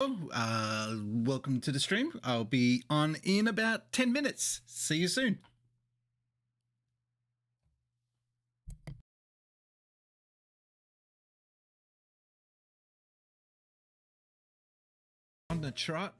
Welcome to the stream. I'll be on in about 10 minutes. See you soon. On the trot.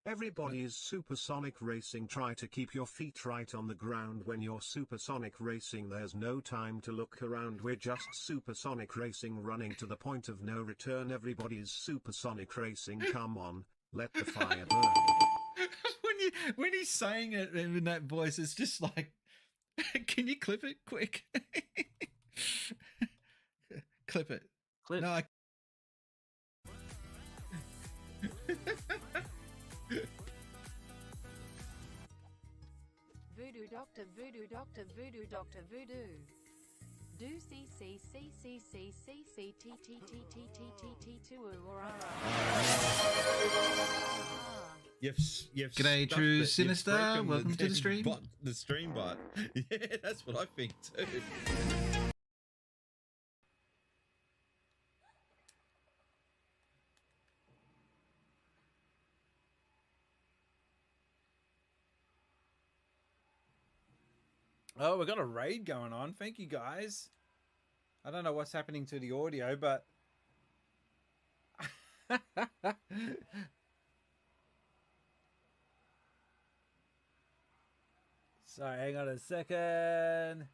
Everybody is supersonic racing. Try to keep your feet right on the ground when you're supersonic racing. There's no time to look around. We're just supersonic racing, running to the point of no return. Everybody's supersonic racing. Come on, let the fire burn. when he's saying it in that voice, it's just like, can you clip it quick? Clip it. Clip. No, Voodoo Doctor, Voodoo Doctor, Voodoo Doctor, Voodoo. Do C C C C C C C T T T T T T T 2 or Yes. G'day, True Sinister. Welcome to the stream. The stream bot. Yeah, that's what I think too. Oh, we've got a raid going on. Thank you, guys. I don't know what's happening to the audio, but... Sorry, hang on a second.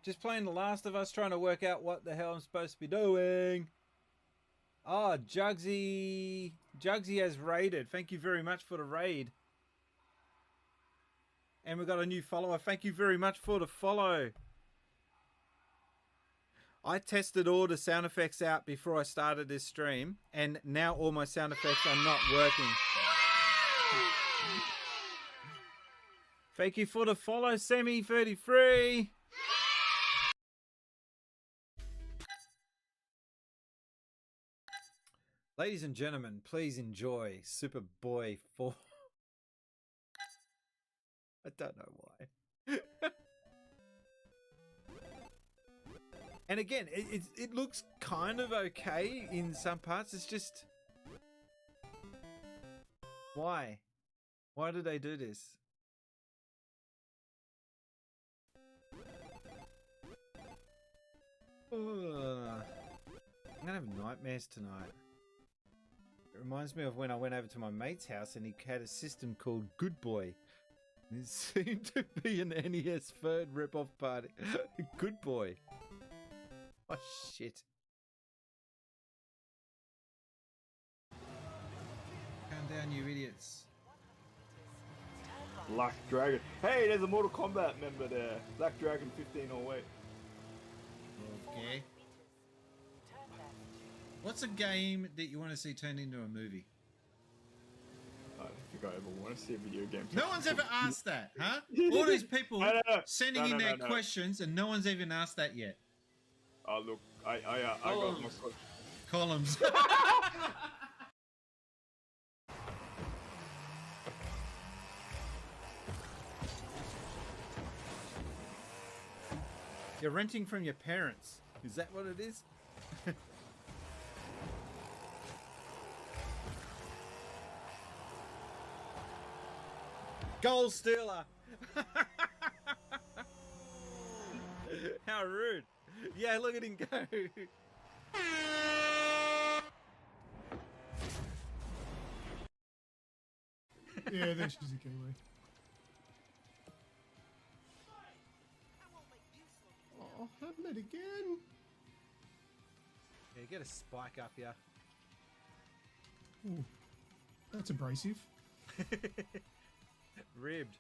Just playing The Last of Us, trying to work out what the hell I'm supposed to be doing. Oh, Jugsy. Jugsy has raided. Thank you very much for the raid. And we've got a new follower. Thank you very much for the follow. I tested all the sound effects out before I started this stream, and now all my sound effects are not working. Thank you for the follow, Semi33. Ladies and gentlemen, please enjoy Superboy 4. I don't know why. And again, it looks kind of okay in some parts. It's just... Why? Why do they do this? Ugh. I'm gonna have nightmares tonight. It reminds me of when I went over to my mate's house and he had a system called Good Boy. It seemed to be an NES third rip-off party. Good Boy. Oh, shit. Calm down, you idiots. Black Dragon. Hey, there's a Mortal Kombat member there. Black Dragon 1508. Okay. What's a game that you want to see turned into a movie? I don't think I ever want to see a video game. No one's ever asked that, huh? All these people sending in their questions and no one's even asked that yet. Oh, look, I got my Columns. You're renting from your parents. Is that what it is? Goal stealer. How rude. Yeah, look at him go. Yeah, that's just a giveaway. Oh, haven't it again? Yeah, get a spike up here. Ooh, that's abrasive. Ribbed.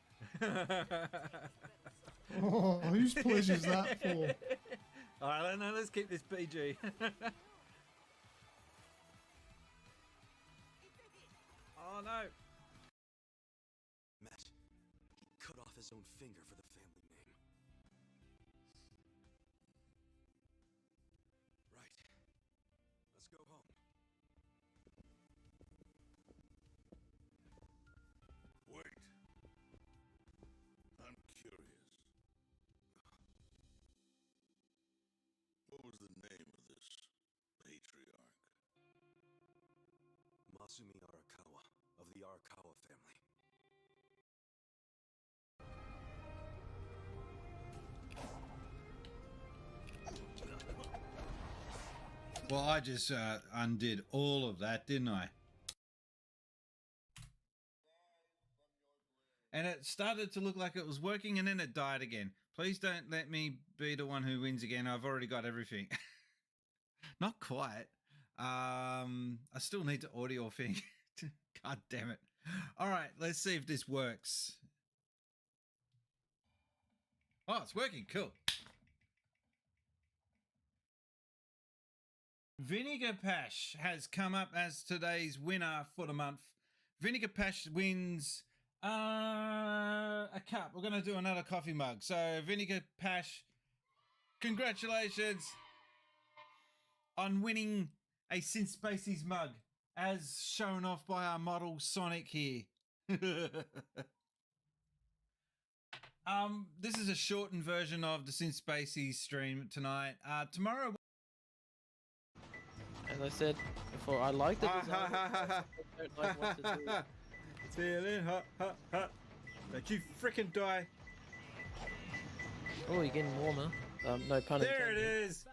Oh, whose pleasure's that for? Alright, no, let's keep this PG. Oh no. Matt, he cut off his own finger for the family name. Right. Let's go home. Wait. I'm curious. What was the name of this patron? Tatsumi Arakawa of the Arakawa family. Well, I just undid all of that, didn't I? And it started to look like it was working, and then it died again. Please don't let me be the one who wins again. I've already got everything. Not quite. I still need the audio thing. God damn it. All right, let's see if this works. Oh, it's working. Cool. Vinegar Pash has come up as today's winner for the month. Vinegar Pash wins a cup. We're going to do another coffee mug. So, Vinegar Pash, congratulations on winning a SinceSpacies mug, as shown off by our model Sonic here. This is a shortened version of the SinceSpacies stream tonight. Tomorrow. As I said before, I like the design. I don't like what to do. Feeling hot, hot, hot. Don't you freaking die. Oh, you're getting warmer. No pun intended. There it is.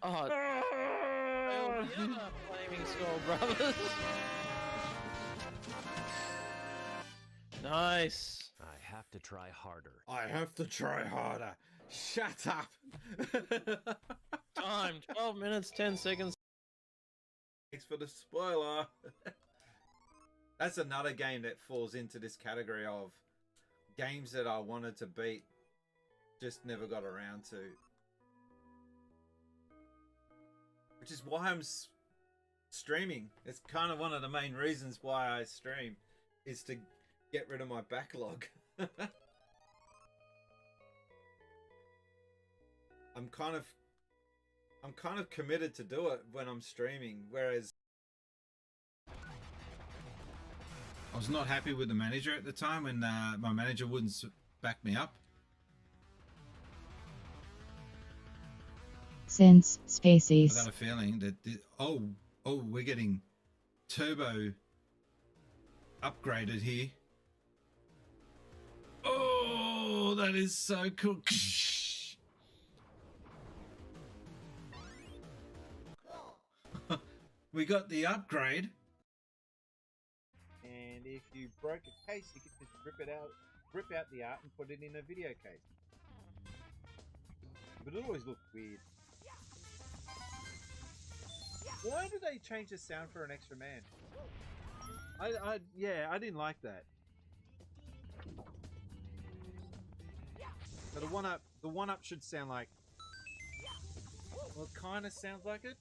Oh, well, the other Flaming Skull Brothers. Nice. I have to try harder. I have to try harder. Shut up. Time 12 minutes, 10 seconds. Thanks for the spoiler. That's another game that falls into this category of games that I wanted to beat, just never got around to. Which is why I'm streaming. It's kind of one of the main reasons why I stream, is to get rid of my backlog. I'm kind of committed to do it when I'm streaming, whereas I was not happy with the manager at the time when my manager wouldn't back me up. SinceSpacies. I got a feeling that we're getting turbo upgraded here. Oh, that is so cool. We got the upgrade. and if you broke a case, you could just rip out the art and put it in a video case. But it always looked weird. Why did they change the sound for an extra man? Yeah, I didn't like that. So the one up should sound like. Well, it kind of sounds like it.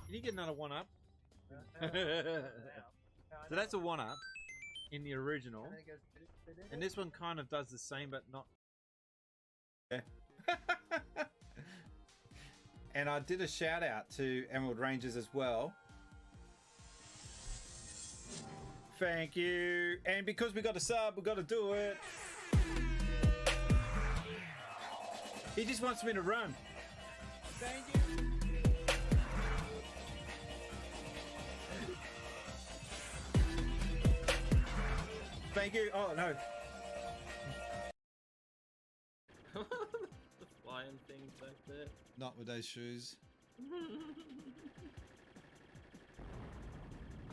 Can you get another one up? So that's a one up in the original, and this one kind of does the same, but not. Yeah. And I did a shout out to Emerald Rangers as well. Thank you. And because we got a sub, we got to do it. He just wants me to run. Thank you. Thank you. Oh no. The flying things back there. Not with those shoes. I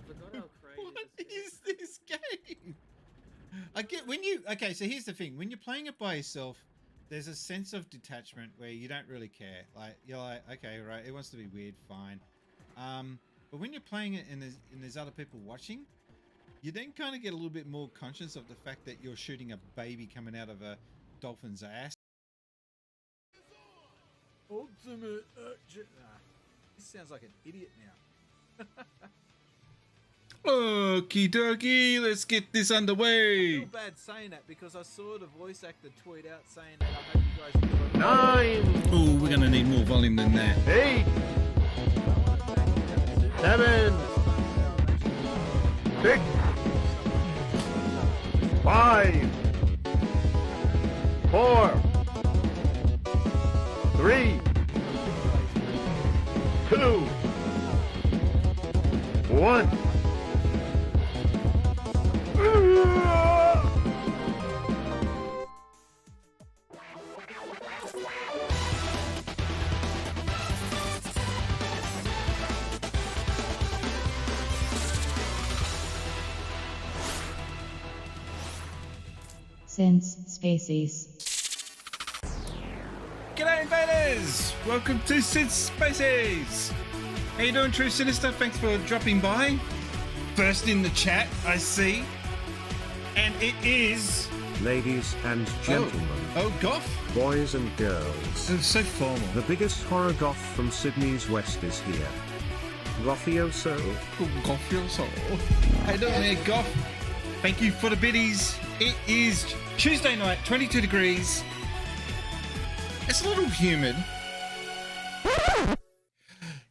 forgot how crazy What this is this game? I get when you so here's the thing, when you're playing it by yourself, there's a sense of detachment where you don't really care. Like you're like, okay, right, it wants to be weird, fine. But when you're playing it and there's other people watching, you then kind of get a little bit more conscious of the fact that you're shooting a baby coming out of a dolphin's ass. Ultimate action. This sounds like an idiot now. Okie dokie, let's get this underway. I feel bad saying that because I saw the voice actor tweet out saying that I hope you guys enjoy. 9. Oh, we're gonna need more volume than that. 8. 7. 6. 5. 4. 3. 2. 1. SinceSpacies. G'day invaders! Welcome to SinceSpacies! How you doing, True Sinister? Thanks for dropping by. First in the chat, I see. And it is... Ladies and gentlemen, Oh, Goff? boys and girls, It's so formal. the biggest horror goth from Sydney's West is here. Gothioso. Goff. How you doing there, Goff? Thank you for the biddies. It is Tuesday night, 22 degrees. It's a little humid.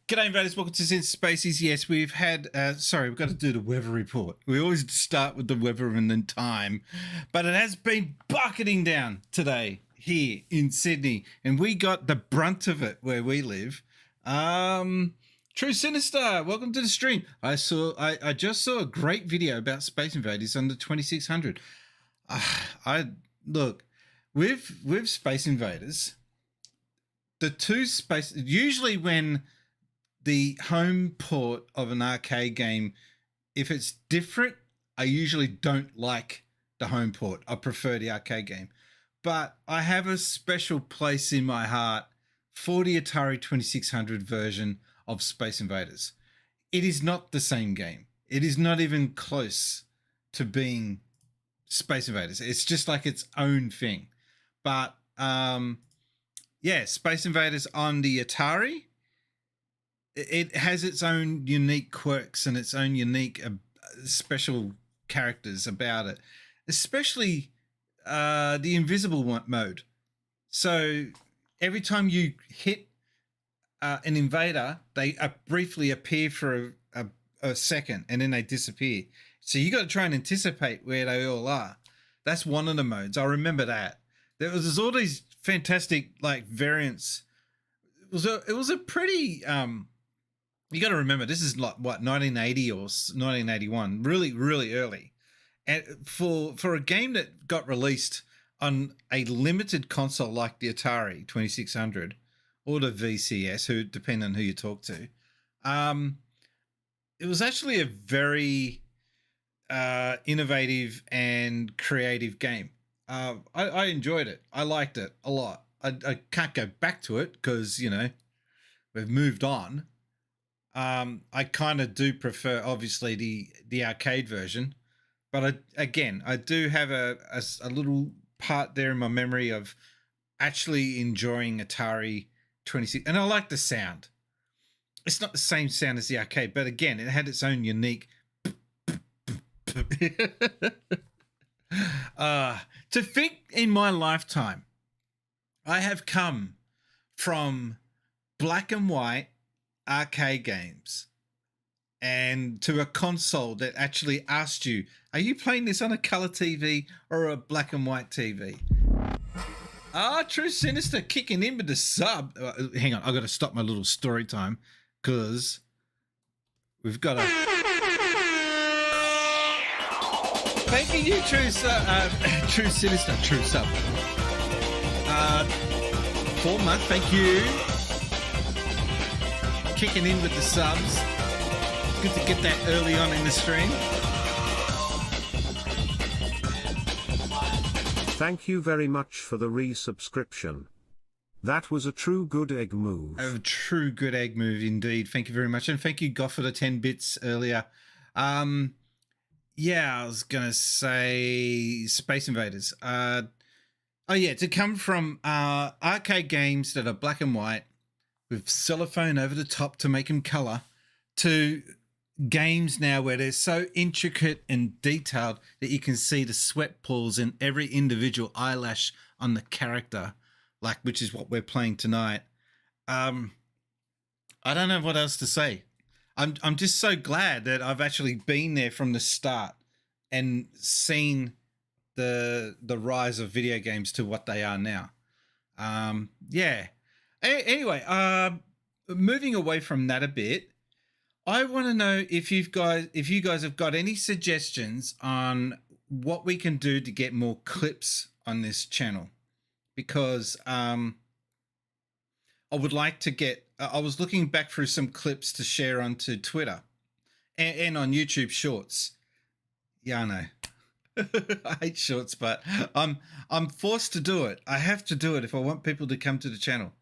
G'day invaders, welcome to SinceSpacies. Yes, we've had, we've got to do the weather report. We always start with the weather and then time. But it has been bucketing down today here in Sydney. And we got the brunt of it where we live. True Sinister, welcome to the stream. I just saw a great video about Space Invaders under 2600. Look, with Space Invaders, usually when the home port of an arcade game, if it's different, I usually don't like the home port. I prefer the arcade game. But I have a special place in my heart for the Atari 2600 version of Space Invaders. It is not the same game. It is not even close to being Space Invaders. It's just like its own thing. But Space Invaders on the Atari, it has its own unique quirks and its own unique special characters about it, especially the invisible mode. So every time you hit an invader, they briefly appear for a second and then they disappear. So you got to try and anticipate where they all are. That's one of the modes. I remember that. There's all these fantastic like variants. It was a pretty you got to remember, this is like what, 1980 or 1981, really, really early. And for a game that got released on a limited console like the Atari 2600 or the VCS, depending on who you talk to, it was actually a very innovative and creative game. I enjoyed it. I liked it a lot. I can't go back to it because, we've moved on. I kind of do prefer, obviously, the arcade version, but I do have a little part there in my memory of actually enjoying Atari 26, and I like the sound. It's not the same sound as the arcade, but again, it had its own unique. To think in my lifetime, I have come from black and white arcade games and to a console that actually asked you, are you playing this on a color TV or a black and white TV? True Sinister kicking in with the sub. Hang on, I've got to stop my little story time because we've got to... Thank you, True Sinister, True Sub. 4 months, thank you. Kicking in with the subs. Good to get that early on in the stream. Thank you very much for the resubscription. That was a true good egg move. A true good egg move indeed. Thank you very much. And thank you, Goff, for the 10 bits earlier. I was going to say Space Invaders. To come from arcade games that are black and white with cellophane over the top to make them color to games now where they're so intricate and detailed that you can see the sweat pools in every individual eyelash on the character, which is what we're playing tonight. I don't know what else to say. I'm just so glad that I've actually been there from the start and seen the rise of video games to what they are now. Anyway, moving away from that a bit, I want to know if you guys have got any suggestions on what we can do to get more clips on this channel, because I would like to get. I was looking back through some clips to share onto Twitter and on YouTube Shorts. Yeah, I know. I hate shorts, but I'm forced to do it. I have to do it if I want people to come to the channel.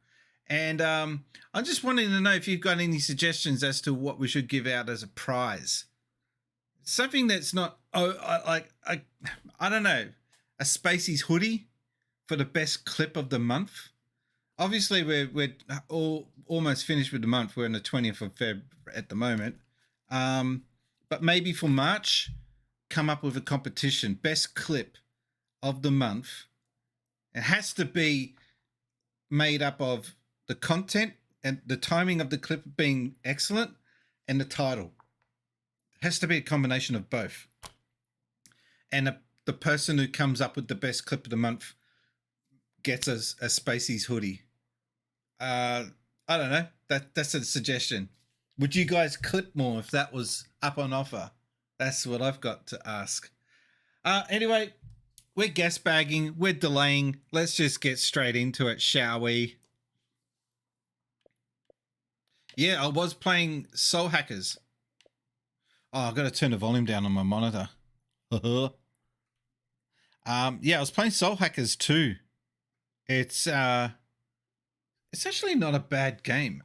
And I'm just wanting to know if you've got any suggestions as to what we should give out as a prize. Something that's not I don't know, a Spacies hoodie for the best clip of the month. Obviously, we're almost finished with the month. We're on the 20th of Feb at the moment. But maybe for March, come up with a competition. Best clip of the month. It has to be made up of the content and the timing of the clip being excellent and the title. It has to be a combination of both. And the person who comes up with the best clip of the month gets a Spacies hoodie. I don't know. That's a suggestion. Would you guys clip more if that was up on offer? That's what I've got to ask. Anyway, we're gas bagging. We're delaying. Let's just get straight into it, shall we? Yeah, I was playing Soul Hackers. Oh, I've got to turn the volume down on my monitor. Yeah, I was playing Soul Hackers 2. It's actually not a bad game.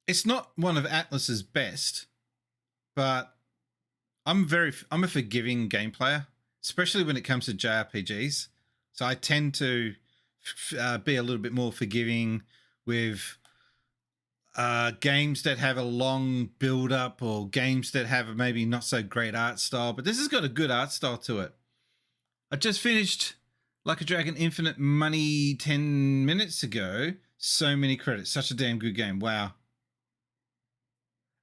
It's not one of Atlas's best, but I'm a forgiving game player, especially when it comes to JRPGs. So I tend to be a little bit more forgiving with games that have a long build up or games that have maybe not so great art style, but this has got a good art style to it. I just finished Like a Dragon Infinite Money 10 minutes ago. So many credits. Such a damn good game. Wow.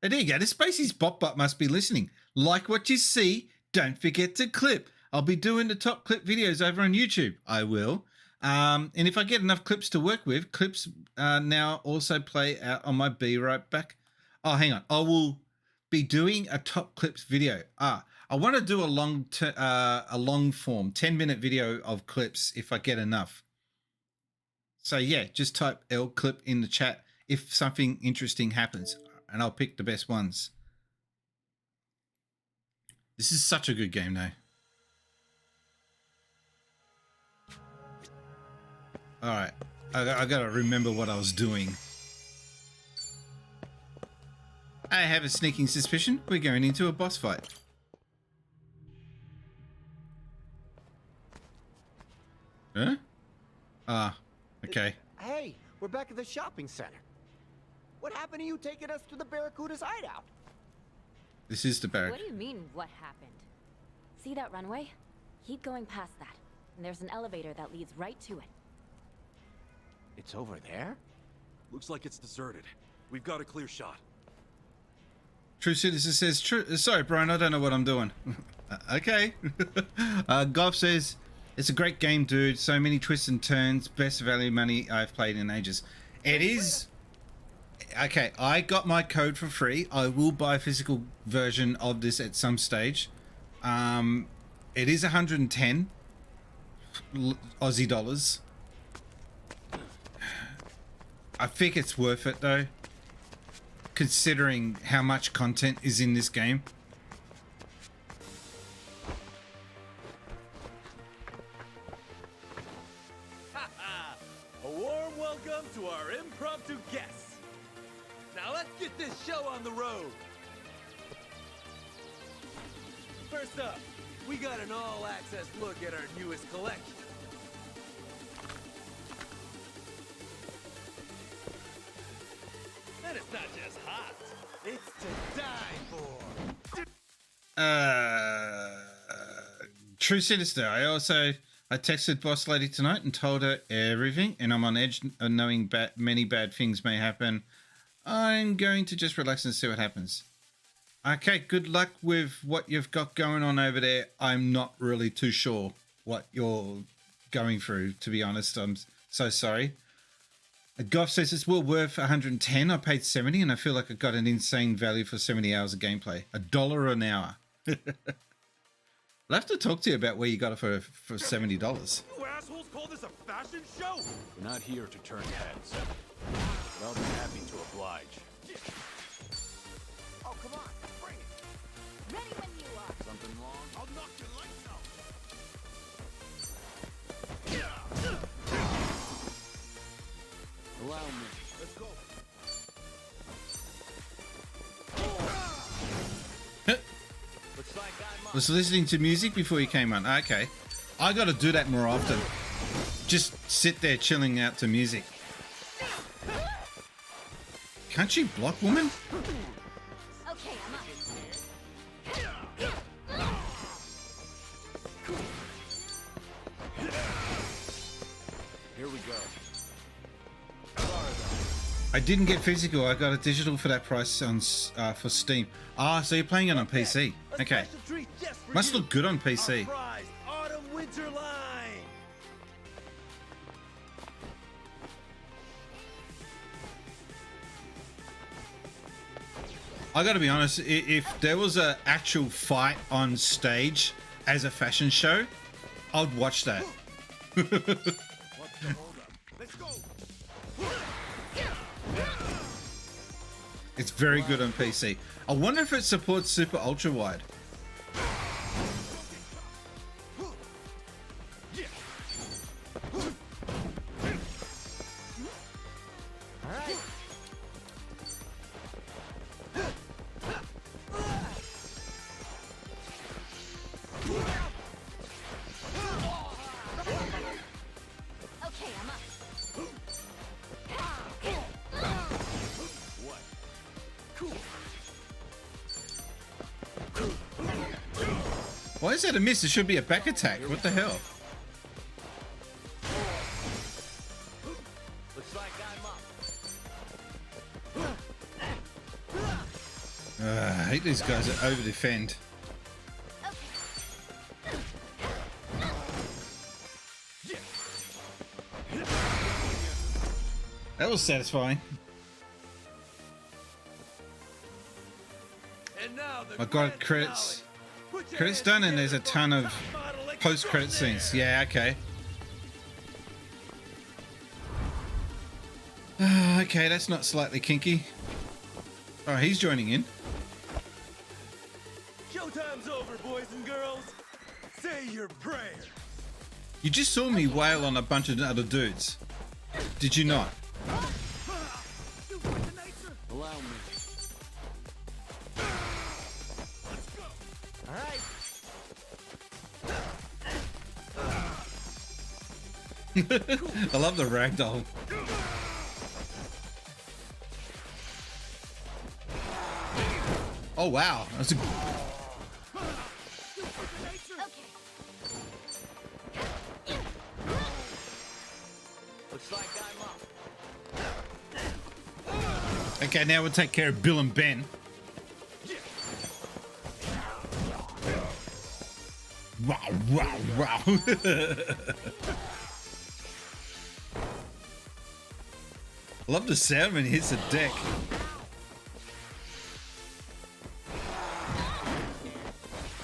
And there you go. The Spacies bot must be listening. Like what you see. Don't forget to clip. I'll be doing the top clip videos over on YouTube. I will. And if I get enough clips to work with, clips now also play out on my Be Right Back. Oh, hang on. I will be doing a top clips video. I want to do a long form 10-minute video of clips if I get enough. So yeah, just type L clip in the chat if something interesting happens, and I'll pick the best ones. This is such a good game though. All right, I gotta remember what I was doing. I have a sneaking suspicion we're going into a boss fight. Huh? Okay. Hey, we're back at the shopping center. What happened to you taking us to the Barracuda's hideout? This is the barrack. What do you mean, what happened? See that runway? Keep going past that. And there's an elevator that leads right to it. It's over there? Looks like it's deserted. We've got a clear shot. True Citizen says, sorry, Brian, I don't know what I'm doing. Okay. Goff says, it's a great game, dude. So many twists and turns. Best value money I've played in ages. It is. Okay, I got my code for free. I will buy a physical version of this at some stage. It is 110 Aussie dollars. I think it's worth it though, considering how much content is in this game. A warm welcome to our impromptu guests. Now let's get this show on the road. First up, we got an all-access look at our newest collection. And it's not just hot, it's to die for. True Sinister. I texted Boss Lady tonight and told her everything, and I'm on edge of knowing many bad things may happen. I'm going to just relax and see what happens. Okay, good luck with what you've got going on over there. I'm not really too sure what you're going through, to be honest. I'm so sorry. Goff says it's well worth 110. I paid 70 and I feel like I got an insane value for 70 hours of gameplay. $1 an hour. I'll have to talk to you about where you got it for $70. You assholes call this a fashion show? We're not here to turn heads. But I'll be happy to oblige. Oh, come on, bring it. Ready when you are. Something wrong? I'll knock your lights out. Was listening to music before you came on. Okay. I got to do that more often. Just sit there chilling out to music. Can't she block, woman? Okay, I'm up. Here we go. I didn't get physical. I got a digital for that price on for Steam. Ah, so you're playing it on PC. Okay. Must look good on PC. Autumn winter line. I gotta be honest, if there was an actual fight on stage as a fashion show, I'd watch that. It's very good on PC. I wonder if it supports super ultra wide. Why is that a miss? It should be a back attack. What the hell? Looks like I'm up. I hate these guys that over defend. That was satisfying. And now the I got credits. Credits done, and there's a ton of post-credit scenes. Yeah, okay. Okay, that's not slightly kinky. Oh, he's joining in. Showtime's over, boys and girls. Say your prayers. You just saw me wail on a bunch of other dudes. Did you not? Allow me. I love the ragdoll. Oh wow, that's a... Looks like I'm up. Okay, now we'll take care of Bill and Ben. Wow, wow, wow. I love the sound when he hits the deck.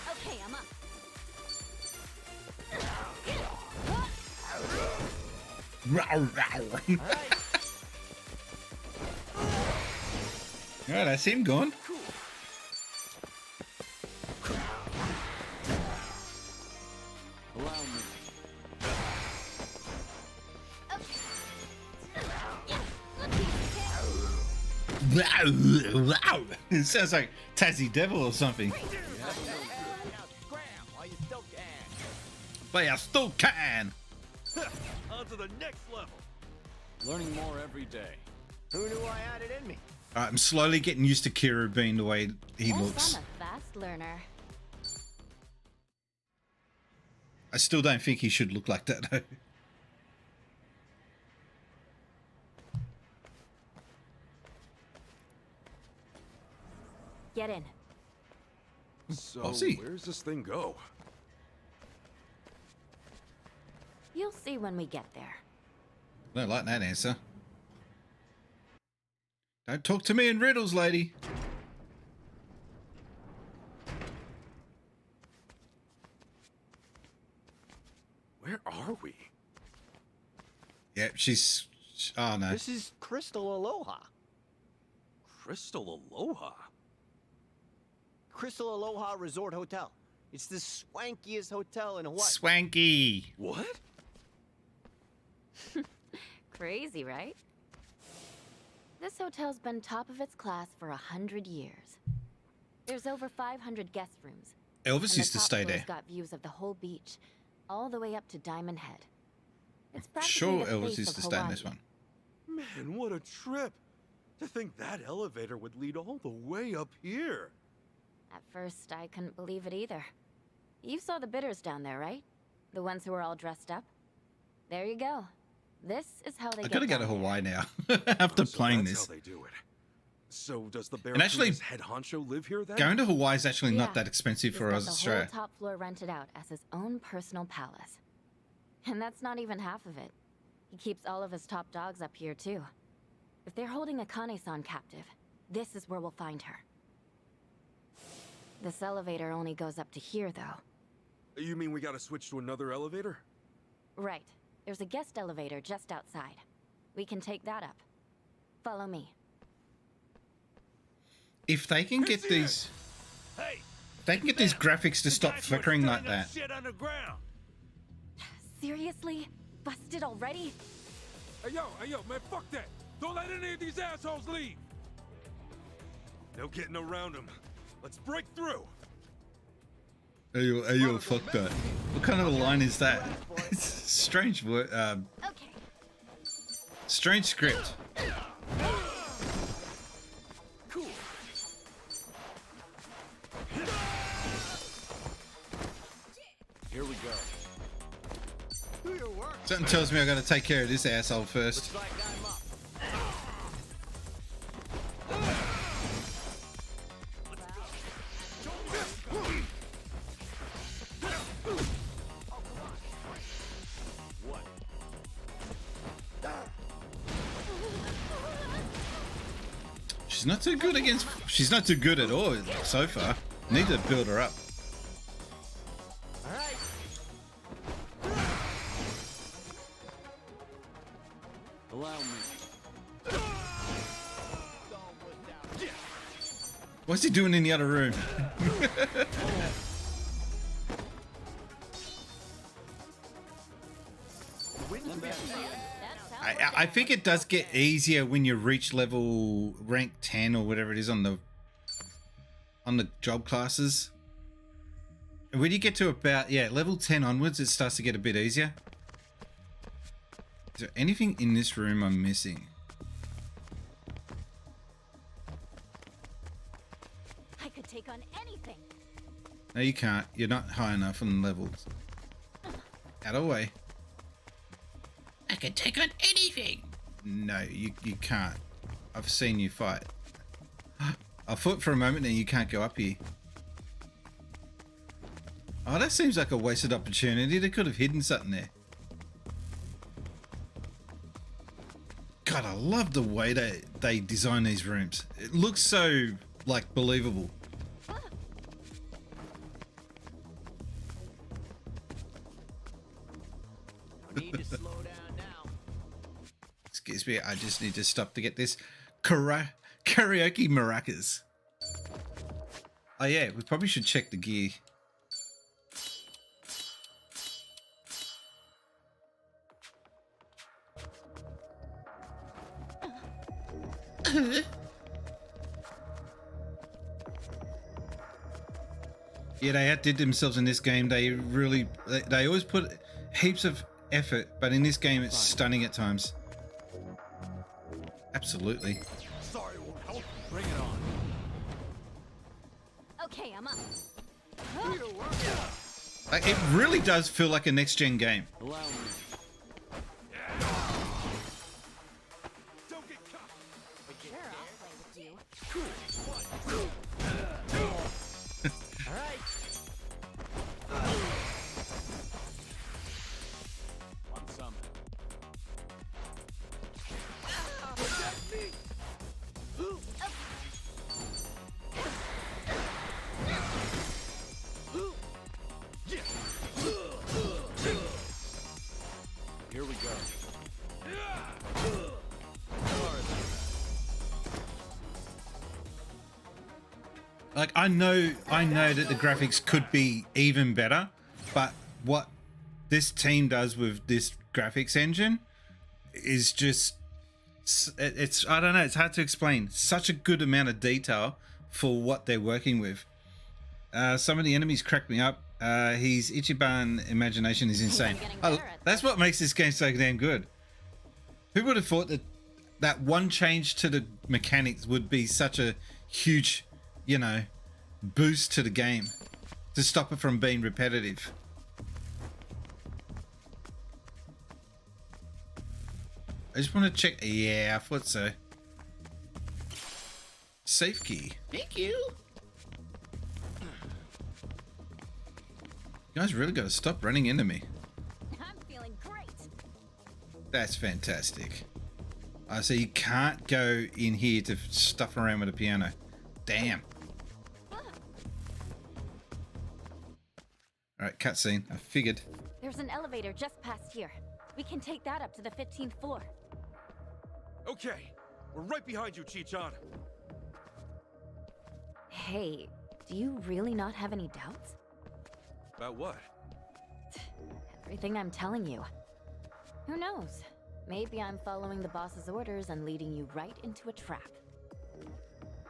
Okay, I'm up. Alright, I see him going. Allow me. It sounds like Tassie Devil or something. But I still can. On to the next level. Learning more every day. Who knew I had it in me? I'm slowly getting used to Kira being the way he looks. I'm a fast learner. I still don't think he should look like that though. Get in. So, Aussie. where's this thing go? You'll see when we get there. I don't like that answer. Don't talk to me in riddles, lady. Where are we? Yep, she's... Oh, no. This is Crystal Aloha. Crystal Aloha? Crystal Aloha Resort Hotel. It's the swankiest hotel in Hawaii. Swanky. What? Crazy, right? This hotel's been top of its class for 100 years. There's over 500 guest rooms, Elvis And used the to top stay floor's there. got views of the whole beach, all the way up to Diamond Head. It's Sure, practically the Elvis face used of to stay in Hawaii. this one. Man, what a trip. To think that elevator would lead all the way up here. At first, I couldn't believe it either. You saw the bidders down there, right? The ones who were all dressed up? There you go. This is how they I get gotta go to down there. Hawaii now after So playing that's this. how they do it. So does the And actually, Barracuda's head honcho live here then? Going to Hawaii is actually not Yeah. that expensive He's for got us, the Australia. whole top floor rented out as his own personal palace. And that's not even half of it. He keeps all of his top dogs up here too. If they're holding Akane-san captive, this is where we'll find her. This elevator only goes up to here, though. You mean we gotta switch to another elevator? Right. There's a guest elevator just outside. We can take that up. Follow me. If they can get these, Hey, if they can get these graphics to stop flickering like that. shit underground. Seriously? Busted already? Hey yo, man, fuck that. Don't let any of these assholes leave. No getting around them. Let's break through. Hey yo, fuck that. What kind of a line is that? It's strange word. Okay. Strange script. Cool. Here we go. Something tells me I gotta take care of this asshole first. Looks like I'm up. What? She's not too good against. She's not too good at all so far. Need to build her up. All right. Allow me. What's he doing in the other room? I think it does get easier when you reach level rank 10 or whatever it is on the job classes. And when you get to about level 10 onwards, it starts to get a bit easier. Is there anything in this room I'm missing? I could take on anything. No, you can't. You're not high enough on levels. Out of the way. I can take on anything. No, you can't. I've seen you fight. I thought for a moment that you can't go up here. Oh, that seems like a wasted opportunity. They could have hidden something there. God, I love the way they design these rooms. It looks so, like, believable. Need to slow down now. Excuse me, I just need to stop to get this karaoke maracas. Oh yeah, we probably should check the gear. Yeah, they outdid themselves in this game. They always put heaps of effort, but in this game it's stunning at times. Absolutely. Sorry, won't help. Bring it on. Okay, I'm up. Like, it really does feel like a next-gen game. Allow me. Don't get caught. Sure, I'll play with you. All right. Want some? Here we go. Like, I know that the graphics could be even better, but what this team does with this graphics engine is just, it's I don't know, it's hard to explain. Such a good amount of detail for what they're working with. Some of the enemies crack me up. His Ichiban imagination is insane. That's what makes this game so damn good. Who would have thought that one change to the mechanics would be such a huge, you know, boost to the game to stop it from being repetitive? I just want to check. Yeah, I thought so. Safe key. Thank you. You guys really got to stop running into me. I'm feeling great. That's fantastic. So you can't go in here to stuff around with a piano. Damn. Alright, cutscene. I figured. There's an elevator just past here. We can take that up to the 15th floor. Okay, we're right behind you, Chi-chan. Hey, do you really not have any doubts? About what? Everything I'm telling you. Who knows? Maybe I'm following the boss's orders and leading you right into a trap.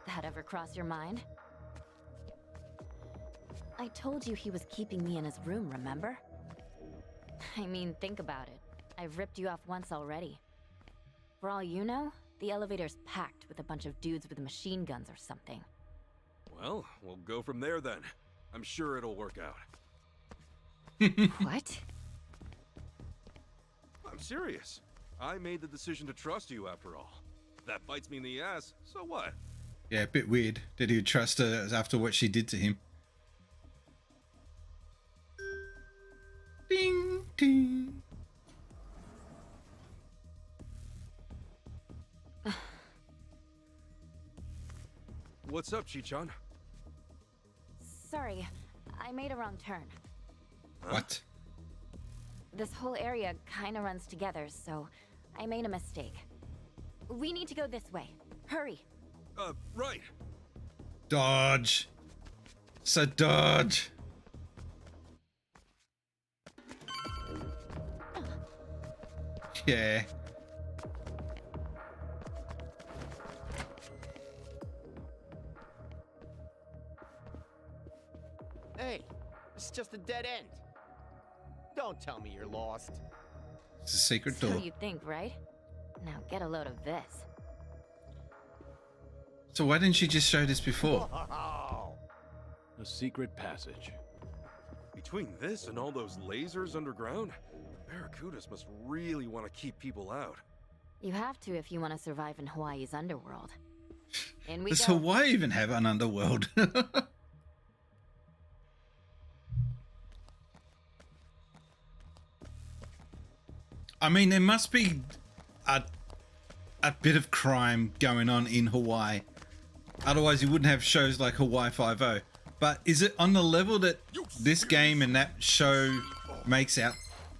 That ever cross your mind? I told you he was keeping me in his room, remember? I mean, think about it. I've ripped you off once already. For all you know, the elevator's packed with a bunch of dudes with machine guns or something. Well, we'll go from there then. I'm sure it'll work out. What? I'm serious. I made the decision to trust you after all. If that bites me in the ass, so what? Yeah, a bit weird that he would trust her after what she did to him. Ding, ding. What's up, Chi-chan? Sorry, I made a wrong turn. What? This whole area kinda runs together, so I made a mistake. We need to go this way. Hurry. Right. Dodge. So dodge. Yeah. Hey, it's just a dead end. Don't tell me you're lost. It's a secret So door. you think, right? Now get a load of this. So why didn't she just show this before? A secret passage. Between this and all those lasers underground, the Barracudas must really want to keep people out. You have to if you want to survive in Hawaii's underworld. In we Does go. Hawaii even have an underworld? I mean, there must be a bit of crime going on in Hawaii. Otherwise, you wouldn't have shows like Hawaii Five-0. But is it on the level that this game and that show makes out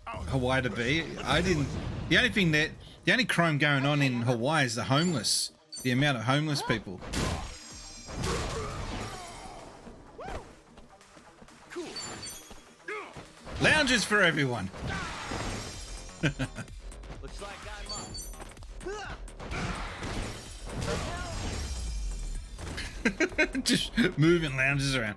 Hawaii to be? The only crime going on in Hawaii is the homeless. The amount of homeless people. Lounges for everyone. Looks like I'm Just moving lounges around.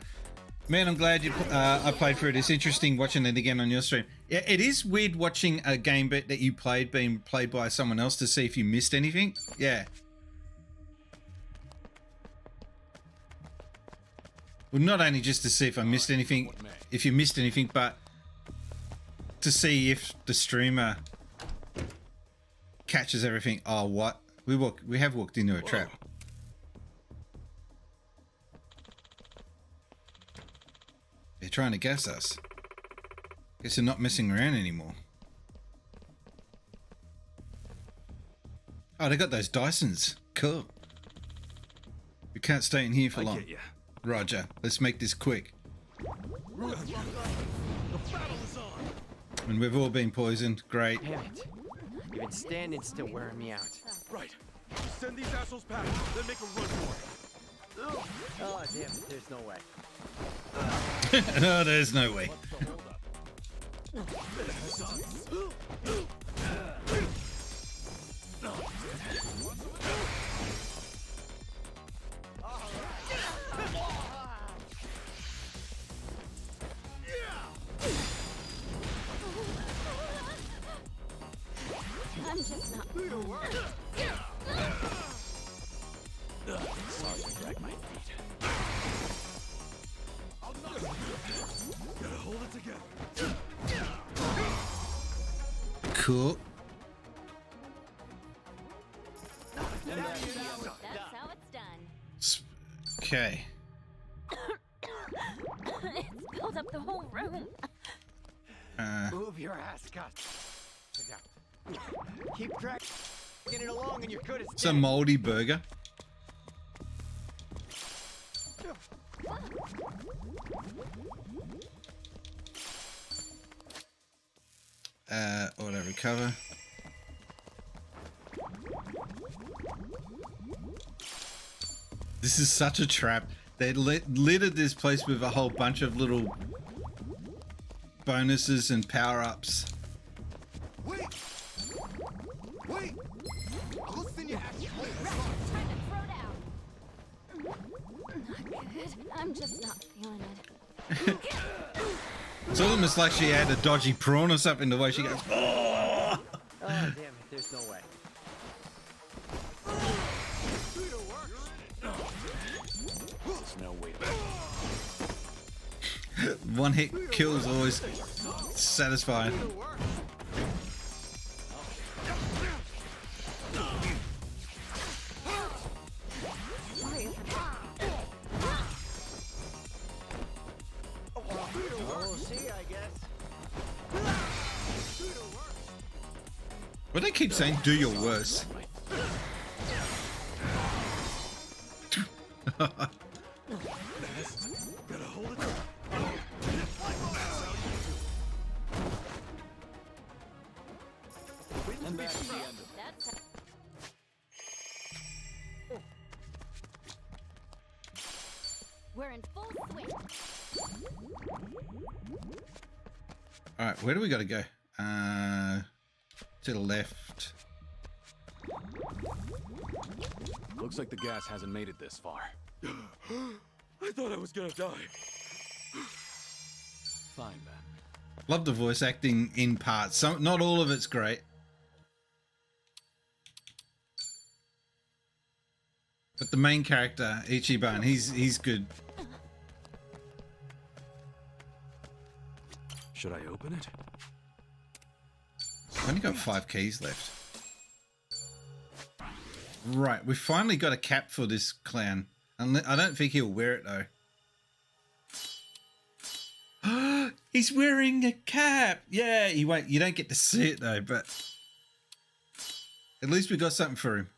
Man, I'm glad I played through it. It's interesting watching it again on your stream. Yeah, it is weird watching a game that you played being played by someone else to see if you missed anything. Yeah. Well, not only just to see if I missed anything, if you missed anything, but to see if the streamer catches everything. Oh, what? We have walked into a trap. They're trying to gas us. Guess they're not messing around anymore. Oh, they got those Dysons. Cool. We can't stay in here for long. Get ya. Roger. Let's make this quick. The battle is on. And we've all been poisoned. Great. Damn it. Even standing's still wearing me out. Right. Send these assholes past, then make a run for it. Oh, damn it. There's no way. No, there's no way. Cool. That's how it's done. Okay. It's filled up the whole room. Move your ass, Gus. Keep dragging it along, and you're good as It's a moldy burger. Auto recover. This is such a trap. They littered this place with a whole bunch of little bonuses and power-ups. Wait! Wait! I'll send you action. Time to throw down. Not good. I'm just not feeling it. It's almost like she had a dodgy prawn or something, the way she goes, oh! Oh, damn it. There's no way. There's no way. One hit kill is always satisfying. We'll see, I guess. What do they keep saying? Do your worst. We're in full swing. All right, where do we got to go? To the left. Looks like the gas hasn't made it this far. I thought I was gonna die. Fine, then. Love the voice acting in parts. Some, not all of it's great. But the main character, Ichiban, he's good. Should I open it? I've only got 5 keys left. Right, we finally got a cap for this clown. I don't think he'll wear it though. He's wearing a cap. Yeah, he won't. You don't get to see it though, but at least we got something for him.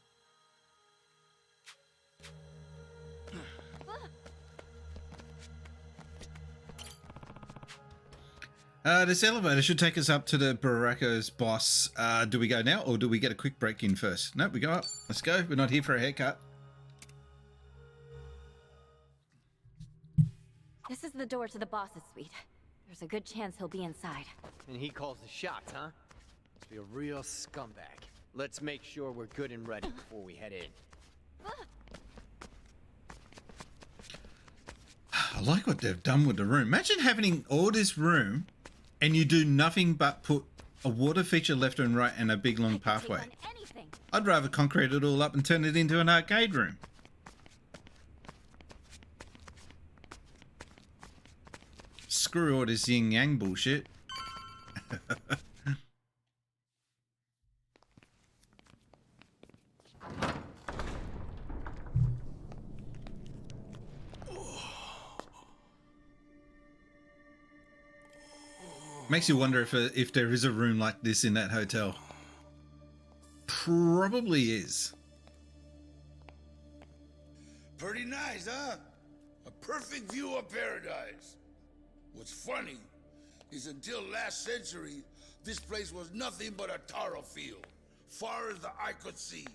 This elevator should take us up to the Baracco's boss. Do we go now or do we get a quick break in first? No, we go up. Let's go. We're not here for a haircut. This is the door to the boss's suite. There's a good chance he'll be inside. And he calls the shots, huh? Must be a real scumbag. Let's make sure we're good and ready before we head in. I like what they've done with the room. Imagine having all this room and you do nothing but put a water feature left and right and a big long pathway. I'd rather concrete it all up and turn it into an arcade room. Screw all this yin yang bullshit. Makes you wonder if there is a room like this in that hotel. Probably is. Pretty nice, huh? A perfect view of paradise. What's funny is until last century, this place was nothing but a taro field, far as the eye could see.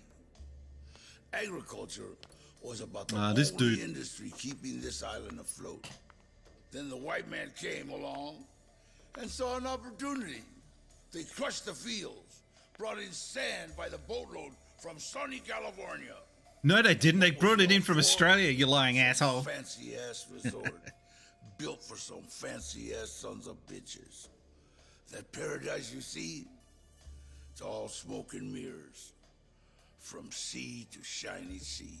Agriculture was about the only industry keeping this island afloat. Then the white man came along and saw an opportunity. They crushed the fields, brought in sand by the boatload from sunny California. No, they didn't. They brought it in from Australia, you lying asshole. Fancy ass resort, built for some fancy ass sons of bitches. That paradise you see, it's all smoke and mirrors. From sea to shiny sea.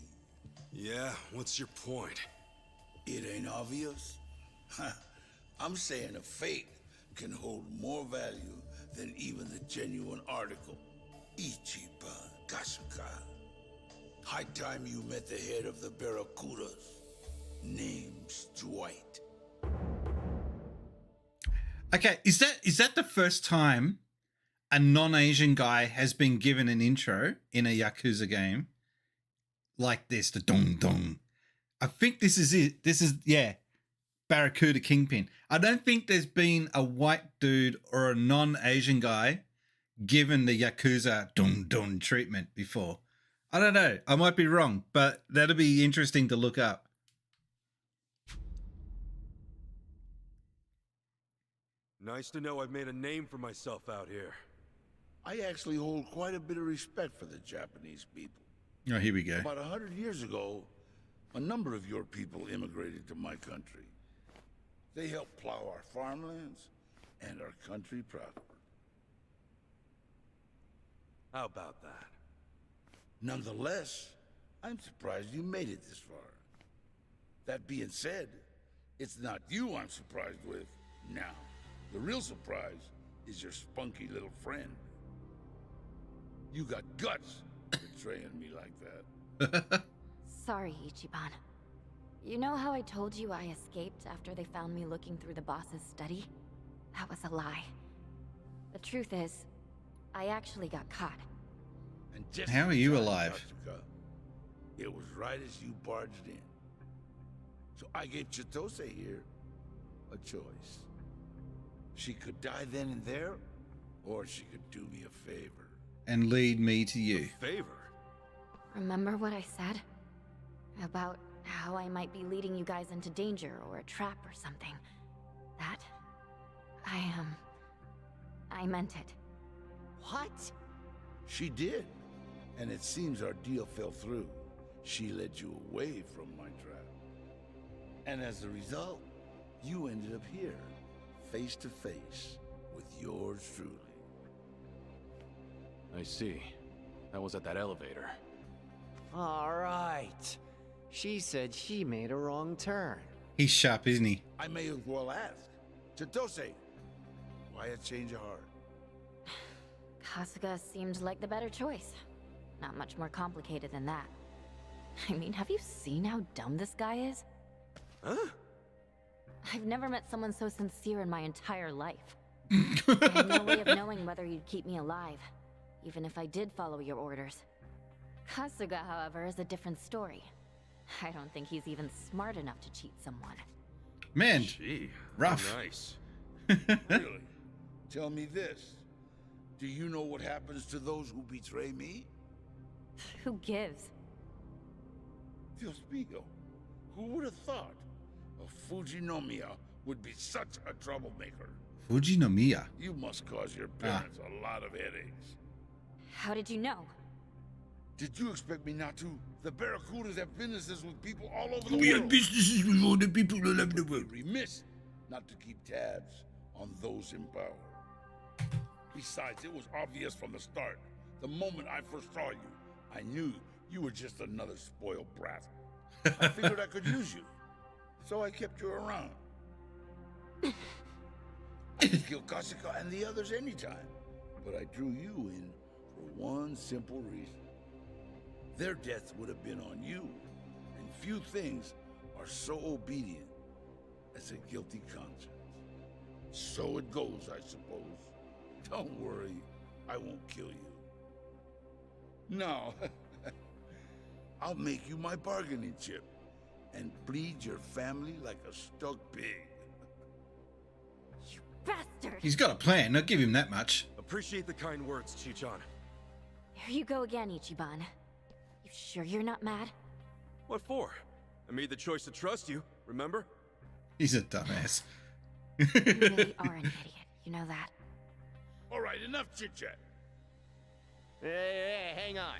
Yeah, what's your point? It ain't obvious? I'm saying a fate can hold more value than even the genuine article. Ichiban Kasuka. High time you met the head of the Barracudas. Name's Dwight. Okay, is that the first time a non-Asian guy has been given an intro in a Yakuza game like this? The dong dong. I think this is it. This is, yeah, Barracuda Kingpin. I don't think there's been a white dude or a non-Asian guy given the Yakuza dong dong treatment before. I don't know. I might be wrong, but that'll be interesting to look up. Nice to know I've made a name for myself out here. I actually hold quite a bit of respect for the Japanese people. Oh, here we go. About 100 years ago, a number of your people immigrated to my country. They helped plow our farmlands and our country prospered. How about that? Nonetheless, I'm surprised you made it this far. That being said, it's not you I'm surprised with now. The real surprise is your spunky little friend. You got guts betraying me like that. Sorry, Ichiban. You know how I told you I escaped after they found me looking through the boss's study? That was a lie. The truth is, I actually got caught. And just how are you alive? Katsuka, it was right as you barged in. So I gave Chitose here a choice. She could die then and there, or she could do me a favor. And lead me to you. A favor? Remember what I said? About how I might be leading you guys into danger or a trap or something. That? I meant it. What? She did. And it seems our deal fell through. She led you away from my trap. And as a result, you ended up here, face to face with yours truly. I see. That was at that elevator. All right. She said she made a wrong turn. He's sharp, isn't he? I may as well ask. Chitose, why a change of heart? Kasuga seemed like the better choice. Not much more complicated than that. I mean, have you seen how dumb this guy is? Huh? I've never met someone so sincere in my entire life. I had no way of knowing whether you'd keep me alive, even if I did follow your orders. Kasuga, however, is a different story. I don't think he's even smart enough to cheat someone. Man, gee, rough. Nice. Really? Tell me this. Do you know what happens to those who betray me? Who gives? Dios mío. Who would have thought a Fujinomiya would be such a troublemaker? Fujinomiya. You must cause your parents a lot of headaches. How did you know? Did you expect me not to? The Barracudas have businesses with people all over the We world. have businesses with all the people all over the world. Remiss not to keep tabs on those in power. Besides, it was obvious from the start. The moment I first saw you, I knew you were just another spoiled brat. I figured I could use you, so I kept you around. I could kill Kasuga and the others anytime, but I drew you in for one simple reason. Their death would have been on you, and few things are so obedient as a guilty conscience. So it goes, I suppose. Don't worry, I won't kill you. No, I'll make you my bargaining chip and bleed your family like a stuck pig. You bastard! He's got a plan. Don't give him that much. Appreciate the kind words, Chichan. Here you go again, Ichiban. You sure you're not mad? What for? I made the choice to trust you, remember? He's a dumbass. You really are an idiot. You know that. All right, enough chit-chat. Hey, hang on.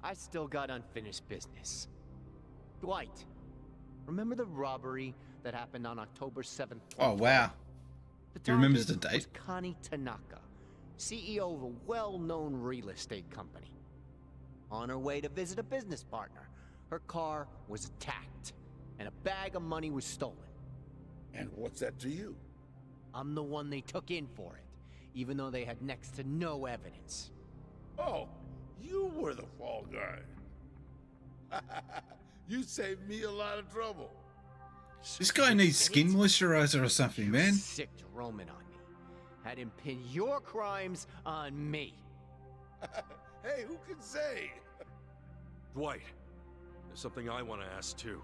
I still got unfinished business. Dwight, remember the robbery that happened on October 7th? Oh, wow. He remembers the date. Was Connie Tanaka, CEO of a well-known real estate company. On her way to visit a business partner, her car was attacked, and a bag of money was stolen. And what's that to you? I'm the one they took in for it. even though they had next to no evidence. Oh, you were the fall guy. You saved me a lot of trouble. This guy needs skin moisturizer or something, man. Sicked Roman on me. Had him pin your crimes on me. Hey, who can say? Dwight, there's something I want to ask too.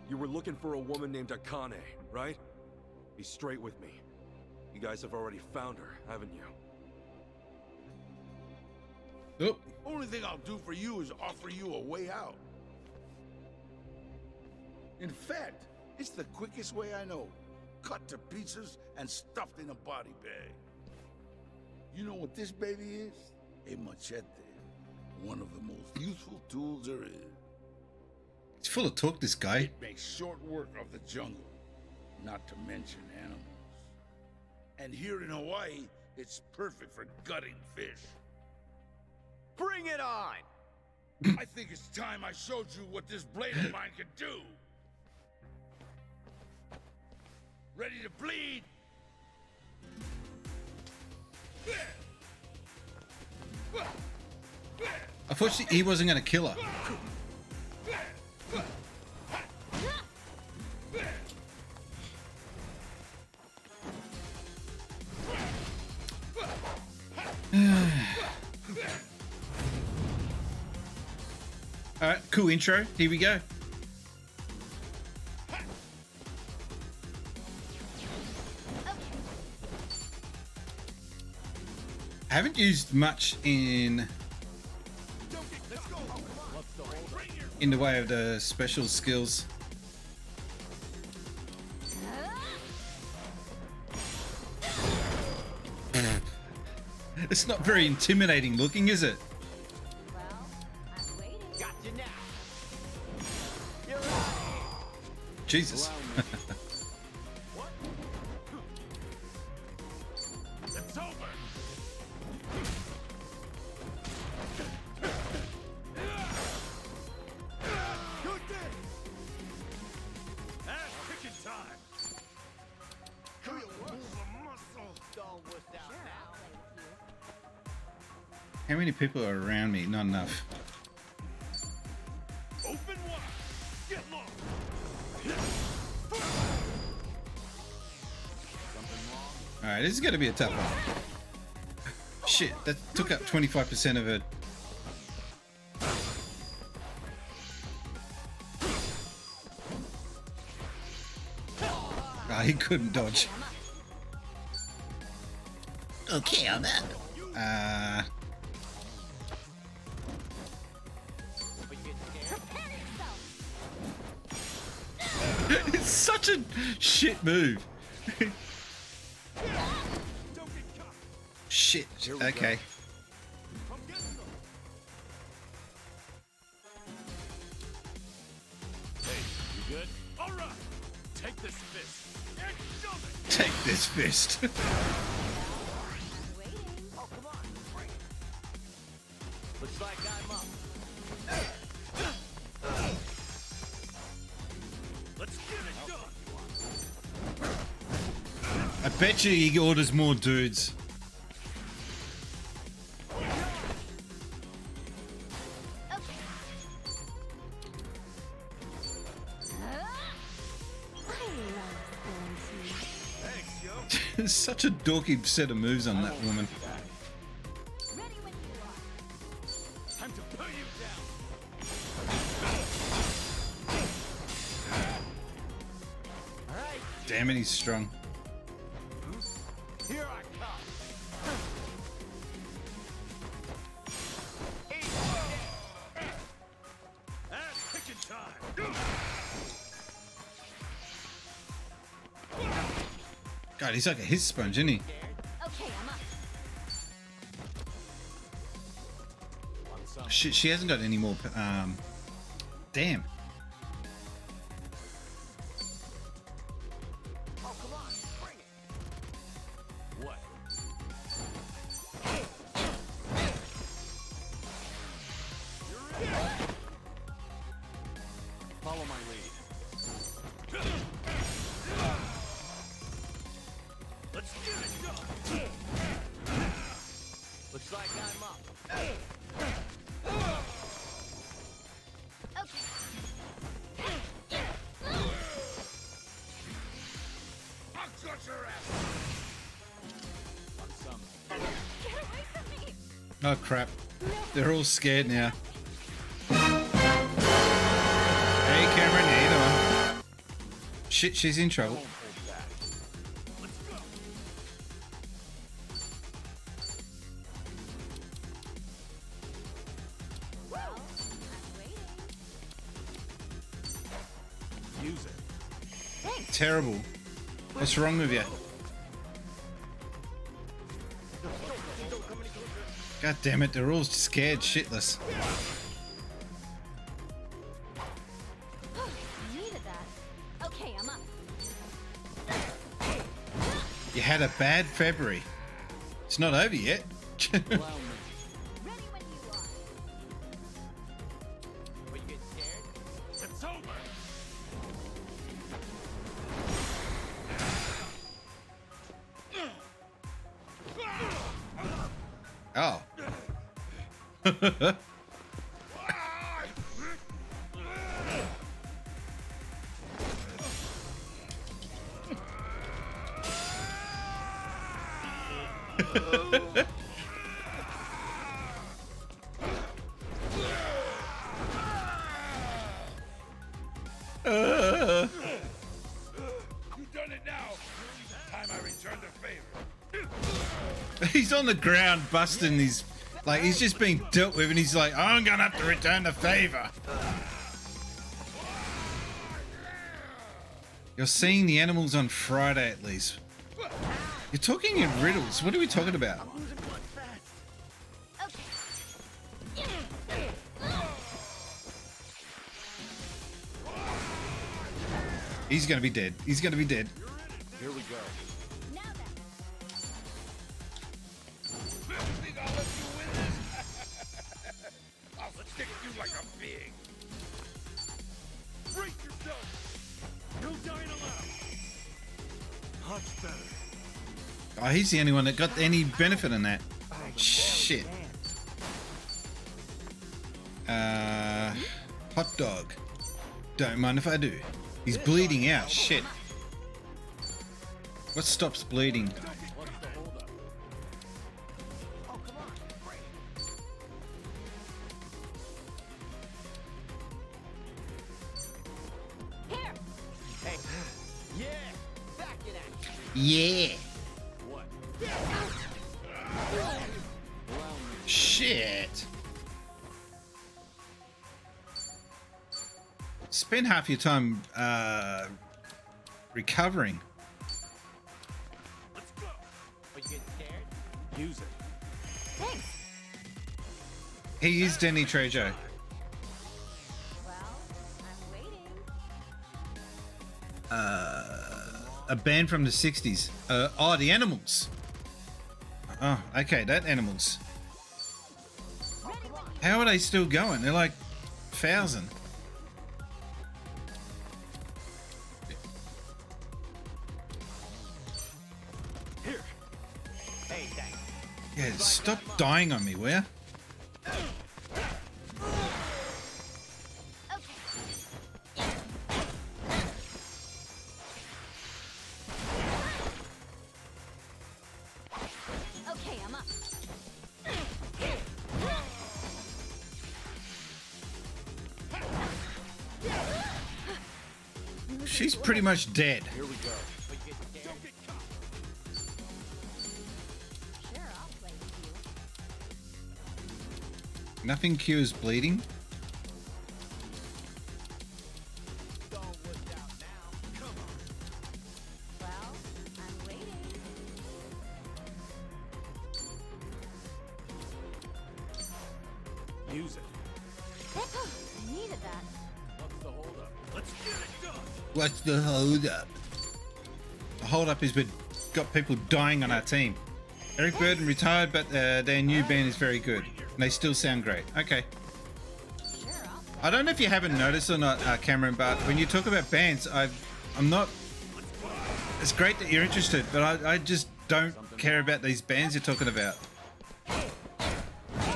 You were looking for a woman named Akane, right? Be straight with me. You guys have already found her, haven't you? Oh. Only thing I'll do for you is offer you a way out. In fact, it's the quickest way I know. Cut to pieces and stuffed in a body bag. You know what this baby is? A machete. One of the most useful tools there is. He's full of talk, this guy. It makes short work of the jungle, not to mention animals. And here in Hawaii, it's perfect for gutting fish. Bring it on! I think it's time I showed you what this blade of mine can do. Ready to bleed? I thought he wasn't going to kill her. Alright, cool intro. Here we go. I haven't used much in the way of the special skills. It's not very intimidating looking, is it? Jesus. It's over. How many people are around me? Not enough. Open wide. Get low. Alright, this is gonna be a tough one. Shit, that took up 25% of it. Ah, he couldn't dodge. Okay, I'm up. It's such a shit move. Shit. Okay. Hey, you good? All right. Take this fist. And shove it. Take this fist. Oh, come on. Bring it. Looks like I'm up. Let's get it done. I bet you he orders more dudes. Such a dorky set of moves on that woman. Time to put you down. All right. Damn it, he's strong. Here I come. Ass kicking time. God, he's like a his sponge, isn't he? Okay, I'm up. Shit, she hasn't got any more. Damn. Oh, come on. Bring it. What? You're in. Follow my lead. Let's get it done. Oh crap. They're all scared now. Hey Cameron, how you doing? Shit, she's in trouble. Terrible. What's wrong with you? God damn it, they're all scared shitless. Needed that. Okay, I'm up. You had a bad February. It's not over yet. Oh. You've done it now. Time I return the favor. He's on the ground busting his... Like, he's just being dealt with and he's like, I'm gonna have to return the favor. You're seeing the animals on Friday at least. You're talking in riddles. What are we talking about? He's gonna be dead. He's gonna be dead. Here we go. Think I'll let you win this? I'll stick you like a pig. Break yourself. No dying allowed. Much better. Oh, he's the only one that got any benefit in that. Shit. Hot dog. Don't mind if I do. He's bleeding out. Shit. What stops bleeding? Yeah. Shit. Spend half your time recovering. Let's go. Are you getting scared? Use it. Thanks. He is Denny Trejo. Well, I'm waiting. A band from the 60s. Oh, the Animals. Oh, okay, that Animals. How are they still going? They're like 1,000. Here. Hey, thanks. Yeah, stop dying on me, will ya? Okay, I'm up. She's pretty much dead. Here we go. Sure, I'll play with you. Nothing cures bleeding. Well, I'm waiting. Use it. I needed that. What's the holdup? Let's get it done. What's the hold up? The hold up is we've got people dying on our team. Eric Burden retired, but their new band is very good. And they still sound great. Okay. I don't know if you haven't noticed or not, Cameron, but when you talk about bands, I'm not... It's great that you're interested, but I just don't care about these bands you're talking about.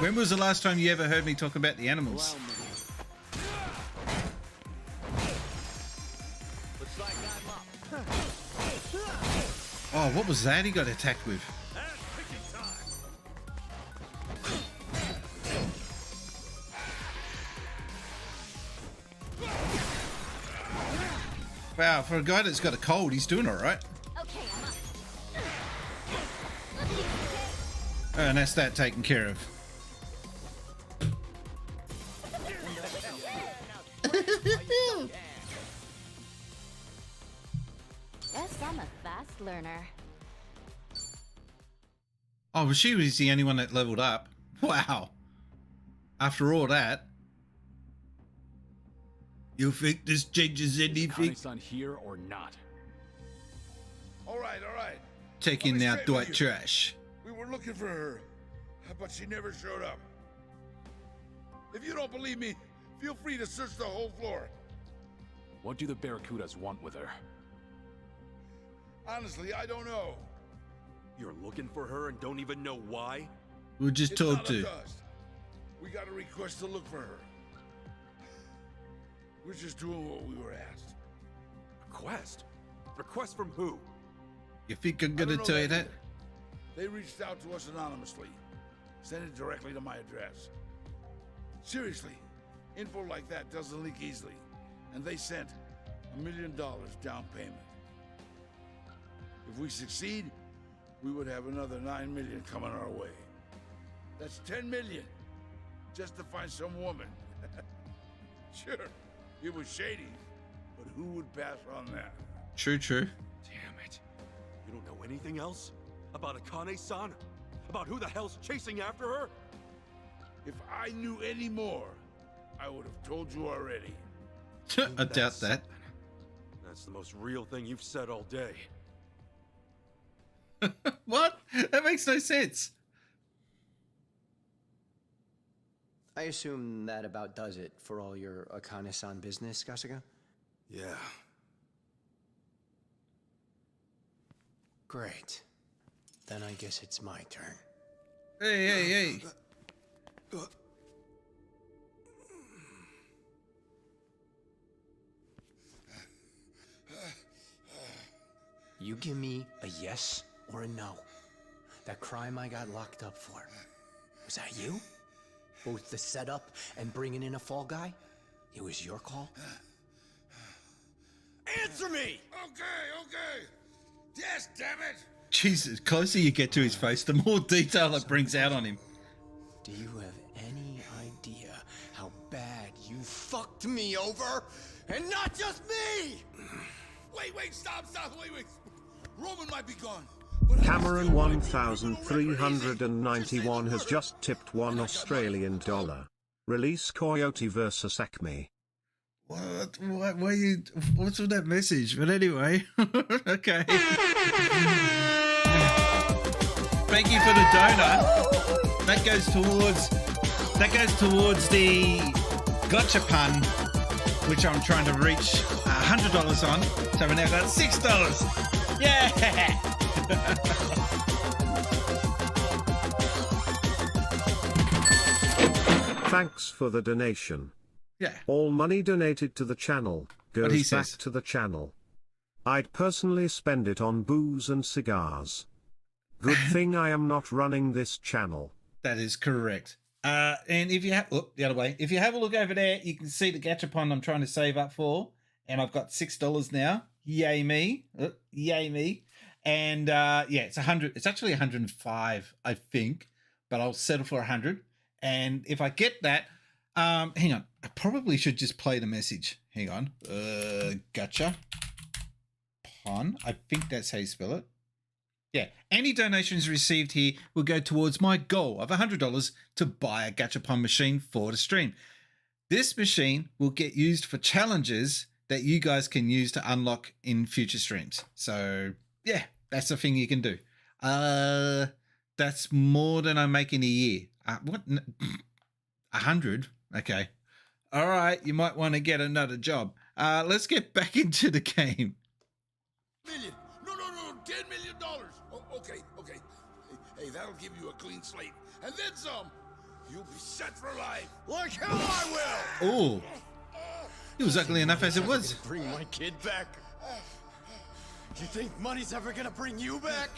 When was the last time you ever heard me talk about the Animals? Looks like I'm up. Oh, what was that he got attacked with? Wow, for a guy that's got a cold, he's doing all right. Okay, I'm up. Oh, and that's that taken care of. Guess I'm a fast learner. Oh, well, she was the only one that leveled up. Wow. After all that. You think this changes anything? Connie's-san here or not? All right, all right. Taking I'll out be straight Dwight with you. trash. We were looking for her, but she never showed up. If you don't believe me, feel free to search the whole floor. What do the Barracudas want with her? Honestly, I don't know. You're looking for her and don't even know why? We're just It's told not to. up us. We got a request to look for her. We're just doing what we were asked. Request? Request from who? You think I'm I gonna don't know tell you that? either. They reached out to us anonymously. Sent it directly to my address. Seriously, info like that doesn't leak easily. And they sent $1 million down payment. If we succeed, we would have another $9 million coming our way. That's $10 million just to find some woman. Sure, it was shady, but who would pass on that? True, true. Damn it. You don't know anything else? About Akane-san? About who the hell's chasing after her? If I knew any more, I would have told you already. I doubt that. That's the most real thing you've said all day. What? That makes no sense. I assume that about does it for all your Akane-san business, Kasuga? Yeah. Great. Then I guess it's my turn. Hey, hey, hey. You give me a yes or a no. That crime I got locked up for. Was that you? Both the setup and bringing in a fall guy? It was your call? Answer me! Okay. Yes, damn it! Jesus, the closer you get to his face, the more detail it brings out on him. Do you have any idea how bad you fucked me over? And not just me! Wait, stop, wait. Roman might be gone. Cameron 1391 has just tipped $1 Australian. Release Coyote vs Acme. What? Why you? What's with that message? But anyway, okay. Thank you for the donor. That goes towards the gachapon, which I'm trying to reach $100 on. So we now got $6. Yeah. Thanks for the donation. Yeah. All money donated to the channel What he goes back says. to the channel. I'd personally spend it on booze and cigars. Good thing I am not running this channel. That is correct. And if you have, the other way, if you have a look over there, you can see the gachapon I'm trying to save up for, and I've got $6 now. Yay me! Yay me! And yeah, it's 100. It's actually 105, I think, but I'll settle for 100. And if I get that, hang on, I probably should just play the message. Hang on, gotcha. Pon. I think that's how you spell it. Yeah, any donations received here will go towards my goal of $100 to buy a gachapon machine for the stream. This machine will get used for challenges that you guys can use to unlock in future streams. So yeah, that's the thing you can do. That's more than I make in a year. What? 100? Okay. All right, you might want to get another job. Let's get back into the game. Million. No, $10 million. Oh, okay. Hey, that'll give you a clean slate. And then some. You'll be set for life. Like hell I will. Oh. It was ugly enough as it was. Bring my kid back. You think money's ever gonna bring you back?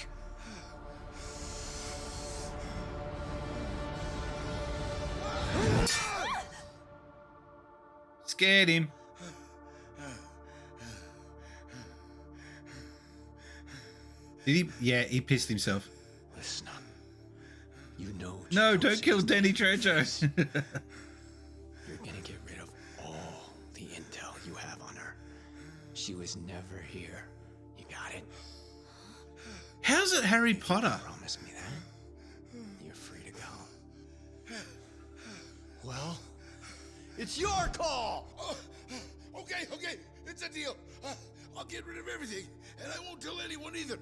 Scared him. Did he? Yeah, he pissed himself. Listen up. You know. No, don't kill Danny Trejo. You're gonna get rid of all the intel you have on her. She was never here. You got it? How's it Harry Potter? Promise me that. You're free to go. Well, it's your call. Okay, it's a deal. I'll get rid of everything, and I won't tell anyone either.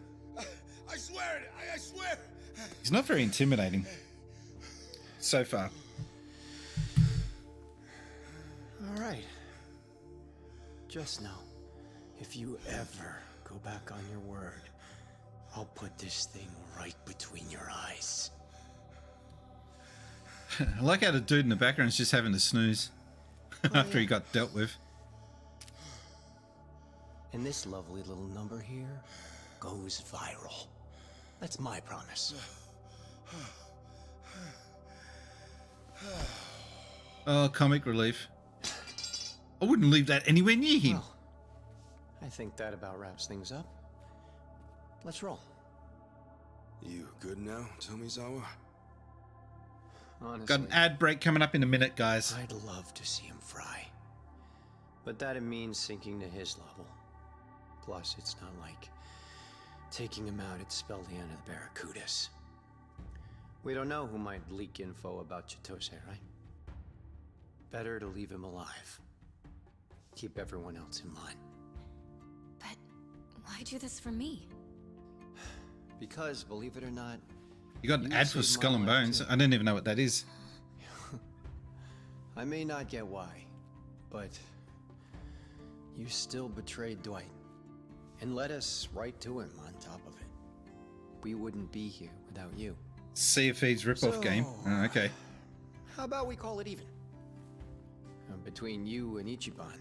I swear it. I swear. He's not very intimidating so far. All right. Just know, if you ever go back on your word, I'll put this thing right between your eyes. I like how the dude in the background is just having to snooze after he got dealt with. And this lovely little number here goes viral. That's my promise. Oh, comic relief. I wouldn't leave that anywhere near him. Well, I think that about wraps things up. Let's roll. You good now, Tomizawa? Honestly, Got an ad break coming up in a minute, guys. I'd love to see him fry. But that'd mean sinking to his level. Plus, it's not like taking him out would spell the end of the Barracudas. We don't know who might leak info about Chitose, right? Better to leave him alive. Keep everyone else in line. But why do this for me? Because, believe it or not, You got an ad for Skull and Bones. I don't even know what that is. I may not get why, but you still betrayed Dwight and led us right to him on top of it. We wouldn't be here without you. Sea of Thieves ripoff game. Oh, okay. How about we call it even? Between you and Ichiban,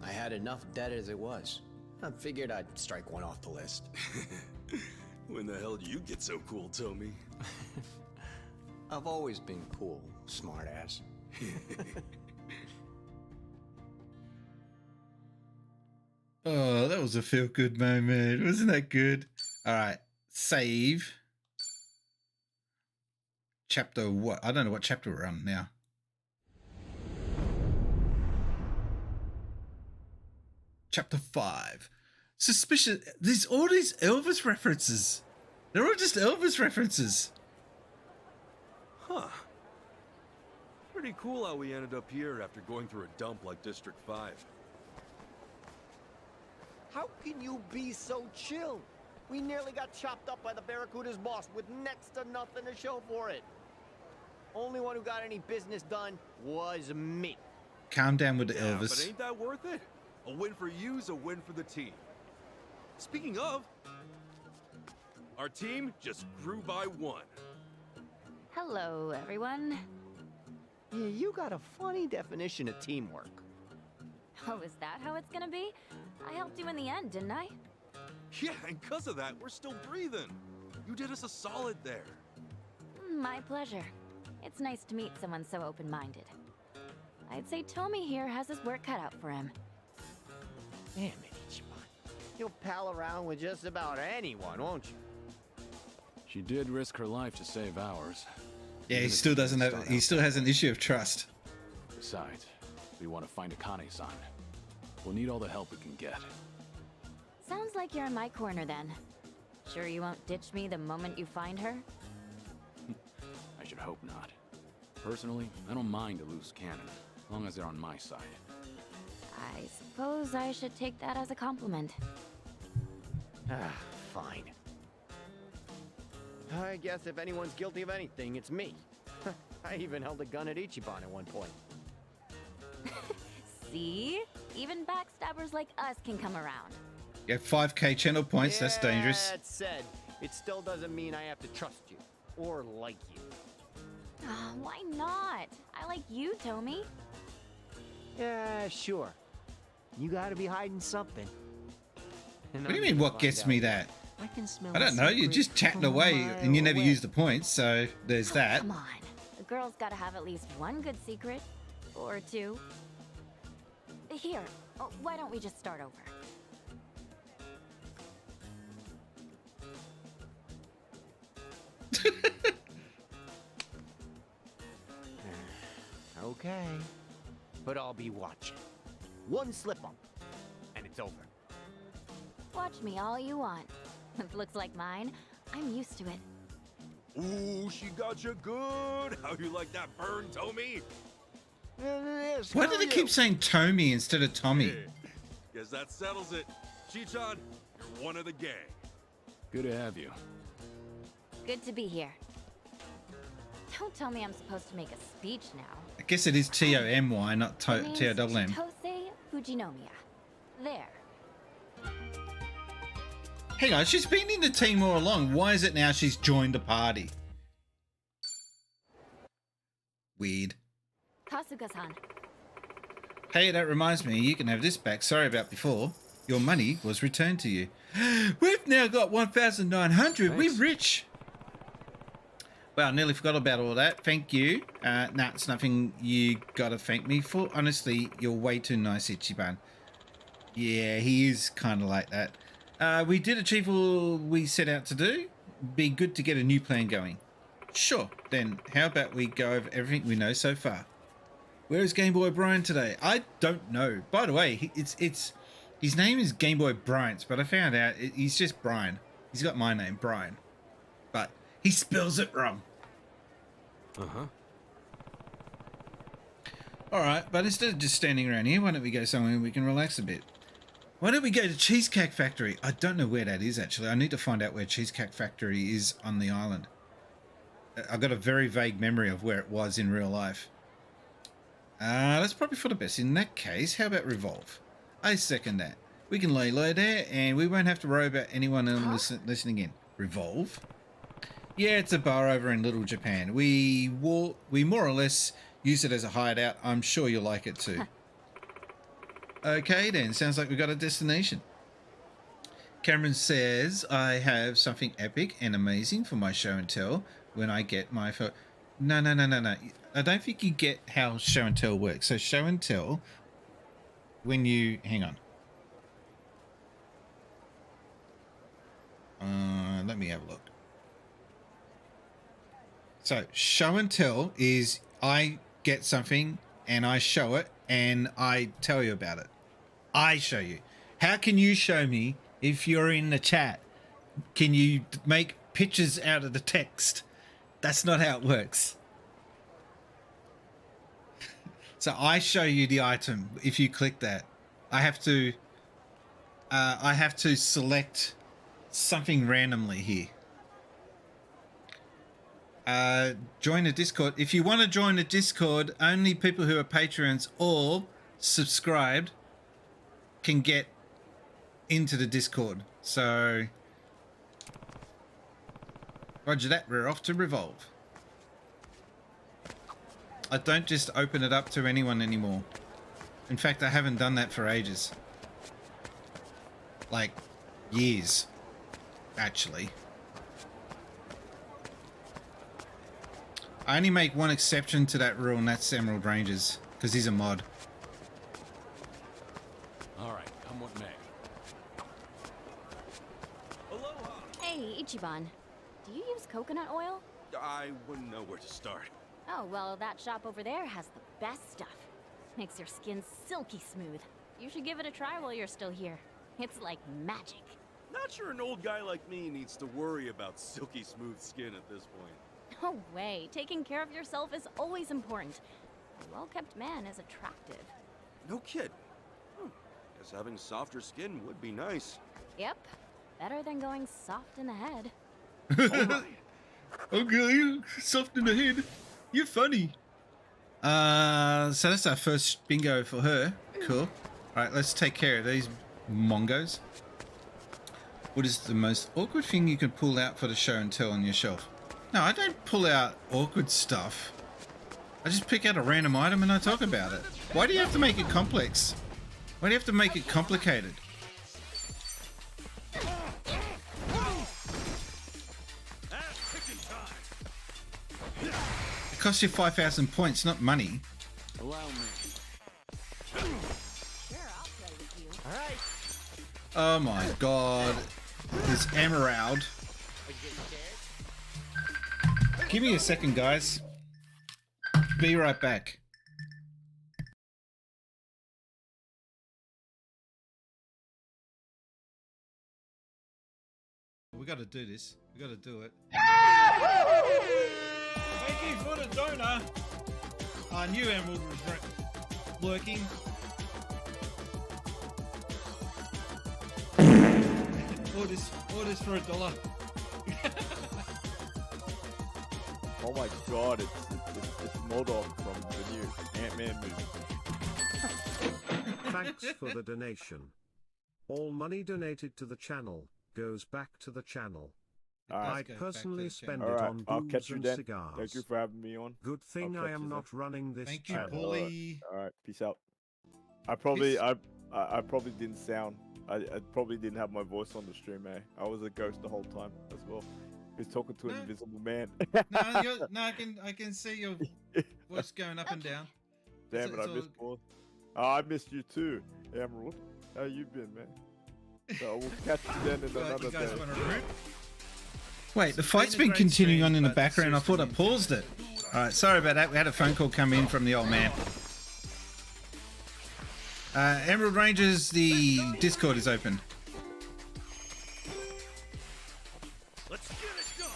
I had enough debt as it was. I figured I'd strike one off the list. When the hell did you get so cool, Tommy? I've always been cool, smartass. Oh, that was a feel-good moment. Wasn't that good? All right. Save. Chapter what? I don't know what chapter we're on now. Chapter 5. Suspicious. There's all these Elvis references. They're all just Elvis references. Huh. Pretty cool how we ended up here after going through a dump like District 5. How can you be so chill? We nearly got chopped up by the Barracuda's boss with next to nothing to show for it. Only one who got any business done was me. Calm down with the Yeah, Elvis. but ain't that worth it? A win for you's a win for the team. Speaking of, our team just grew by 1. Hello, everyone. Yeah, you got a funny definition of teamwork. Oh, is that how it's gonna be? I helped you in the end, didn't I? Yeah, and because of that, we're still breathing. You did us a solid there. My pleasure. It's nice to meet someone so open-minded. I'd say Tommy here has his work cut out for him. Damn it, Ichiban. You'll pal around with just about anyone, won't you? She did risk her life to save ours. Yeah, he still doesn't have. He still has an issue of trust. Besides, we want to find Akane-san. We'll need all the help we can get. Sounds like you're in my corner then. Sure you won't ditch me the moment you find her? I should hope not. Personally, I don't mind a loose cannon, as long as they're on my side. I suppose I should take that as a compliment. Ah, fine. I guess if anyone's guilty of anything, it's me. I even held a gun at Ichiban at one point. See? Even backstabbers like us can come around. You have 5k channel points. That's dangerous. That said, it still doesn't mean I have to trust you or like you. Why not? I like you, Tommy. Yeah, sure. You gotta be hiding something. And What do you mean, what gets me that? I don't know, you're just chatting away and you never use the points, so there's that. Come on. A girl's gotta have at least one good secret. Or two. Here, why don't we just start over? Okay. But I'll be watching. One slip up, and it's over. Watch me all you want. If it looks like mine, I'm used to it. Ooh, she got you good. How you like that burn, Tommy? Why do they keep saying Tommy instead of Tommy? Hey, guess that settles it. Chichon, you're one of the gang. Good to have you. Good to be here. Don't tell me I'm supposed to make a speech now. I guess it is T-O-M-Y, not T-O-M-M. Chitose Fujinomiya. There. Hang on, she's been in the team all along. Why is it now she's joined the party? Weird. Kasuga-san. Hey, that reminds me, you can have this back. Sorry about before. Your money was returned to you. We've now got 1,900. We're rich. Well, I nearly forgot about all that. Thank you. Nah, it's nothing you gotta thank me for. Honestly, you're way too nice, Ichiban. Yeah, he is kind of like that. We did achieve all we set out to do. Be good to get a new plan going. Sure, then how about we go over everything we know so far? Where is Game Boy Brian today? I don't know. By the way, his name is Game Boy Bryant, but I found out he's just Brian. He's got my name, Brian. But he spells it wrong. Uh-huh. Alright, but instead of just standing around here, why don't we go somewhere we can relax a bit? Why don't we go to Cheesecake Factory? I don't know where that is, actually. I need to find out where Cheesecake Factory is on the island. I've got a very vague memory of where it was in real life. That's probably for the best. In that case, how about Revolve? I second that. We can lay low there, and we won't have to worry about anyone listening in. Revolve? Yeah, it's a bar over in Little Japan. We more or less use it as a hideout. I'm sure you'll like it too. Okay then, sounds like we've got a destination. Cameron says, I have something epic and amazing for my show and tell when I get my phone. No. I don't think you get how show and tell works. So show and tell, when you... Hang on. Let me have a look. So show and tell is I get something and I show it and I tell you about it. I show you. How can you show me if you're in the chat? Can you make pictures out of the text? That's not how it works. So I show you the item. If you click that, I have to select something randomly here. Join a Discord. If you want to join a Discord, only people who are patrons or subscribed can get into the Discord. So, roger that. We're off to Revolve. I don't just open it up to anyone anymore. In fact, I haven't done that for ages. Like, years, actually. I only make one exception to that rule, and that's Emerald Rangers, because he's a mod. Alright, come with me. Hey, Ichiban. Do you use coconut oil? I wouldn't know where to start. Oh, well, that shop over there has the best stuff. Makes your skin silky smooth. You should give it a try while you're still here. It's like magic. Not sure an old guy like me needs to worry about silky smooth skin at this point. No way. Taking care of yourself is always important. A well-kept man is attractive. No kid. Guess having softer skin would be nice. Yep. Better than going soft in the head. Okay, soft in the head. You're funny. So that's our first bingo for her. Cool. Alright, let's take care of these mongos. What is the most awkward thing you can pull out for the show and tell on your shelf? No, I don't pull out awkward stuff. I just pick out a random item and I talk about it. Why do you have to make it complex? Why do you have to make it complicated? costs you 5,000 points, not money. Allow me. Oh my god. This emerald. Give me a second, guys. Be right back. We gotta do this. We gotta do it. Thank you for the donor. I knew Emerald was lurking. Orders for $1. Oh my god, it's Modok from the new Ant-Man movie. Thanks for the donation. All money donated to the channel goes back to the channel. I'd personally spend it on I'll booze catch you and then. cigars. Thank you for having me on. Good thing I am not running this Thank you, channel. Paulie. Alright, peace out. I probably didn't sound. I probably didn't have my voice on the stream, eh? I was a ghost the whole time as well. He's talking to an invisible man. I can see your voice going up and down. Damn it, I missed more. Oh, I missed you too, Emerald. How you been, man? So we'll catch you then in another day. Wait, the fight's been continuing on in the background. I thought I paused it. Alright, sorry about that. We had a phone call come in from the old man. Emerald Rangers, the Discord is open. Let's get it done.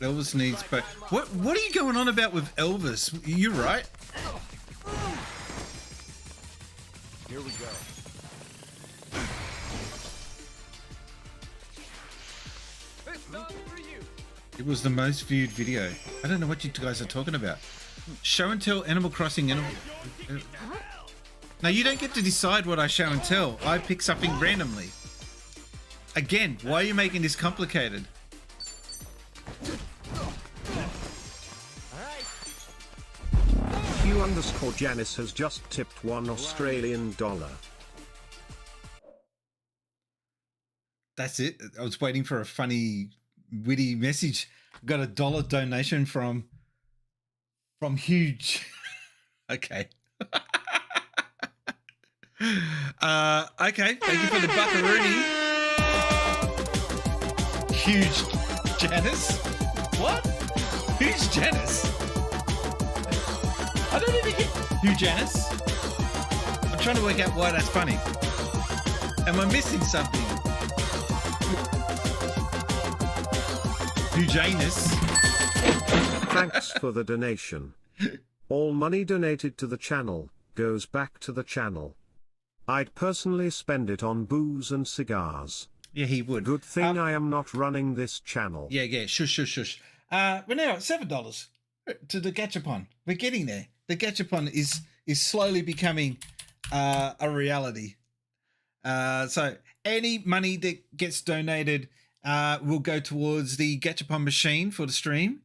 Elvis needs, but what are you going on about with Elvis? You right? Here we go. It's done for you. It was the most viewed video. I don't know what you guys are talking about. Show and tell Animal Crossing. Now you don't get to decide what I show and tell. I pick something randomly. Again, why are you making this complicated? Q_Janice has just tipped $1 Australian. That's it. I was waiting for a funny, witty message. Got a $1 donation from Huge. Okay. Okay. Thank you for the buckaroonie. Huge Janice. What? Huge Janice? I don't even get Huge Janice. I'm trying to work out why that's funny. Am I missing something? Huge Janus. Thanks for the donation. All money donated to the channel goes back to the channel. I'd personally spend it on booze and cigars. Yeah, he would. Good thing I am not running this channel. Yeah. Shush. We're now at $7 to the Gachapon. We're getting there. The Gachapon is slowly becoming a reality. So any money that gets donated will go towards the Gachapon machine for the stream.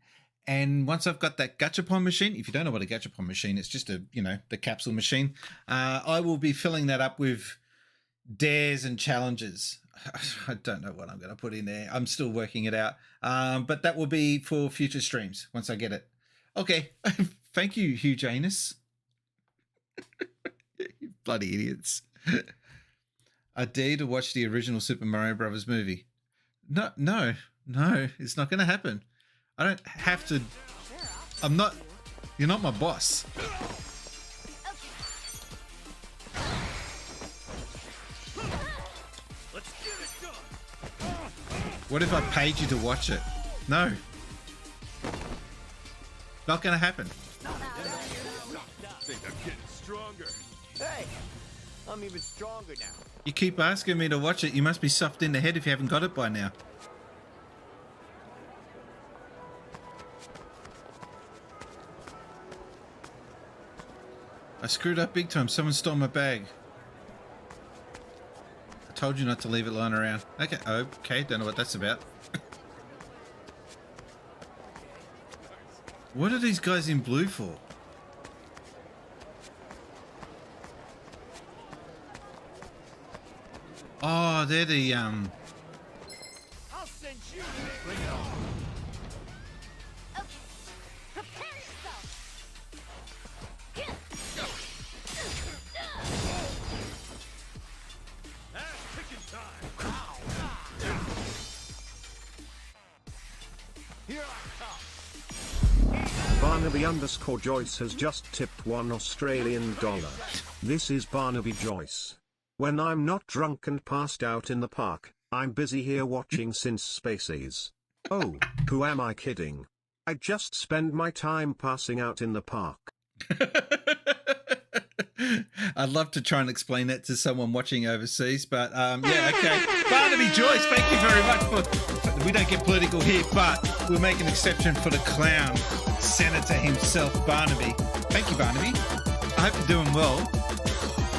And once I've got that Gachapon machine, if you don't know what a Gachapon machine is, just the capsule machine, I will be filling that up with dares and challenges. I don't know what I'm going to put in there. I'm still working it out. But that will be for future streams once I get it. Okay. Thank you, Hugh Janus. You bloody idiots. I dare you to watch the original Super Mario Brothers movie. No, it's not going to happen. I don't have to. You're not my boss. What if I paid you to watch it? No. Not going to happen. I think I'm getting stronger. Hey, I'm even stronger now. You keep asking me to watch it. You must be soft in the head if you haven't got it by now. I screwed up big time. Someone stole my bag. I told you not to leave it lying around. Okay. Don't know what that's about. What are these guys in blue for? Oh, they're the I'll send you to Barnaby_Joyce has just tipped $1 Australian. This is Barnaby Joyce. When I'm not drunk and passed out in the park, I'm busy here watching SinceSpacies. Oh, who am I kidding? I just spend my time passing out in the park. I'd love to try and explain that to someone watching overseas, but yeah, okay. Barnaby Joyce, thank you very much for. We don't get political here, but we'll make an exception for the clown senator himself, Barnaby. Thank you, Barnaby. I hope you're doing well.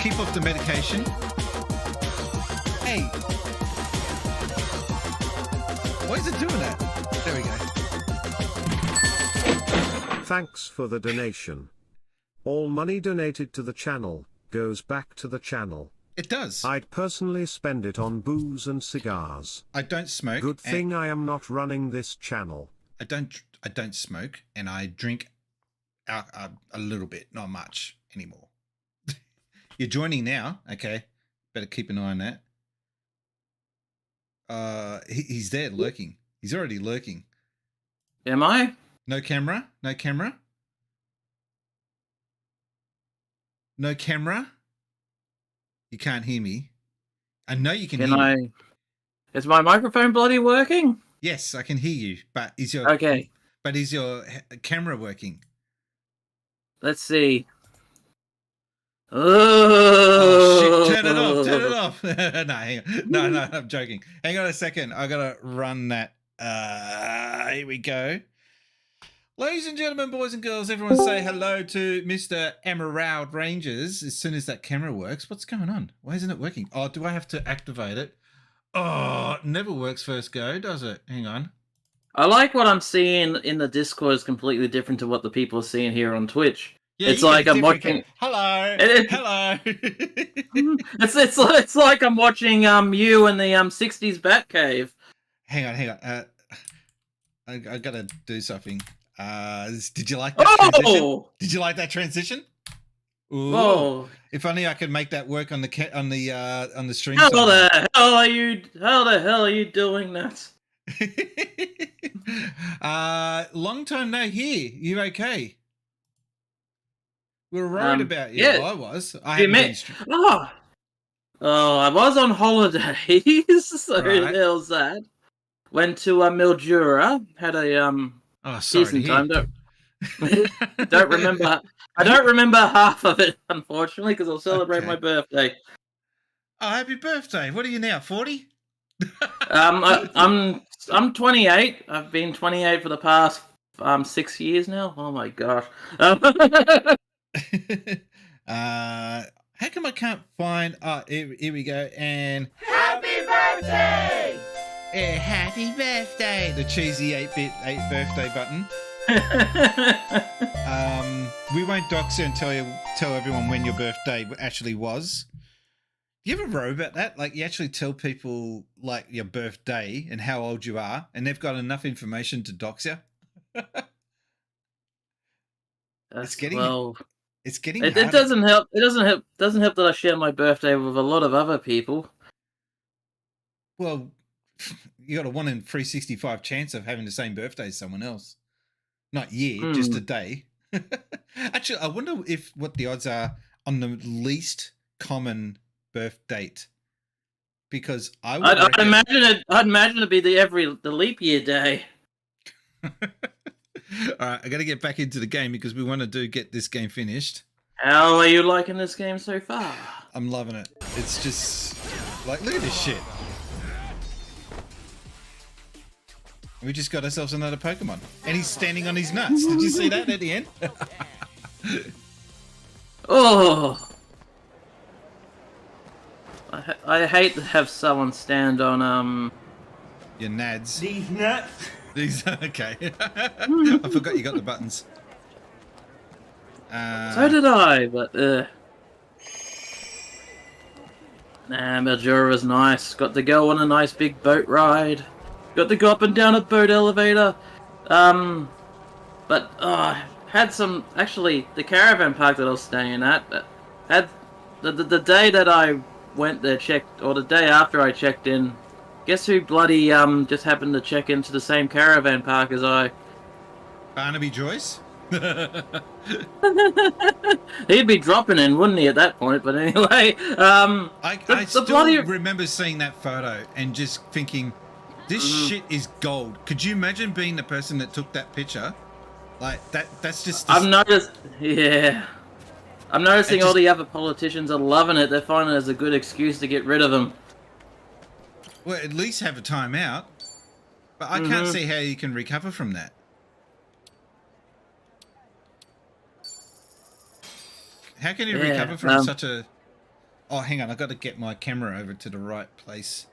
Keep off the medication. Hey, why is it doing that? There we go. Thanks for the donation. All money donated to the channel goes back to the channel. It does. I'd personally spend it on booze and cigars. I don't smoke. Good thing I am not running this channel. I don't smoke, and I drink a little bit, not much anymore. You're joining now, okay? Better keep an eye on that. He's there lurking. He's already lurking. Am I? No camera. No camera. No camera. You can't hear me. I know you can hear me. Is my microphone bloody working? Yes, I can hear you. But is your camera working? Let's see. Oh shit! Turn it off! Turn it off! No, hang on. No, I'm joking. Hang on a second. I gotta run that. Here we go. Ladies and gentlemen, boys and girls, everyone say hello to Mr. Emerald Rangers as soon as that camera works. What's going on? Why isn't it working? Oh, do I have to activate it? Oh, it never works first go, does it? Hang on. I like what I'm seeing in the Discord is completely different to what the people are seeing here on Twitch. Yeah, it's like I'm watching. Hello. Hello. It's like I'm watching you in the 60s Batcave. Hang on. I gotta do something. Did you like that transition? Did you like that transition? Ooh. Oh! If only I could make that work on the stream. How the hell are you doing that? Long time no hear. You okay? We were worried about you. Yeah. Well, I was. I was on holidays. So Right. the hell's that? Went to Mildura. Had a decent time. Don't remember. I don't remember half of it, unfortunately, because I'll celebrate my birthday. Oh, happy birthday! What are you now? 40? I'm 28. I've been 28 for the past 6 years now. Oh my gosh. How come I can't find? Here we go. And Happy birthday! Happy birthday! The cheesy 8-bit birthday button. We won't dox you and tell everyone when your birthday actually was. Do you ever worry about that? Like, you actually tell people like your birthday and how old you are, and they've got enough information to dox you. It's getting harder. It doesn't help. It doesn't help that I share my birthday with a lot of other people. Well, you got a 1 in 365 chance of having the same birthday as someone else. Not year, just a day. Actually, I wonder what the odds are on the least common birth date. Because I'd imagine it'd be the leap year day. All right, I got to get back into the game because we want to get this game finished. How are you liking this game so far? I'm loving it. It's just like, look at this shit. We just got ourselves another Pokemon, and he's standing on his nuts. Did you see that at the end? Oh, I hate to have someone stand on your nads. These nuts. These okay. I forgot you got the buttons. So did I, but Mildura was nice. Got to go on a nice big boat ride. Got to go up and down a boat elevator. But had some, actually, the caravan park that I was staying at had the day that I went there, the day after I checked in, guess who bloody just happened to check into the same caravan park as I? Barnaby Joyce? He'd be dropping in, wouldn't he, at that point? But anyway, I still remember seeing that photo and just thinking, this shit is gold. Could you imagine being the person that took that picture? Like that's just. I've noticed. Yeah. I'm noticing all the other politicians are loving it. They're finding it as a good excuse to get rid of him. Well, at least have a timeout. But I can't see how you can recover from that. How can you recover from such a... Oh, hang on. I've got to get my camera over to the right place.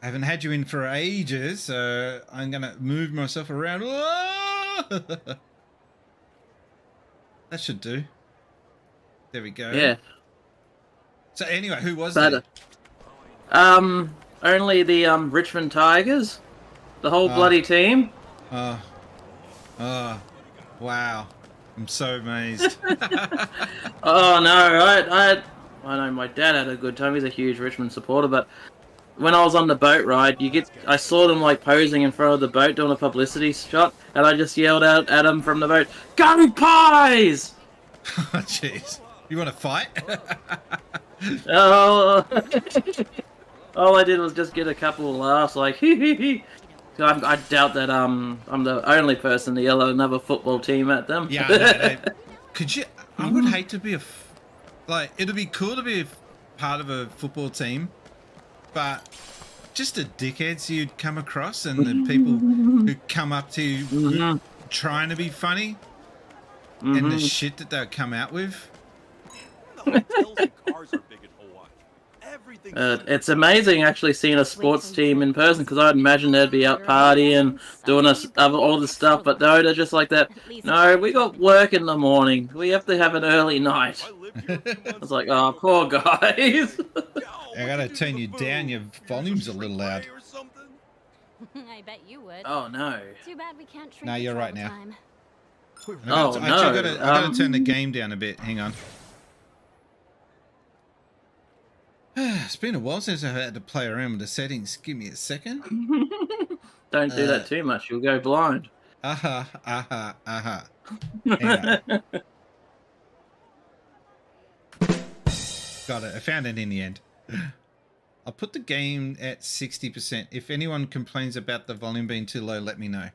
I haven't had you in for ages, so I'm going to move myself around. That should do. There we go. Yeah. So anyway, who was there? Only the Richmond Tigers. The whole bloody team. Wow. I'm so amazed. Oh no, I know my dad had a good time. He's a huge Richmond supporter, but when I was on the boat ride, I saw them like posing in front of the boat doing a publicity shot, and I just yelled out at them from the boat, "Go Pies!" Oh jeez. You want to fight? Oh, all I did was just get a couple of laughs, like hee hee hee. I doubt that I'm the only person to yell at another football team at them. Yeah, could you? I would hate to be it'd be cool to be a part of a football team, but just the dickheads you'd come across and the people who come up to you trying to be funny and the shit that they'll come out with. It's amazing actually seeing a sports team in person, because I'd imagine they'd be out partying, doing all this stuff, but no, they're just like that. No, we got work in the morning. We have to have an early night. I was like, oh, poor guys. I gotta turn you down. Your volume's a little loud. I bet you would. Oh no. Too bad we can't treat No, you're right now. time. I gotta turn the game down a bit. Hang on. It's been a while since I've had to play around with the settings. Give me a second. Don't do that too much. You'll go blind. Hang on. Got it. I found it in the end. I'll put the game at 60%. If anyone complains about the volume being too low, let me know.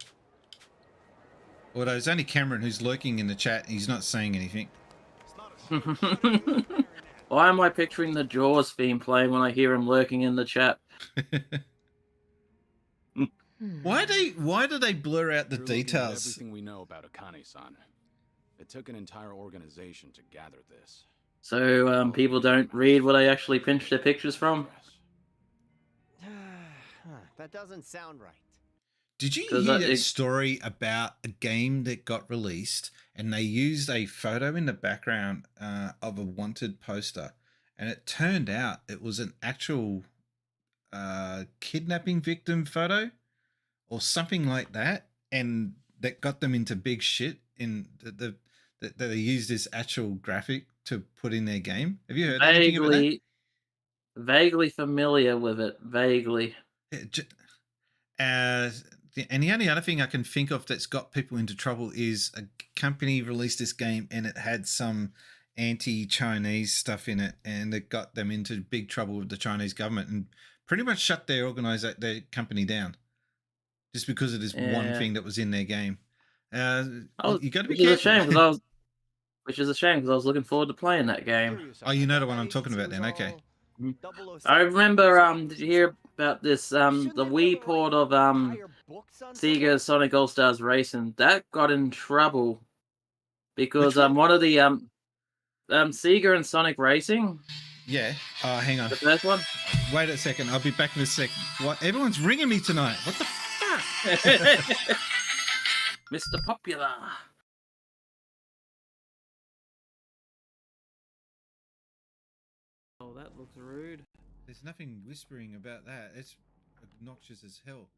Although it's only Cameron who's lurking in the chat. He's not saying anything. Why am I picturing the Jaws theme playing when I hear him lurking in the chat? Why do they blur out the details? Everything we know about Akane-san. It took an entire organization to gather this. So people don't read what I actually pinch their pictures from? That doesn't sound right. Did you hear that story about a game that got released and they used a photo in the background of a wanted poster, and it turned out it was an actual kidnapping victim photo or something like that, and that got them into big shit in that they used this actual graphic to put in their game? Have you heard anything about that? Vaguely familiar with it. Vaguely. And the only other thing I can think of that's got people into trouble is a company released this game and it had some anti-Chinese stuff in it, and it got them into big trouble with the Chinese government and pretty much shut their company down just because of this one thing that was in their game. You got to be careful. Which is a shame because I was looking forward to playing that game. Oh, you know the one I'm talking about then? Okay. I remember, did you hear about this, the Wii port of Sega's Sonic All-Stars Racing? That got in trouble because one of the Sega and Sonic Racing. Yeah. Hang on. The first one? Wait a second. I'll be back in a second. What? Everyone's ringing me tonight. What the fuck? Mr. Popular. Oh, that looks rude. There's nothing whispering about that. It's obnoxious as hell.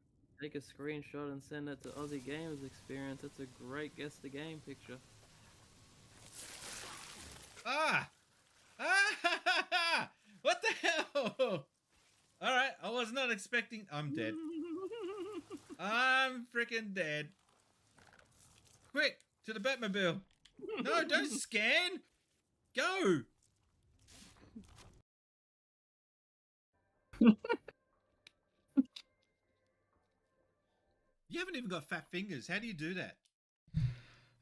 Take a screenshot and send it to Aussie Gamers Experience. It's a great guess the game picture. What the hell? Alright, I was not expecting... I'm dead. I'm freaking dead. Quick, To the Batmobile. No, don't scan. Go. You haven't even got fat fingers. How do you do that?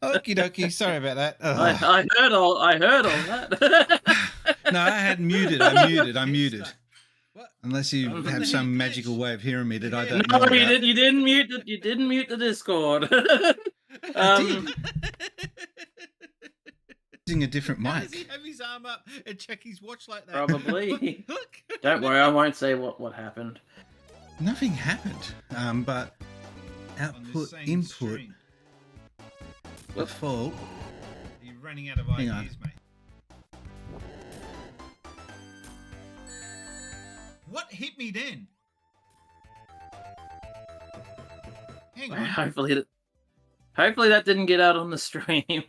Okie dokie. Sorry about that. I heard all that. No, I had muted. I muted. Unless you have some magical way of hearing me that I don't know. No, you didn't mute it. You didn't mute the Discord. Using a different mic. Does he have his arm up and check his watch like that? Probably. Don't worry, I won't say what happened. Nothing happened. But output, input, default. You're running out of ideas, mate. What hit me then? Hang on. Hopefully that didn't get out on the stream.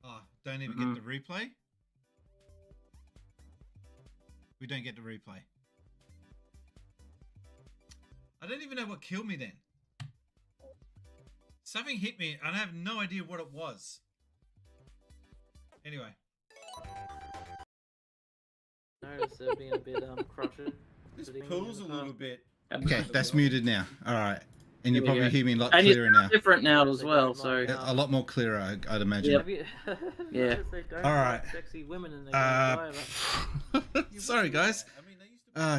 Oh, don't even get the replay? We don't get the replay. I don't even know what killed me then. Something hit me and I have no idea what it was. Anyway. Notice they're being a bit crotchety. This pulls a little bit. Okay, that's muted now. All right. And you probably hear me a lot and clearer now. Different now as well, so a lot more clearer, I'd imagine. Yeah. All right. Sexy women and sorry, guys.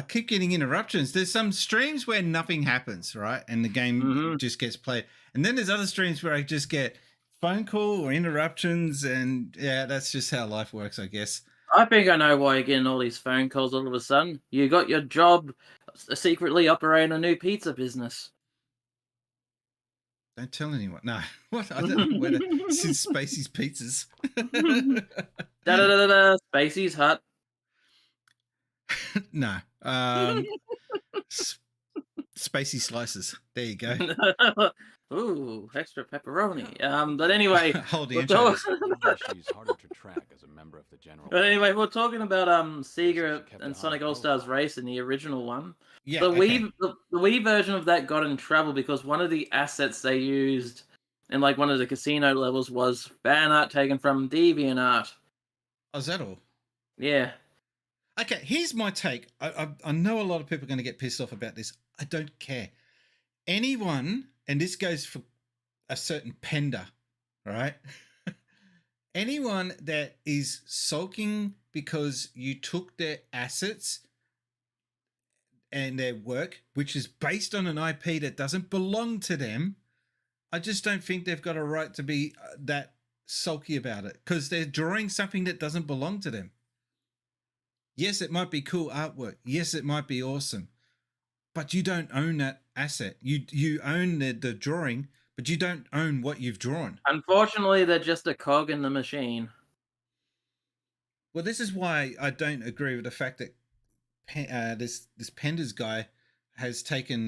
Keep getting interruptions. There's some streams where nothing happens, right? And the game just gets played. And then there's other streams where I just get phone call or interruptions. And yeah, that's just how life works, I guess. I think I know why you're getting all these phone calls all of a sudden. You got your job secretly operating a new pizza business. Don't tell anyone. No. What? I don't know where to... SinceSpacies pizzas. Spacey's Hut. No. Spacey slices. There you go. Ooh, extra pepperoni. But anyway, hold the intro. She's harder to track as a member of the general. But anyway, we're talking about Sega and Sonic All Stars Racing, the original one. Yeah. The Wii version of that got in trouble because one of the assets they used in like one of the casino levels was fan art taken from DeviantArt. Oh, is that all? Yeah. Okay, here's my take. I know a lot of people are going to get pissed off about this. I don't care. Anyone, and this goes for a certain pender, right? Anyone that is sulking because you took their assets and their work, which is based on an IP that doesn't belong to them, I just don't think they've got a right to be that sulky about it because they're drawing something that doesn't belong to them. Yes, it might be cool artwork. Yes, it might be awesome. But you don't own that asset. You own the drawing, but you don't own what you've drawn. Unfortunately, they're just a cog in the machine. Well, this is why I don't agree with the fact that this Penders guy has taken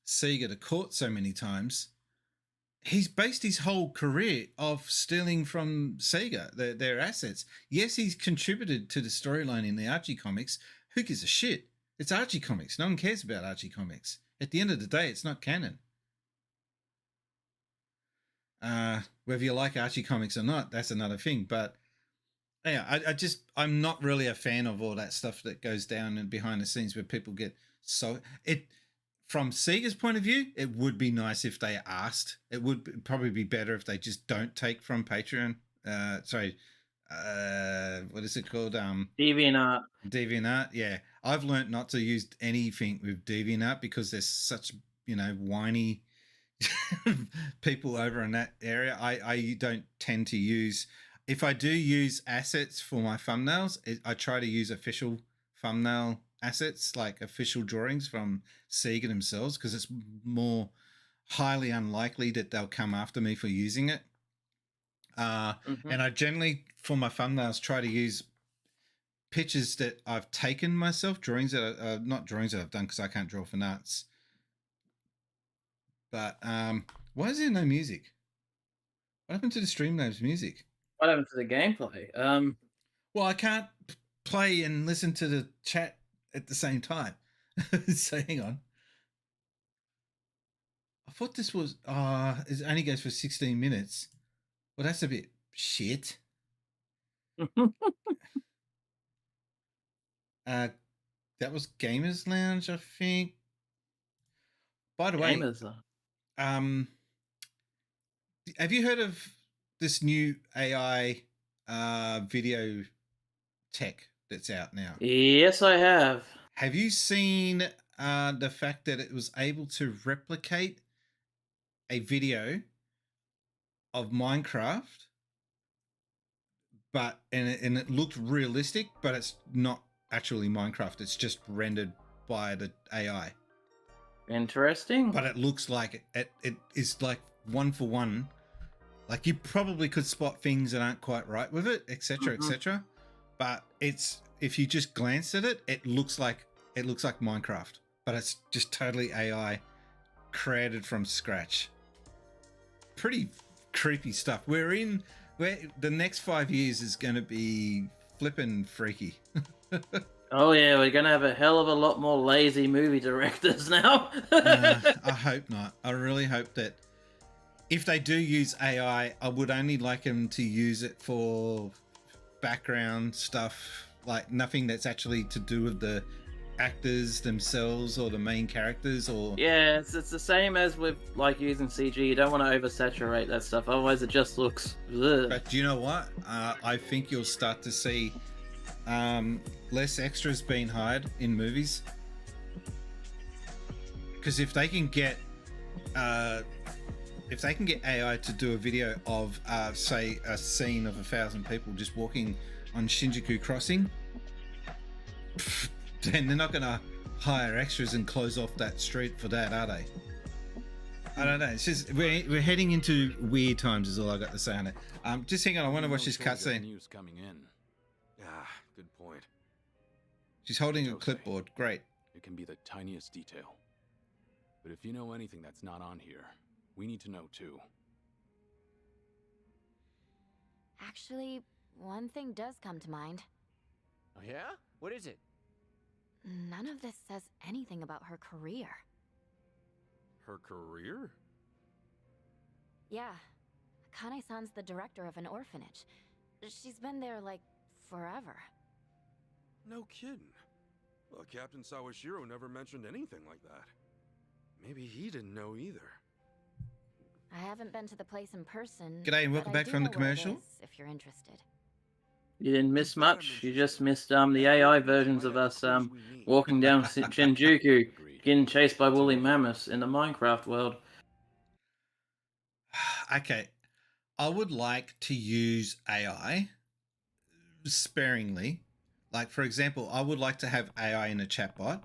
Sega to court so many times. He's based his whole career off stealing from Sega, their assets. Yes, he's contributed to the storyline in the Archie comics. Who gives a shit? It's Archie comics. No one cares about Archie comics. At the end of the day, it's not canon. Whether you like Archie comics or not, that's another thing. But yeah, I'm not really a fan of all that stuff that goes down and behind the scenes where people get so from Sega's point of view, it would be nice if they asked. It would probably be better if they just don't take from Patreon. What is it called? DeviantArt. DeviantArt, yeah. I've learned not to use anything with DeviantArt because there's such, whiny people over in that area. I don't tend to use... If I do use assets for my thumbnails, I try to use official thumbnail assets, like official drawings from Sega themselves, because it's more highly unlikely that they'll come after me for using it. And I generally, for my thumbnails, try to use pictures that I've taken myself, drawings that are not drawings that I've done because I can't draw for nuts. But why is there no music? What happened to the Streamlabs music? What happened to the gameplay? Well, I can't play and listen to the chat at the same time. So hang on. thought this was it only goes for 16 minutes. Well, that's a bit shit. That was Gamers Lounge, I think. By the way, have you heard of this new AI video tech that's out now? Yes, I have. Have you seen the fact that it was able to replicate a video of Minecraft, and it looked realistic, but it's not actually Minecraft. It's just rendered by the AI. Interesting. But it looks like it is like one for one. Like you probably could spot things that aren't quite right with it, etc., etc. But if you just glance at it, it looks like Minecraft, but it's just totally AI created from scratch. Pretty creepy stuff. Where the next 5 years is going to be flippin' freaky. Oh yeah, we're gonna have a hell of a lot more lazy movie directors now. I hope not. I really hope that if they do use AI, I would only like them to use it for background stuff, like nothing that's actually to do with the actors themselves or the main characters. Or yeah, it's the same as with like using CG. You don't want to oversaturate that stuff, otherwise it just looks ugh. But do you know what? I think you'll start to see less extras being hired in movies, because if they can get AI to do a video of say a scene of 1,000 people just walking on Shinjuku Crossing, then they're not going to hire extras and close off that street for that, are they? I don't know. It's just we're heading into weird times. Is all I got to say on it. Just hang on. I want to watch this cutscene. News coming in. Ah, good point. She's holding a clipboard. Great. It can be the tiniest detail. But if you know anything that's not on here, we need to know too. Actually, one thing does come to mind. Oh yeah? What is it? None of this says anything about her career. Her career? Yeah. Akane-san's the director of an orphanage. She's been there, like, forever. No kidding. Well, Captain Sawashiro never mentioned anything like that. Maybe he didn't know either. I haven't been to the place in person. G'day and welcome back from the commercial. If you're interested. You didn't miss much. You just missed the AI versions of us walking down Shinjuku, getting chased by woolly mammoths in the Minecraft world. Okay, I would like to use AI sparingly. Like, for example, I would like to have AI in a chatbot.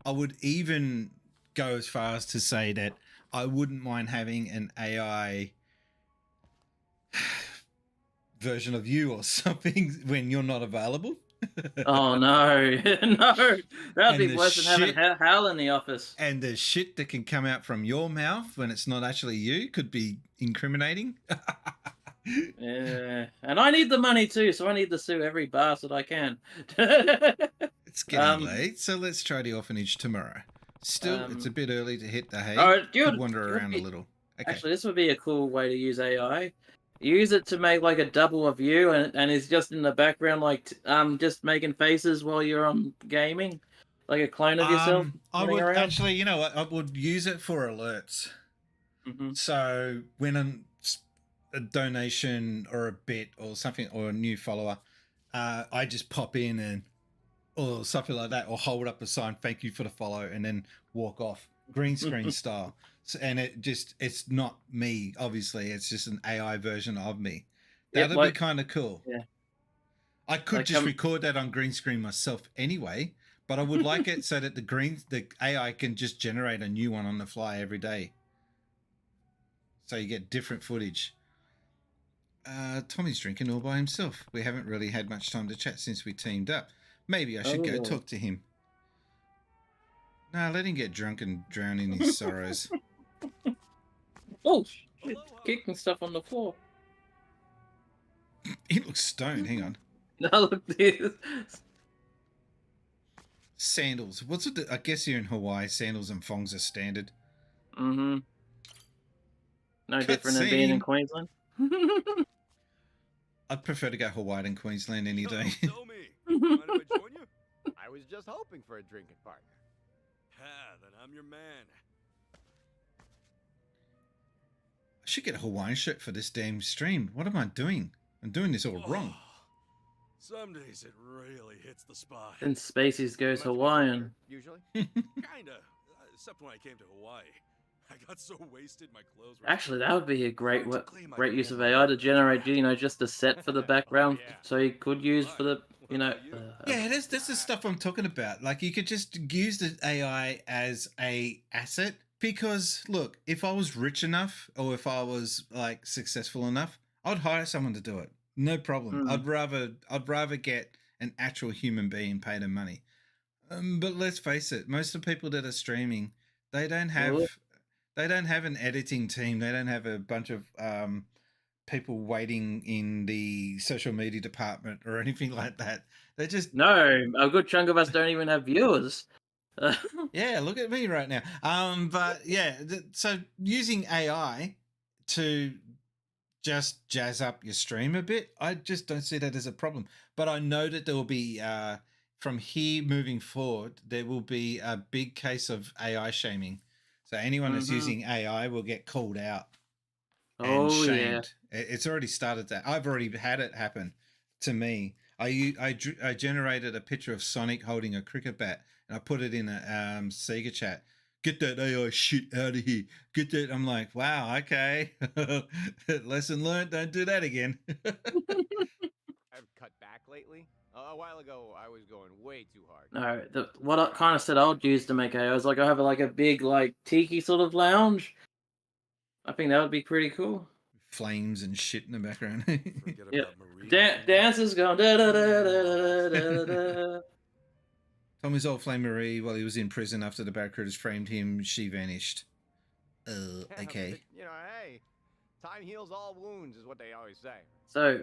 I would even go as far as to say that I wouldn't mind having an AI version of you or something when you're not available. Oh no, no, that'd be worse than having Hal in the office. And the shit that can come out from your mouth when it's not actually you could be incriminating. Yeah, and I need the money too, so I need to sue every bastard I can. It's getting late, so let's try the orphanage tomorrow. Still, it's a bit early to hit the hay. Could wander around a little. Okay. Actually, this would be a cool way to use AI. Use it to make like a double of you, and it's just in the background, like just making faces while you're on gaming, like a clone of yourself. I would actually, you know what? I would use it for alerts. So when a donation or a bit or something or a new follower, I just pop in and or something like that, or hold up a sign, thank you for the follow, and then walk off, green screen style. So, and it's not me, obviously, it's just an AI version of me. That'd be kind of cool. Yeah, I could just record that on green screen myself anyway, but I would like it so that the AI can just generate a new one on the fly every day, so you get different footage. Tommy's drinking all by himself. We haven't really had much time to chat since we teamed up. Maybe I should go talk to him. Nah, let him get drunk and drown in his sorrows. Oh, shit. Kicking stuff on the floor. He looks stoned. Hang on. No, look this. Sandals. What's with I guess here in Hawaii, sandals and thongs are standard. No different than being in Queensland. I'd prefer to go Hawaii than Queensland any day. Tell me. Mind if I join you? I was just hoping for a drinking partner. Then I'm your man. I should get a Hawaiian shirt for this damn stream. What am I doing? I'm doing this all wrong. Some days it really hits the spot. SinceSpacies goes Hawaiian. Usually? Kinda. Except when I came to Hawaii. I got so wasted my clothes were... Actually, that would be a great use of AI to generate, just a set for the background, so you could use for the, Yeah, that's the stuff I'm talking about. Like, you could just use the AI as a asset. Because, look, if I was rich enough or if I was, like, successful enough, I'd hire someone to do it. No problem. I'd rather get an actual human being paid them money. But let's face it, most of the people that are streaming, they don't have an editing team. They don't have a bunch of people waiting in the social media department or anything like that. They just a good chunk of us don't even have viewers. Yeah, look at me right now. But yeah, so using AI to just jazz up your stream a bit, I just don't see that as a problem. But I know that there will be, from here moving forward, there will be a big case of AI shaming. So anyone that's using AI will get called out and shamed. Yeah. It's already started that. I've already had it happen to me. I generated a picture of Sonic holding a cricket bat, and I put it in a Sega chat. Get that AI shit out of here. Get that. I'm like, wow, okay. Lesson learned. Don't do that again. I've cut back lately. A while ago, I was going way too hard. No, what I kind of said I would use to make AI is like I have like a big like tiki sort of lounge. I think that would be pretty cool. Flames and shit in the background. Yeah, dancers going da da da da da da. Tommy's old flame Marie, while he was in prison after the Barracudas framed him, she vanished. Okay. You know, hey, time heals all wounds is what they always say. So,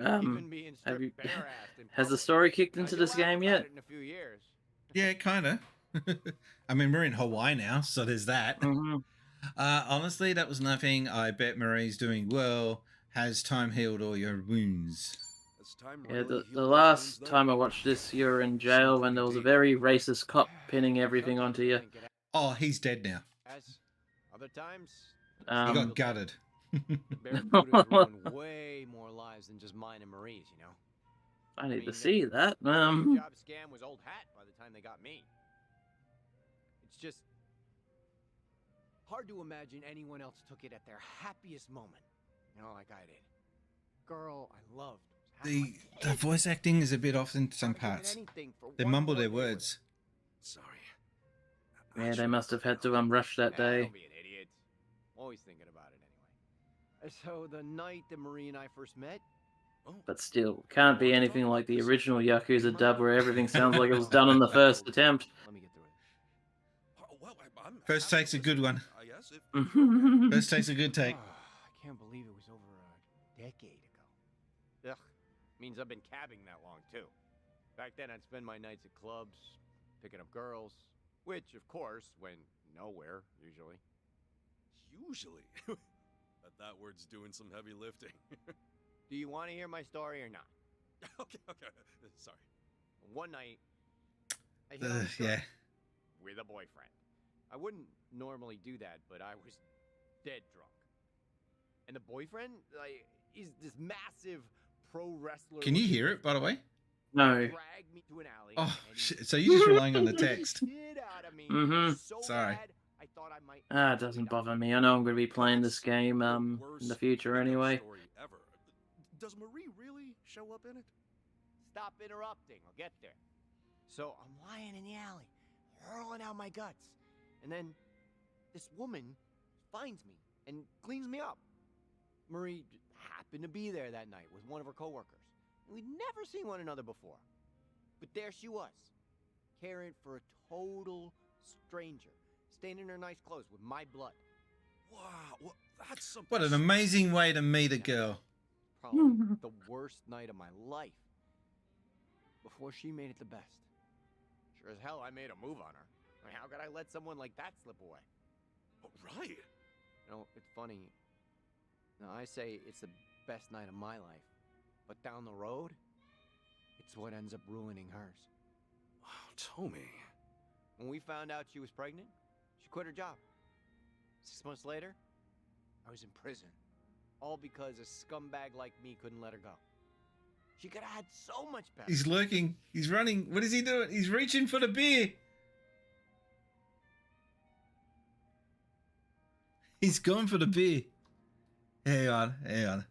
has the story kicked into this game yet? In a few years. Yeah, kind of. I mean, we're in Hawaii now, so there's that. Honestly, that was nothing. I bet Marie's doing well. Has time healed all your wounds? Yeah, the last time I watched this, you were in jail when there was a very racist cop pinning everything onto you. Oh, he's dead now. As other times, he got gutted. Barracudas ruined way more lives than just mine and Marie's, you know. I need to see that. The job scam was old hat by the time they got me. It's just hard to imagine anyone else took it at their happiest moment, you know, like I did. Girl, I loved. The voice acting is a bit off in some parts. They mumble their words. Sorry. Yeah, they must have had to rush that day. Don't be an idiot. Always thinking about it anyway. So the night that Marie and I first met. But still, can't be anything like the original Yakuza dub where everything sounds like it was done on the first attempt. Let me get through it. First take's a good one. First take's a good take. I can't believe it was over a decade ago. Ugh, means I've been cabbing that long too. Back then I'd spend my nights at clubs, picking up girls, which of course went nowhere, usually. Usually? that word's doing some heavy lifting. Do you want to hear my story or not? Okay. Sorry. One night, I hit on a girl with a boyfriend. I wouldn't normally do that, but I was dead drunk. And the boyfriend, like, is this massive pro wrestler. Can you hear it, by the way? No. Dragged me to an alley. Oh, shit. So you're just relying on the text. So Sorry. bad, I thought I might It doesn't bother me. I know I'm going to be playing this game in the future anyway. Ever. Does Marie really show up in it? Stop interrupting. I'll get there. So I'm lying in the alley, hurling out my guts. And then this woman finds me and cleans me up. Marie happened to be there that night with one of her coworkers. We'd never seen one another before. But there she was, caring for a total stranger, staying in her nice clothes with my blood. Wow, that's something. What an amazing way to meet a girl. Probably the worst night of my life. Before she made it the best. Sure as hell I made a move on her. I mean, how could I let someone like that slip away? Oh, right. You know, it's funny. Now, I say it's the best night of my life. But down the road, it's what ends up ruining hers. Tommy. When we found out she was pregnant, she quit her job. 6 months later, I was in prison. All because a scumbag like me couldn't let her go. She could have had so much better. He's lurking. He's running. What is he doing? He's reaching for the beer. He's going for the beer. Hang on. Hang on.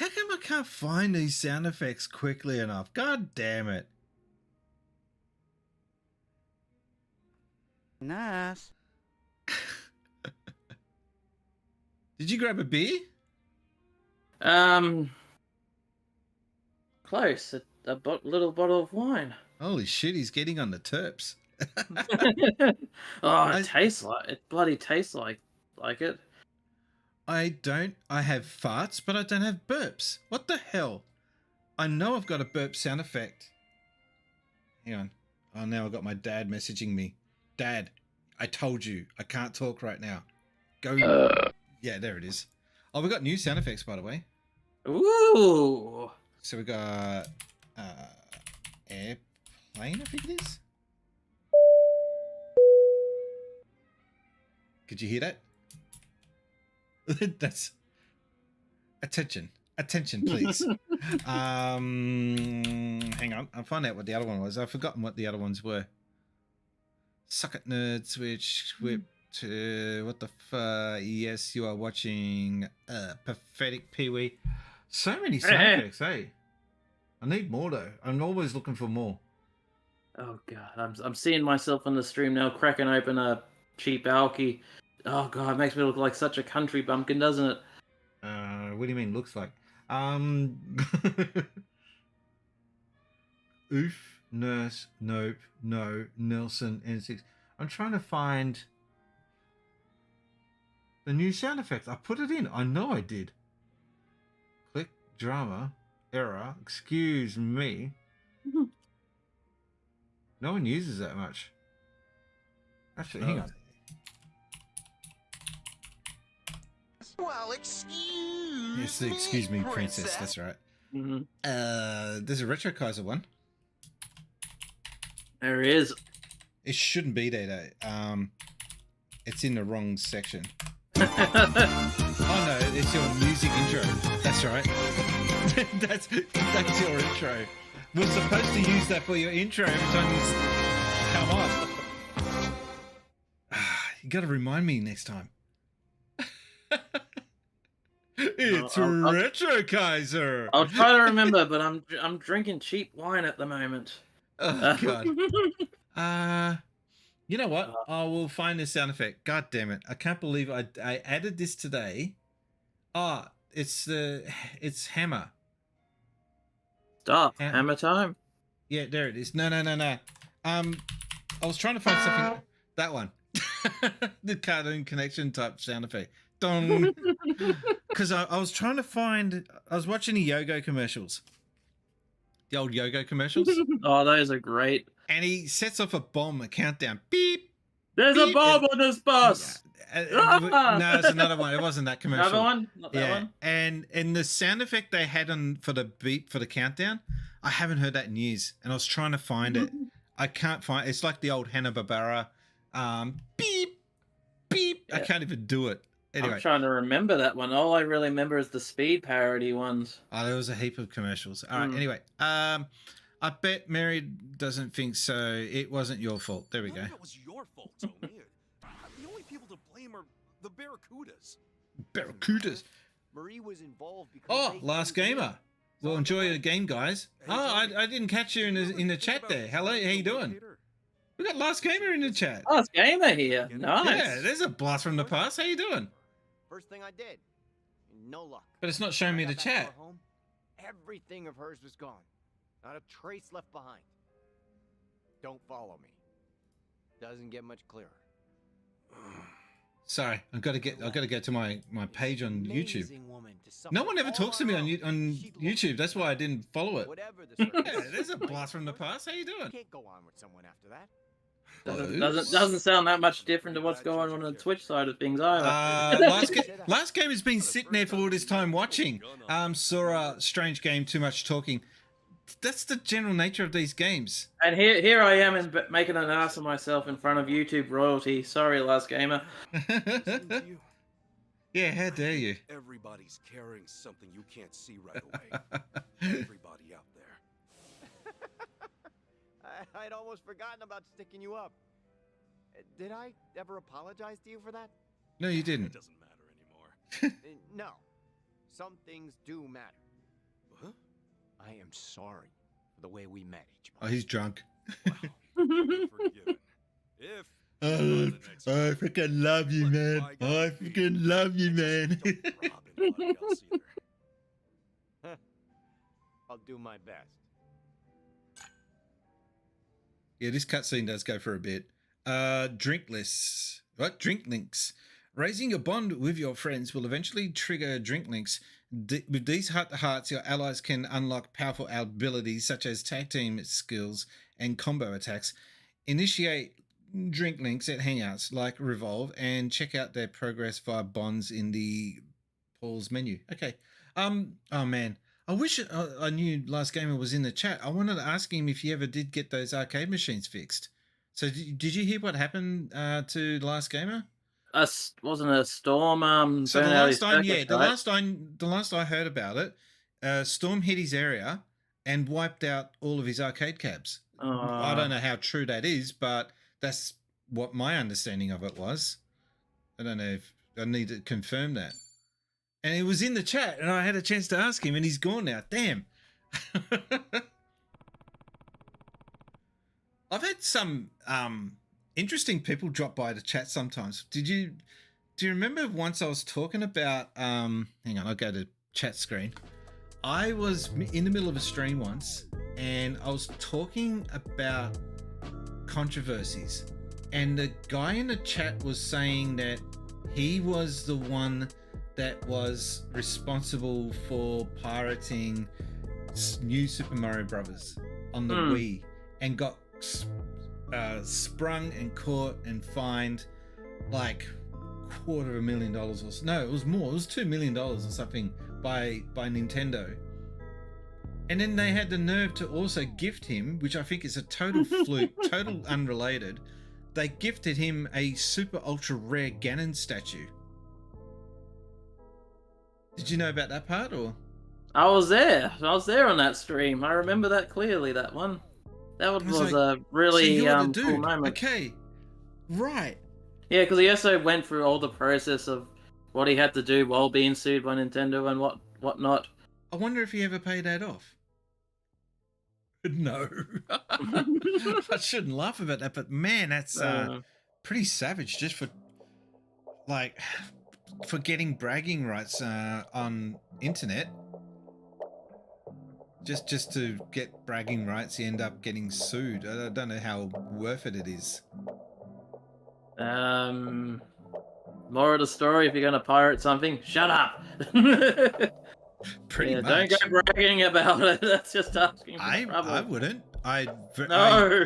How come I can't find these sound effects quickly enough? God damn it. Nice. Did you grab a beer? Close. A little bottle of wine. Holy shit, he's getting on the terps. It tastes like it. Bloody tastes like it. I have farts, but I don't have burps. What the hell? I know I've got a burp sound effect. Hang on. Oh, now I've got my dad messaging me. Dad, I told you, I can't talk right now. Go. Yeah, there it is. Oh, we got new sound effects, by the way. Ooh. So we got airplane, I think it is. Could you hear that? That's attention, please. Hang on, I'll find out what the other one was. I've forgotten what the other ones were. Suck it, nerd. Switch whip to what the fuck? Yes, you are watching Pathetic Pee-wee. So many sound effects, hey. I need more though. I'm always looking for more. Oh god, I'm seeing myself on the stream now, cracking open a cheap alky. Oh god, it makes me look like such a country bumpkin, doesn't it? What do you mean looks like? Oof, nurse, nope, no, Nelson, N6. I'm trying to find the new sound effects. I put it in. I know I did. Click, drama, error, excuse me. No one uses that much. Actually, hang on. Well, excuse Yes, the excuse me, princess. That's right. Mm-hmm. There's a Retro Kaiser one. There is. It shouldn't be there though. It's in the wrong section. Oh no, it's your music intro. That's right. that's your intro. We're supposed to use that for your intro every time you come on. You got to remind me next time. It's Retro Kaiser. I'll try to remember, but I'm drinking cheap wine at the moment. Oh god. You know what? I will find this sound effect. God damn it! I can't believe I added this today. Ah, it's hammer. Stop. Hammer time. Yeah, there it is. No. I was trying to find something. That one. The Cartoon Connection type sound effect. Dong. Because I was trying to find. I was watching the Yogo commercials. The old Yogo commercials. Oh, those are great. And he sets off a bomb, a countdown. Beep. There's beep, a bomb on this bus. No, it's another one. It wasn't that commercial. Another one? Not that one? And the sound effect they had on for the beep for the countdown, I haven't heard that in years. And I was trying to find it. I can't find. It's like the old Hanna-Barbera. Beep, beep. Yeah. I can't even do it. Anyway. I'm trying to remember that one. All I really remember is the Speed parody ones. Oh, there was a heap of commercials. All right. Anyway, I bet Mary doesn't think so. It wasn't your fault. There we go. It was your fault, Tommy. The only people to blame are the Barracudas. Barracudas. Marie was involved because. Oh, Last Gamer. Well, enjoy the game, guys. Oh, I didn't catch you in the chat there. Hello, how you doing? We got Last Gamer in the chat. Last Gamer here. Nice. Yeah, there's a blast from the past. How you doing? First thing I did. No luck. But it's not showing me the chat. Home, everything of hers was gone. Not a trace left behind. Don't follow me. Doesn't get much clearer. Sorry, I've got to go to my page on YouTube. No one ever talks to me on YouTube. That's why I didn't follow it. Yeah, there's a blast from the past. How you doing? Can't go on with someone after that. Doesn't sound that much different to what's going on the Twitch side of things either. Last game has been sitting there for all this time watching. Saw a strange game, too much talking. That's the general nature of these games. And here I am making an ass of myself in front of YouTube royalty. Sorry, Last Gamer. Yeah, how dare you? Everybody's carrying something you can't see right away. Everybody out there. I'd almost forgotten about sticking you up. Did I ever apologize to you for that? No, you didn't. It doesn't matter anymore. No. Some things do matter. Huh? I am sorry for the way we met each Oh, he's drunk. Forgiven. If I freaking love you, man. I freaking love you, man. I'll do my best. Yeah, this cutscene does go for a bit. Drink lists. What? Drink links. Raising a bond with your friends will eventually trigger drink links. With these heart-to-hearts, your allies can unlock powerful abilities such as tag team skills and combo attacks. Initiate drink links at hangouts like Revolve and check out their progress via bonds in the Paul's menu. Okay. Oh man. I wish I knew Last Gamer was in the chat. I wanted to ask him if he ever did get those arcade machines fixed. So did you hear what happened to Last Gamer? Wasn't a storm? So the last time, yeah, the last I heard about it, storm hit his area and wiped out all of his arcade cabs. I don't know how true that is, but that's what my understanding of it was. I don't know if I need to confirm that. And it was in the chat, and I had a chance to ask him, and he's gone now. Damn. I've had some interesting people drop by the chat sometimes. Do you remember once I was talking about hang on, I'll go to chat screen. I was in the middle of a stream once, and I was talking about controversies, and the guy in the chat was saying that he was the one that was responsible for pirating New Super Mario Brothers on the Wii and got sprung and caught and fined like $250,000 or so. No, it was more. It was $2 million or something by Nintendo. And then they had the nerve to also gift him, which I think is a total fluke, total unrelated. They gifted him a super ultra rare Ganon statue. Did you know about that part, or? I was there. I was there on that stream. I remember that clearly. That one. That one was a really cool moment. Okay, right. Yeah, because he also went through all the process of what he had to do while being sued by Nintendo and whatnot. I wonder if he ever paid that off. No, I shouldn't laugh about that, but man, that's pretty savage. Just for getting bragging rights on internet. Just to get bragging rights, you end up getting sued. I don't know how worth it is. More of the story, if you're going to pirate something, shut up. Pretty much. Don't go bragging about it. That's just asking for trouble. I wouldn't. No.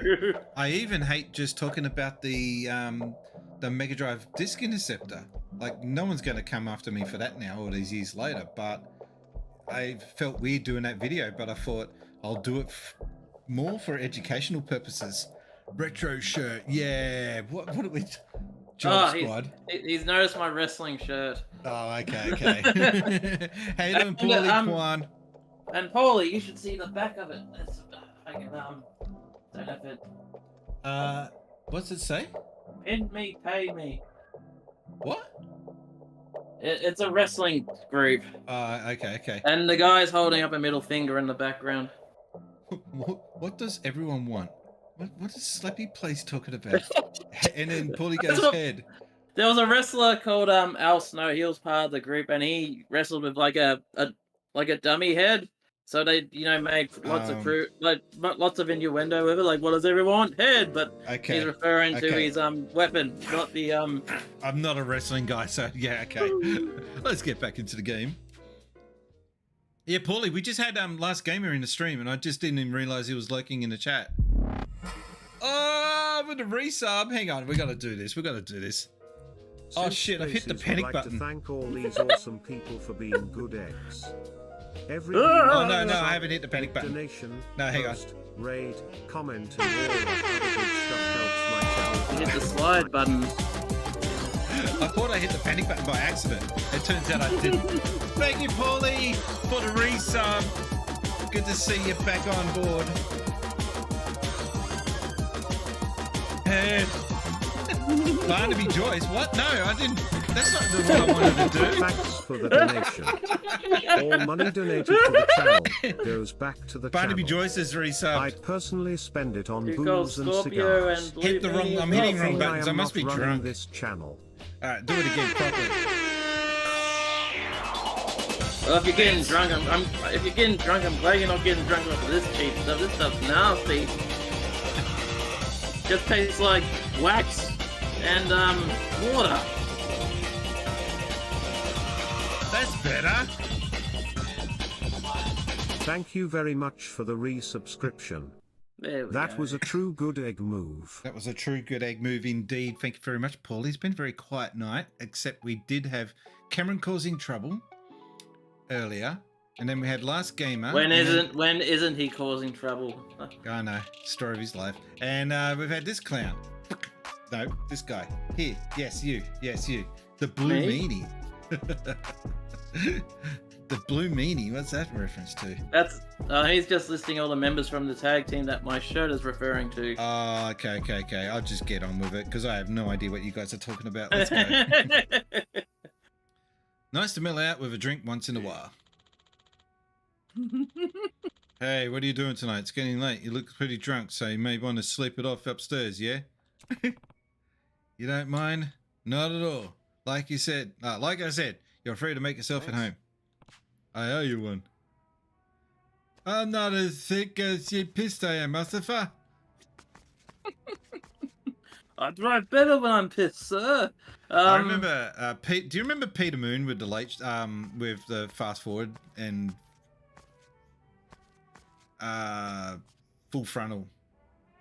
I even hate just talking about the Mega Drive Disc Interceptor. Like, no one's going to come after me for that now, all these years later, but I felt weird doing that video, but I thought I'll do it more for educational purposes. Retro shirt, yeah. What are we? Job Squad. He's noticed my wrestling shirt. Oh, okay. How you doing, Paulie Kwan? And Paulie, you should see the back of it. I can don't know if it. What's it say? Pin me, pay me. What? It's a wrestling group. Okay. And the guy's holding up a middle finger in the background. What does everyone want? What is Slappy Place talking about? And then Paulie goes head. There was a wrestler called Al Snow. He was part of the group, and he wrestled with like a dummy head. So they, made lots of innuendo with it. Like, what does everyone want? Head, but he's referring to his weapon, not the I'm not a wrestling guy, so yeah, okay. Let's get back into the game. Yeah, Paulie, we just had Last Gamer in the stream, and I just didn't even realize he was lurking in the chat. Oh! with the resub. Hang on, we got to do this. We got to do this. Oh shit! I've hit the panic would like button. To thank all these awesome people for being good eggs. Every Oh no, I haven't hit the panic button. Donation, no, hang post, raid, comment, and all that other good stuff helps my channel. You hit the slide button. I thought I hit the panic button by accident. It turns out I didn't. Thank you, Paulie, for the resub. Good to see you back on board. And Barnaby Joyce. What? No, I didn't. That's not what I wanted to do. Thanks for the donation. All money donated to the channel goes back to the Barnaby channel. Joyce is resubbed. I personally spend it on You booze go and Scorpio cigars. and Hit the wrong. I'm hitting wrong buttons. I must be running drunk. this channel. All right, do it again properly. Well, if you're getting drunk, if you're getting drunk, I'm glad you're not getting drunk off of this cheap stuff. This stuff's nasty. Just tastes like wax and water. That's better. Thank you very much for the resubscription. There we That go. was a true good egg move. That was a true good egg move indeed. Thank you very much, Paul. It's been a very quiet night, except we did have Cameron causing trouble earlier, and then we had Last Gamer. When isn't he causing trouble? I know, story of his life. And we've had this clown. No, this guy. Here, yes, you. The blue Me? meanie. The blue meanie. What's that reference to? That's he's just listing all the members from the tag team that my shirt is referring to. Oh, okay. I'll just get on with it because I have no idea what you guys are talking about. Let's go. Nice to mill out with a drink once in a while. Hey, what are you doing tonight? It's getting late. You look pretty drunk, so you may want to sleep it off upstairs, yeah? You don't mind? Not at all. Like I said, you're free to make yourself at home. I owe you one. I'm not as thick as you pissed I am, Mustafa. I drive better when I'm pissed, sir. I remember Pete. Do you remember Peter Moon with the with the fast forward and full frontal?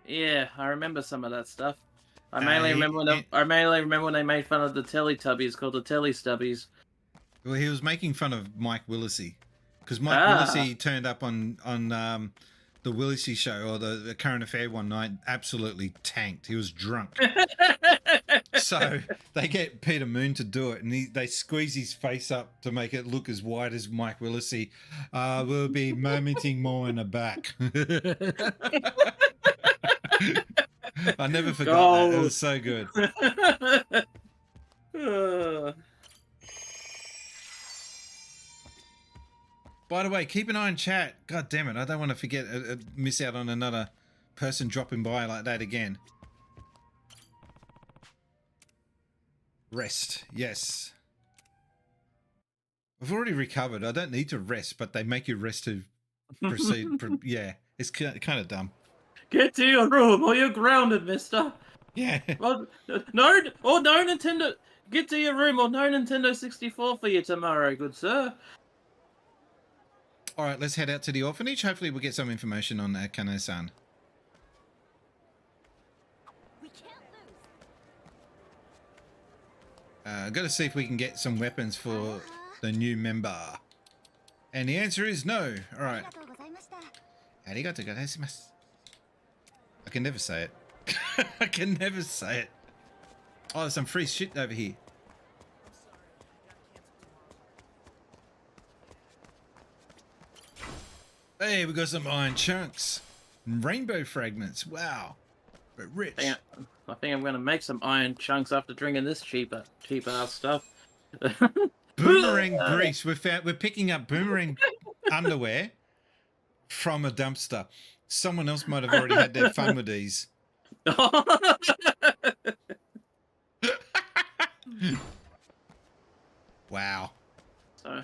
Yeah, I remember some of that stuff. I mainly remember when they made fun of the Teletubbies called the Telestubbies. Well, he was making fun of Mike Willisey because Mike Willisey turned up on the Willisey show or the Current Affair one night, absolutely tanked. He was drunk. So they get Peter Moon to do it, and they squeeze his face up to make it look as white as Mike Willisey. We'll be momenting more in the back. I never forgot that. It was so good. By the way, keep an eye on chat. God damn it, I don't want to forget, miss out on another person dropping by like that again. Rest, yes. I've already recovered. I don't need to rest, but they make you rest to proceed. Yeah, it's kind of dumb. Get to your room or you're grounded, mister. Yeah. Well, no Nintendo. Get to your room or no Nintendo 64 for you tomorrow, good sir. All right, let's head out to the orphanage. Hopefully we'll get some information on Akane-san. Got to see if we can get some weapons for the new member. And the answer is no. All right. Arigatou gozaimasu. I can never say it. I can never say it. Oh, there's some free shit over here. Hey, we got some iron chunks. Rainbow fragments. Wow. But rich. I think I'm going to make some iron chunks after drinking this cheap ass stuff. Boomerang grease. We're picking up boomerang underwear from a dumpster. Someone else might have already had their fun with these. Wow. So,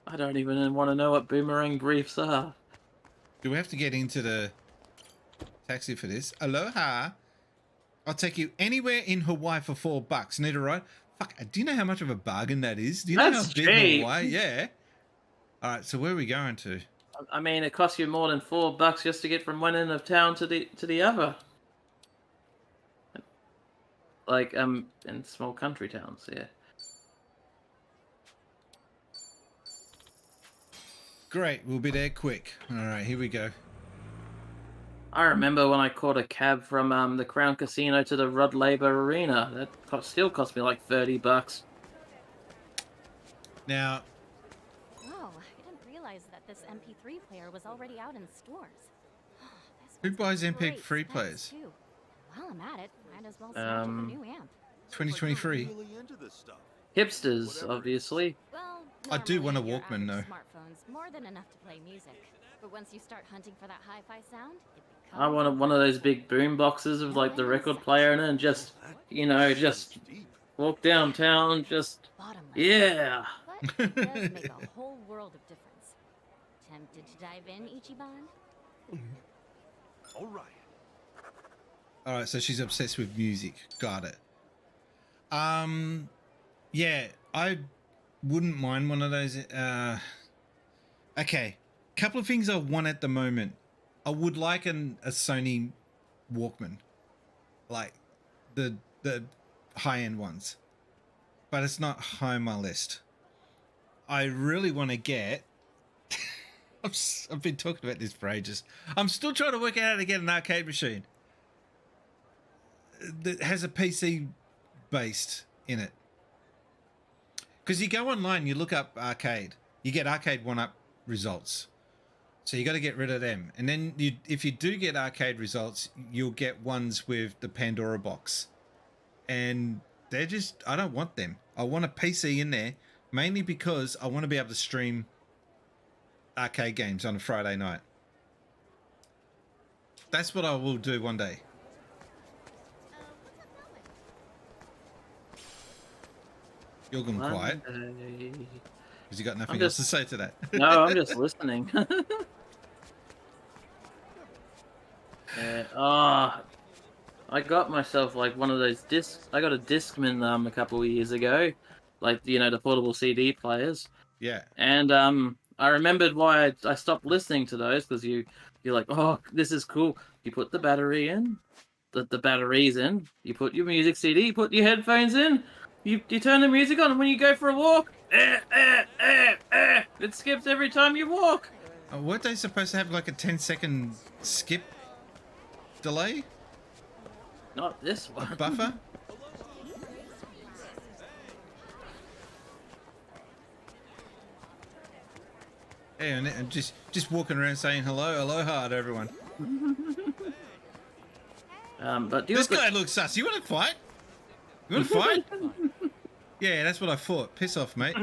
I don't even want to know what boomerang briefs are. Do we have to get into the taxi for this? Aloha. I'll take you anywhere in Hawaii for $4. Need a ride? Fuck, do you know how much of a bargain that is? Do you know how big Hawaii? Yeah. All right, so where are we going to? I mean, it costs you more than $4 just to get from one end of town to the other. Like in small country towns, yeah. Great, we'll be there quick. All right, here we go. I remember when I caught a cab from the Crown Casino to the Rod Laver Arena. That still cost me like $30. Now, Oh, I didn't realize that this MP3 player was already out in stores. who buys Great MP3 specs, players? too. While I'm at it, might as well snatch up a new amp. 2023. Hipsters, obviously. Well, I do want a normally, your Walkman though. average smartphone's more than enough to play music. But once you start hunting for that hi-fi sound, it I wanted one of those big boom boxes with like the record player in it, and just, you know, just walk downtown, just yeah. But it does make a whole world of difference. Tempted to dive in, Ichiban? All right. All right, so she's obsessed with music. Got it. Yeah, I wouldn't mind one of those. Okay, couple of things I want at the moment. I would like a Sony Walkman, like the high-end ones, but it's not high on my list. I really want to get. I've been talking about this for ages. I'm still trying to work out how to get an arcade machine that has a PC based in it. Because you go online, you look up arcade, you get arcade 1-up results. So you got to get rid of them. And then if you do get arcade results, you'll get ones with the Pandora box. And they're just, I don't want them. I want a PC in there, mainly because I want to be able to stream arcade games on a Friday night. That's what I will do one day. You're going quiet. Because you got nothing else to say to that. No, I'm just listening. I got myself like one of those discs. I got a Discman a couple of years ago, like, you know, the portable CD players. Yeah. And I remembered why I stopped listening to those, because you're like, oh, this is cool. You put the battery in, the batteries in. You put your music CD. You put your headphones in. You turn the music on, and when you go for a walk, it skips every time you walk. Weren't they supposed to have like a 10-second skip delay? Not this one. A buffer? Yeah, and just walking around saying hello, aloha to everyone. But this guy looks sus. You want to fight? You want to fight? Yeah, that's what I thought. Piss off, mate.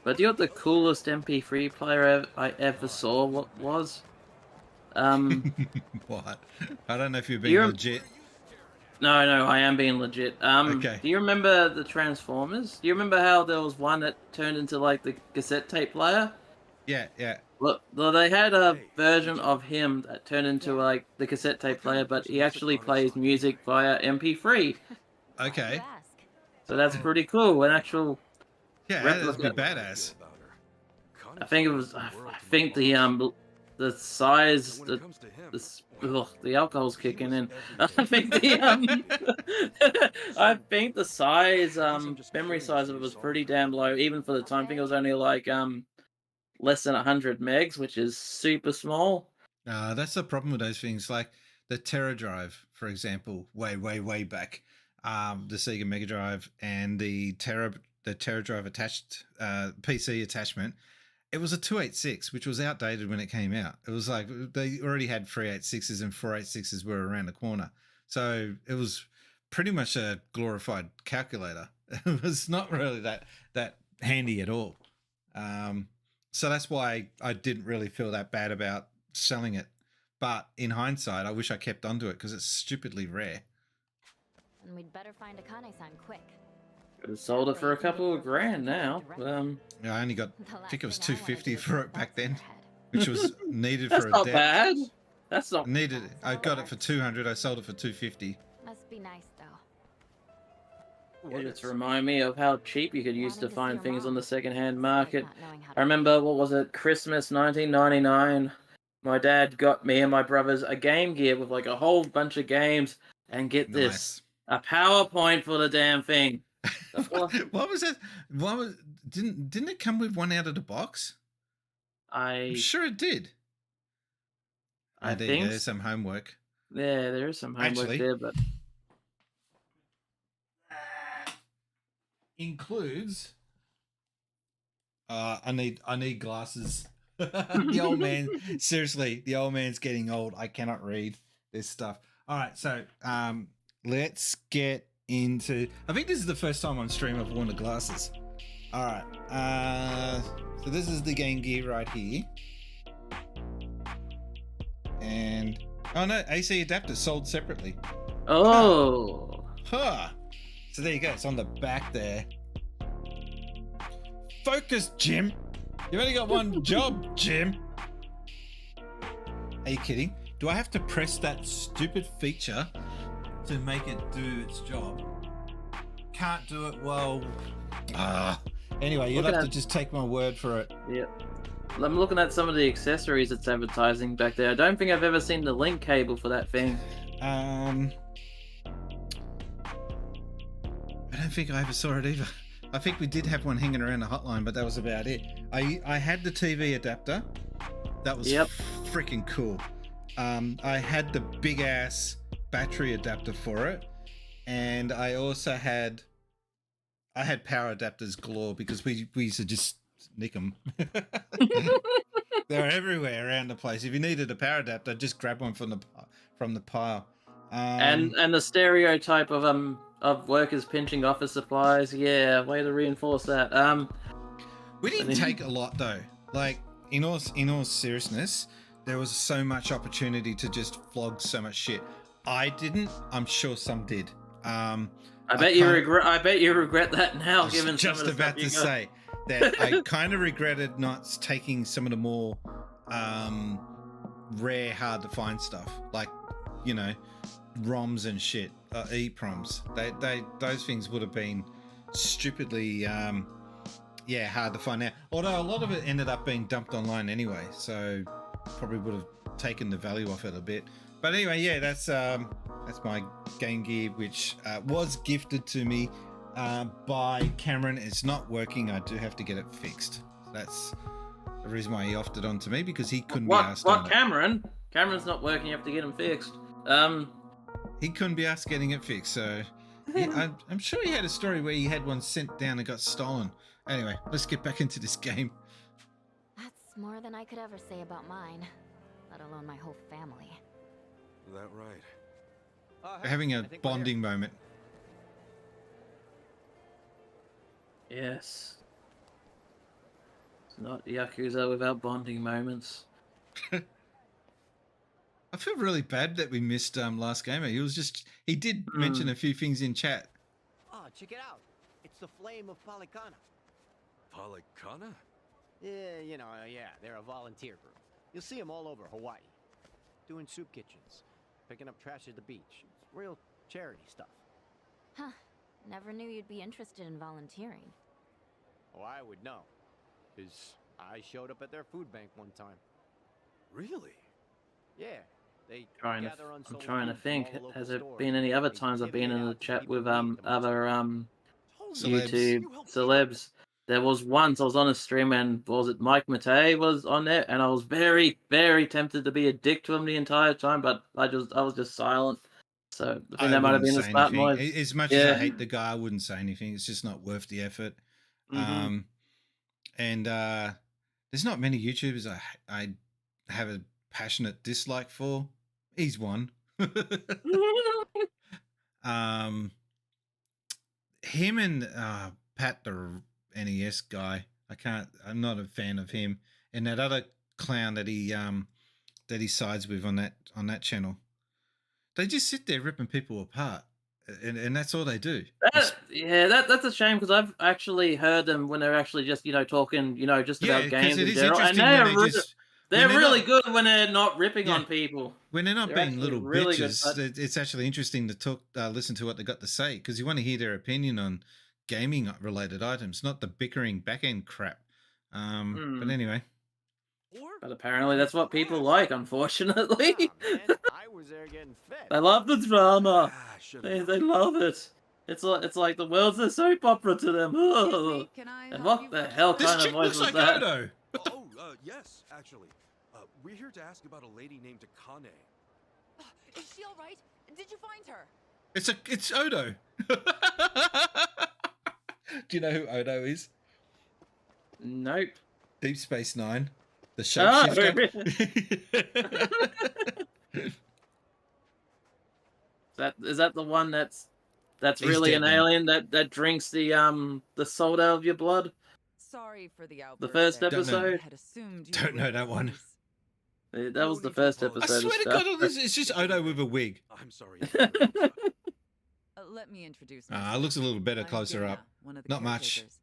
But do you know what the coolest MP3 player I ever saw was? What? I don't know if you're being legit. No, I am being legit. Okay. Do you remember the Transformers? Do you remember how there was one that turned into like the cassette tape player? Yeah. Well, they had a version of him that turned into like the cassette tape player, but he actually plays music via MP3. Okay. So that's pretty cool. An actual that'd be badass. I think it was. I think the size, the alcohol's kicking in. I think I think the size, memory size of it was pretty damn low, even for the time. I think it was only like less than 100 megs, which is super small. That's the problem with those things. Like the Terra Drive, for example, way back, the Sega Mega Drive and the Terra Drive attached PC attachment. It was a 286, which was outdated when it came out. It was like they already had 386s and 486s were around the corner. So it was pretty much a glorified calculator. It was not really that handy at all. So that's why I didn't really feel that bad about selling it. But in hindsight, I wish I kept onto it because it's stupidly rare. And we'd better find Akane-san quick. Could have sold it for a couple of grand now. Yeah, I only got, I think it was $250 for it back then, which was needed for a That's not debt. bad. That's not needed. I got it for $200. I sold it for $250. Must be nice though. You just remind me of how cheap you could use to find things on the second-hand market. I remember, what was it, Christmas 1999? My dad got me and my brothers a Game Gear with like a whole bunch of games, and get this, a PowerPoint for the damn thing. What was it? Didn't it come with one out of the box? I'm sure it did. I there think you go. There's some homework. Yeah, there is some homework there, but includes. I need glasses. The old man, seriously, the old man's getting old. I cannot read this stuff. All right, so let's get into. I think this is the first time on stream I've worn the glasses. All right, so this is the Game Gear right here, and oh no, AC adapter sold separately. Oh, huh. So there you go. It's on the back there. Focus, Jim. You've only got one job, Jim. Are you kidding? Do I have to press that stupid feature to make it do its job? Can't do it well. Anyway, you'll have to just take my word for it. Yep. I'm looking at some of the accessories it's advertising back there. I don't think I've ever seen the link cable for that thing. I don't think I ever saw it either. I think we did have one hanging around the hotline, but that was about it. I had the TV adapter. That was freaking cool. I had the big ass battery adapter for it, and I also had power adapters galore because we used to just nick them. They're everywhere around the place. If you needed a power adapter, just grab one from the pile. And the stereotype of workers pinching office supplies. Yeah, way to reinforce that. We didn't take a lot though. Like in all seriousness, there was so much opportunity to just flog so much shit. I didn't. I'm sure some did. I bet you regret that now. I was given just some of the about to say that I kind of regretted not taking some of the more rare, hard to find stuff, like ROMs and shit, EPROMs. Those things would have been stupidly hard to find out. Although a lot of it ended up being dumped online anyway, so probably would have taken the value off it a bit. But anyway, yeah, that's my Game Gear, which was gifted to me by Cameron. It's not working. I do have to get it fixed. That's the reason why he offered it on to me, because he couldn't be asked. What, Cameron? Cameron's not working. You have to get him fixed. He couldn't be asked getting it fixed, so I'm sure he had a story where he had one sent down and got stolen. Anyway, let's get back into this game. That's more than I could ever say about mine, let alone my whole family. Is that right? We're having a bonding moment. Yes. It's not Yakuza without bonding moments. I feel really bad that we missed Last Gamer. He did mention a few things in chat. Oh, check it out. It's the Flame of Polycana. Polycana? Yeah, they're a volunteer group. You'll see them all over Hawaii. Doing soup kitchens, picking up trash at the beach. It's real charity stuff. Huh. Never knew you'd be interested in volunteering. Oh, I would know. Because I showed up at their food bank one time. Really? Yeah. They I'm gather unsold trying to food from think. all the local Has there stores. been any other They times I've divvy been it in the out to chat people with who need the most. other Celebs. YouTube celebs? There was once I was on a stream and was it Mike Matei was on there, and I was very, very tempted to be a dick to him the entire time, but I was just silent. So I think that might have been the smart move. As much as I hate the guy, I wouldn't say anything. It's just not worth the effort. Mm-hmm. And there's not many YouTubers I have a passionate dislike for. He's one. Him and Pat, the NES guy. I'm not a fan of him. And that other clown that he sides with on that channel. They just sit there ripping people apart, and that's all they do. That's a shame, because I've actually heard them when they're actually just talking just about games in general, and They're they're really not- good when they're not ripping Yeah. on people. When they're not They're being actually little really good, bitches, but- it's actually interesting to listen to what they got to say, because you want to hear their opinion on gaming related items, not the bickering back end crap. But anyway, But apparently that's what people like, unfortunately. I was there getting fed. They love the drama. They love it. It's like the world's a soap opera to them. Ugh. And what the hell This kind of chick voice looks was like that? Odo. Yes, actually. We're here to ask about a lady named Akane. Is she all right? Did you find her? It's Odo. Do you know who Odo is? Nope. Deep Space Nine, the Oh, shapeshifter. Is that the one that's He's really dead an now. alien that drinks the salt out of your blood? Sorry for the outburst. The first there. episode? I had assumed you Don't were know that one. That was the first episode. I swear of to God, stuff. it's just Odo with a wig. I'm sorry. Let me introduce It myself. looks a little better I'm closer Dana, up. one of the Not much. caretakers.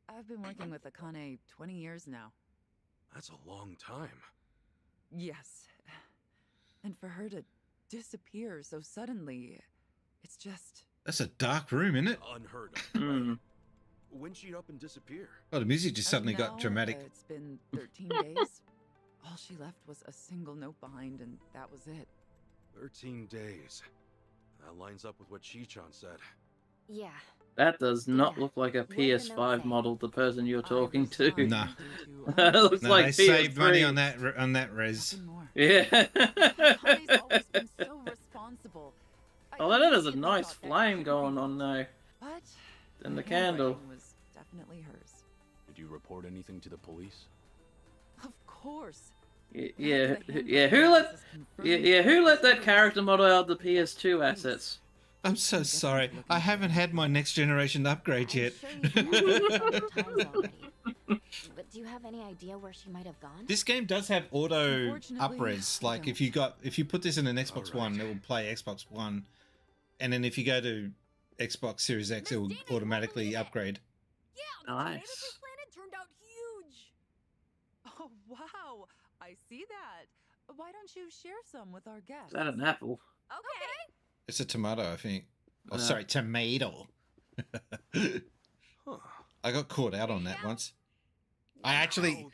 I've been working with Akane 20 years now. That's a long time. Yes. And for her to disappear so suddenly, it's just... That's a dark room, isn't it? Unheard of. Hmm. When she'd up and disappear? Oh, the music just suddenly Now, got dramatic. It's been 13 days. All she left was a single note behind, and that was it. 13 days. That lines up with what Chi-chan said. Yeah. That does not look like a PS5 model. The person you're talking to. Nah. That looks No, like they saved money PS3. on that res. Yeah. Akane's always been so responsible. Oh, that is a nice flame going on now. But In the candle. handwriting was definitely hers. Did you report anything to the police? Of course. Yeah. Who let that character model out the PS2 assets? I'm so sorry. I haven't had my next generation upgrade yet. But do you have any idea where she might have gone? This game does have auto Unfortunately, upres. I Like if you put this in an Xbox One, it will play Xbox One, and then if you go to Xbox Series X, it will automatically upgrade. Nice. Turned out huge. Oh wow! I see that. Why don't you share some with our guests? Is that an apple? Okay. It's a tomato, I think. Oh, No. sorry, tomato. I got caught out on that once. I actually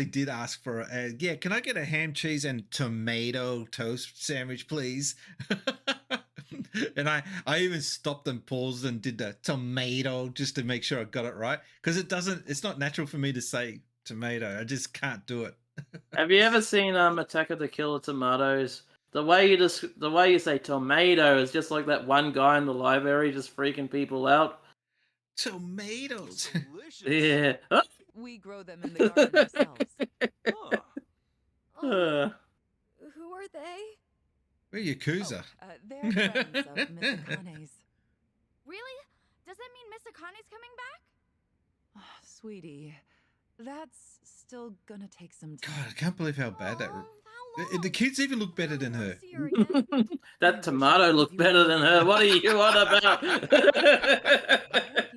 did ask for yeah, can I get a ham, cheese, and tomato toast sandwich, please? And I even stopped and paused and did the tomato just to make sure I got it right, because it's not natural for me to say tomato. I just can't do it. Have you ever seen Attack of the Killer Tomatoes? The way you say tomato is just like that one guy in the library just freaking people out. Tomatoes. Yeah. Huh? We grow them in the garden ourselves. Who are they? We're Yakuza. They're friends of Miss Akane's. Really? Does that mean Miss Akane's coming back? Oh, sweetie, that's still gonna take some time. God, I can't believe how bad that. The kids even look better than her. That tomato looked better than her. What are you on about? You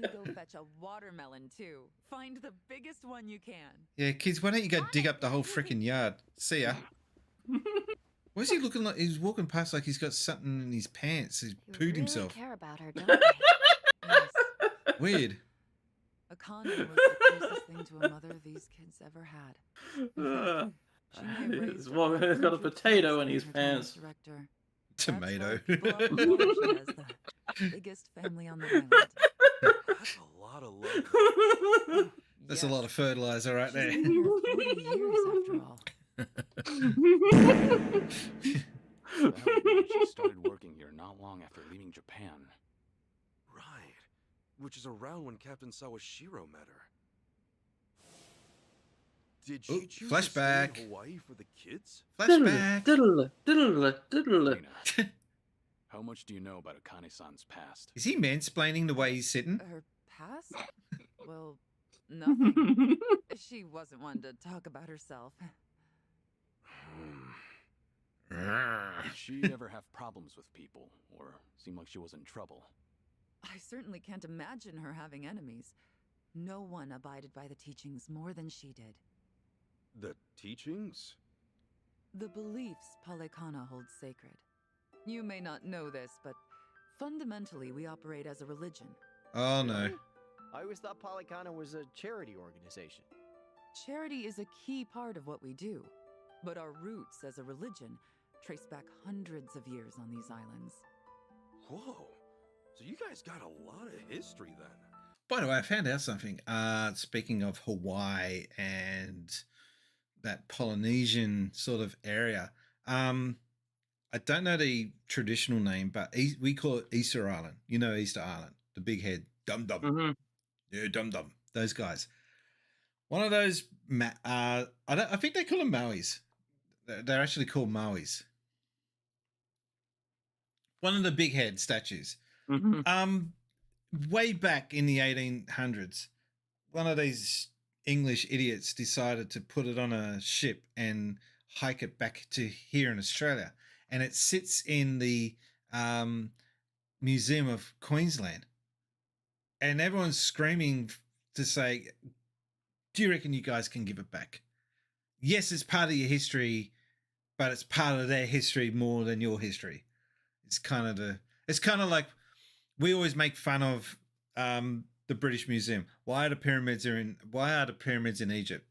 go fetch a watermelon too. Find the biggest one you can. Yeah, kids, why don't you go dig up the whole freaking yard? See ya. Why is he looking like he's walking past like he's got something in his pants? He's pooed himself. Care about her, don't they? Weird. Akane was the closest thing to a mother these kids ever had. He's got a potato in his pants. Director. Tomato. She has the biggest family on the island. That's a lot of love. That's a lot of fertilizer right there. She's been here 40 years after all. Well, she started working here not long after leaving Japan. Right. Which is around when Captain Sawashiro met her. Did she choose flashback. to stay in Hawaii for the kids? Flashback. Dana, how much do you know about Akane-san's past? Is he mansplaining the way he's sitting? Her past? Well, nothing. She wasn't one to talk about herself. Did she ever have problems with people, or seem like she was in trouble? I certainly can't imagine her having enemies. No one abided by the teachings more than she did. The teachings? The beliefs Palekana holds sacred. You may not know this, but fundamentally we operate as a religion. Oh no. I always thought Palekana was a charity organization. Charity is a key part of what we do, but our roots as a religion trace back hundreds of years on these islands. Whoa. So you guys got a lot of history then. By the way, I found out something. Speaking of Hawaii and that Polynesian sort of area, I don't know the traditional name, but we call it Easter Island. You know Easter Island, the big head, Dum Dum. Mm-hmm. Yeah, Dum Dum. Those guys. One of those, I think they call them Mauis. They're actually called Mauis. One of the big head statues. Mm-hmm. Way back in the 1800s, one of these English idiots decided to put it on a ship and hike it back to here in Australia. And it sits in the Museum of Queensland. And everyone's screaming to say, do you reckon you guys can give it back? Yes, it's part of your history, but it's part of their history more than your history. It's kind of like we always make fun of the British Museum. Why are the pyramids in Egypt?